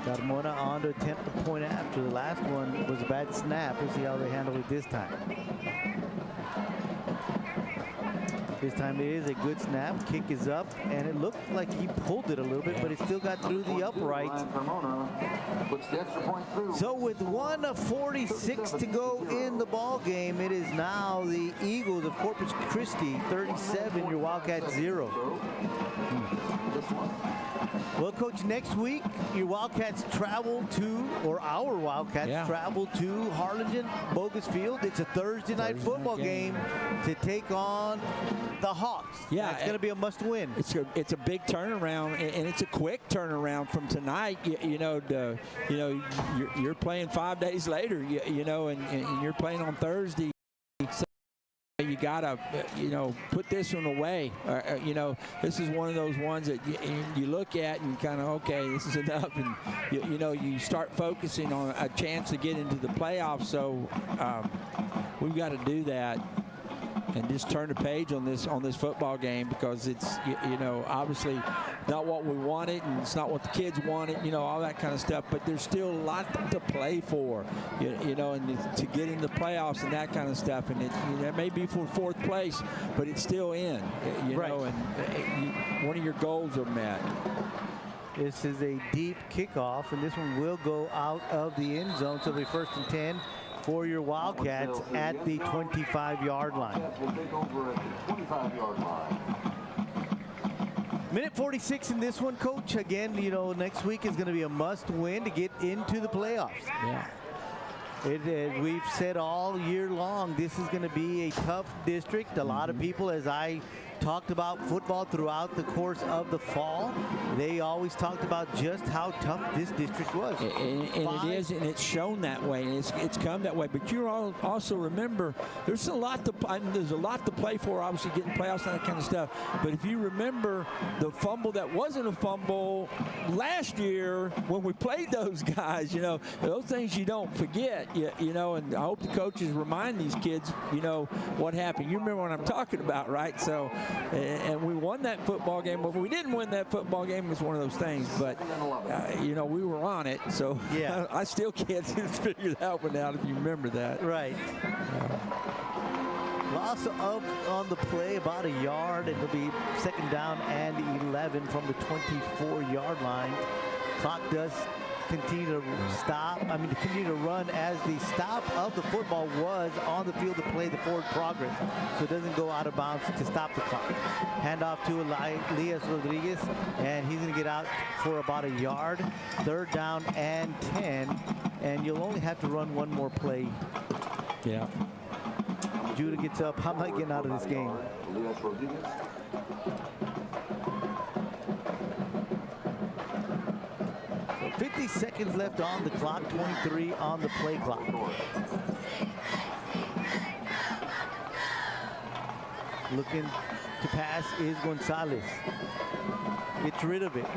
Carmona on to attempt the point after. The last one was a bad snap. We'll see how they handle it this time. This time it is a good snap. Kick is up, and it looked like he pulled it a little bit, but it still got through the uprights. So with 1:46 to go in the ball game, it is now the Eagles of Corpus Christi 37, your Wildcats 0. Well, Coach, next week, your Wildcats travel to, or our Wildcats travel to Harlingen Bogus Field. It's a Thursday night football game to take on the Hawks.
Yeah,
it's going to be a must-win.
It's a big turnaround, and it's a quick turnaround from tonight. You're playing 5 days later. You know, and you're playing on Thursday. So you gotta, put this one away. This is one of those ones that you look at and kind of, okay, this is enough, and you start focusing on a chance to get into the playoffs. So we've got to do that and just turn the page on this football game, because it's obviously not what we wanted, and it's not what the kids wanted, all that kind of stuff, but there's still a lot to play for, and to get in the playoffs and that kind of stuff, and it may be for fourth place, but it's still in,
right.
And one of your goals are met.
This is a deep kickoff, and this one will go out of the end zone, so it'll be 1st and 10 for your Wildcats at the 25-yard line. Minute 46 in this one, Coach. Again, next week is going to be a must-win to get into the playoffs.
Yeah.
We've said all year long, this is going to be a tough district. A lot of people, as I talked about football throughout the course of the fall, they always talked about just how tough this district was.
And it is, and it's shown that way, and it's come that way. But you also remember, there's a lot to play for. Obviously, getting playoffs and that kind of stuff. But if you remember the fumble that wasn't a fumble last year when we played those guys, those things you don't forget. And I hope the coaches remind these kids, what happened. You remember what I'm talking about, right? So. And we won that football game. But we didn't win that football game. It was one of those things. But, we were on it. So
yeah.
I still can't figure that one out if you remember that.
Right. Loss up on the play, about a yard. It'll be 2nd down and 11 from the 24-yard line. Clock does continue to continue to run, as the stop of the football was on the field to play the forward progress, so it doesn't go out of bounds to stop the clock. Handoff to Elias Rodriguez, and he's going to get out for about a yard. 3rd down and 10, and you'll only have to run one more play.
Yeah.
Judah gets up. I'm not getting out of this game. 50 seconds left on the clock, 23 on the play clock. Looking to pass is Gonzalez. Gets rid of it,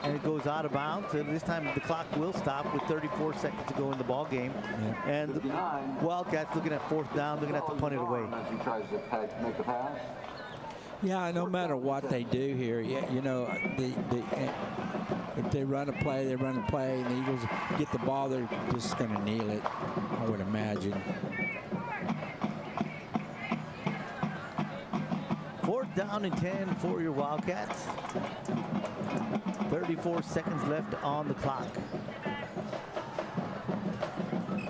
and it goes out of bounds. And this time the clock will stop with 34 seconds to go in the ball game.
Yeah.
And the Wildcats looking at 4th down, looking at the punt it away.
Yeah, no matter what they do here, if they run a play, they run a play, and the Eagles get the ball, they're just going to kneel it, I would imagine.
4th down and 10 for your Wildcats. 34 seconds left on the clock.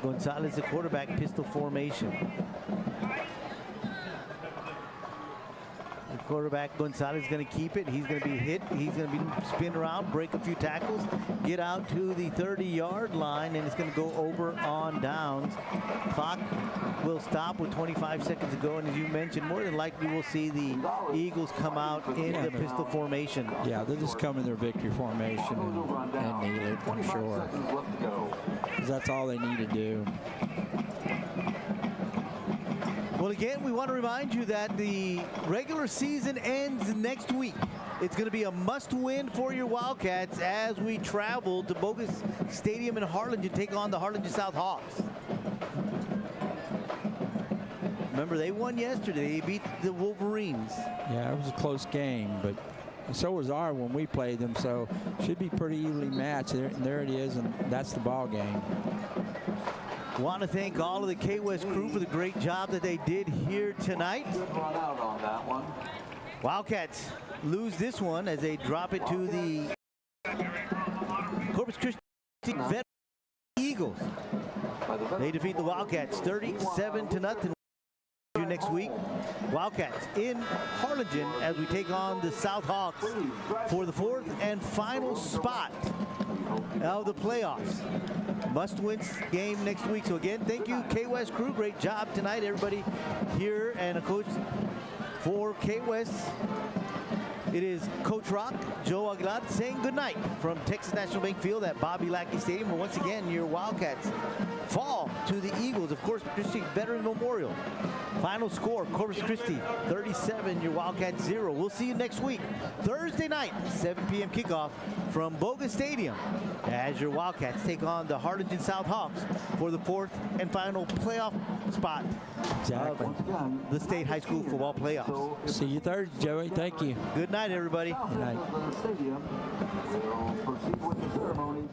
Gonzalez, the quarterback, pistol formation. Quarterback Gonzalez is going to keep it. He's going to be hit. He's going to be spin around, break a few tackles, get out to the 30-yard line, and it's going to go over on downs. Clock will stop with 25 seconds to go, and as you mentioned, more than likely we'll see the Eagles come out in the pistol formation.
Yeah, they'll just come in their victory formation and kneel it, I'm sure. Because that's all they need to do.
Well, again, we want to remind you that the regular season ends next week. It's going to be a must-win for your Wildcats as we travel to Bogus Stadium in Harlingen to take on the Harlingen South Hawks. Remember, they won yesterday. They beat the Wolverines.
Yeah, it was a close game, but so was ours when we played them, so should be pretty evenly matched. There it is, and that's the ball game.
Want to thank all of the KWES crew for the great job that they did here tonight.
Good run out on that one.
Wildcats lose this one as they drop it to the Corpus Christi Veteran Eagles. They defeat the Wildcats 37-0. Next week, Wildcats in Harlingen as we take on the South Hawks for the 4th and final spot of the playoffs. Must-win game next week. So again, thank you, KWES crew. Great job tonight, everybody here, and a coach for KWES. It is Coach Rock, Joe Aguilar, saying goodnight from Texas National Bank Field at Bobby Lackey Stadium, where once again your Wildcats fall to the Eagles of Corpus Christi Veteran Memorial. Final score, Corpus Christi 37, your Wildcats 0. We'll see you next week, Thursday night, 7 p.m. kickoff from Bogus Stadium as your Wildcats take on the Harlingen South Hawks for the 4th and final playoff spot of the State High School Football Playoffs.
See you Thursday, Joey. Thank you.
Good night, everybody.
Good night.
Stadium will proceed with the ceremony.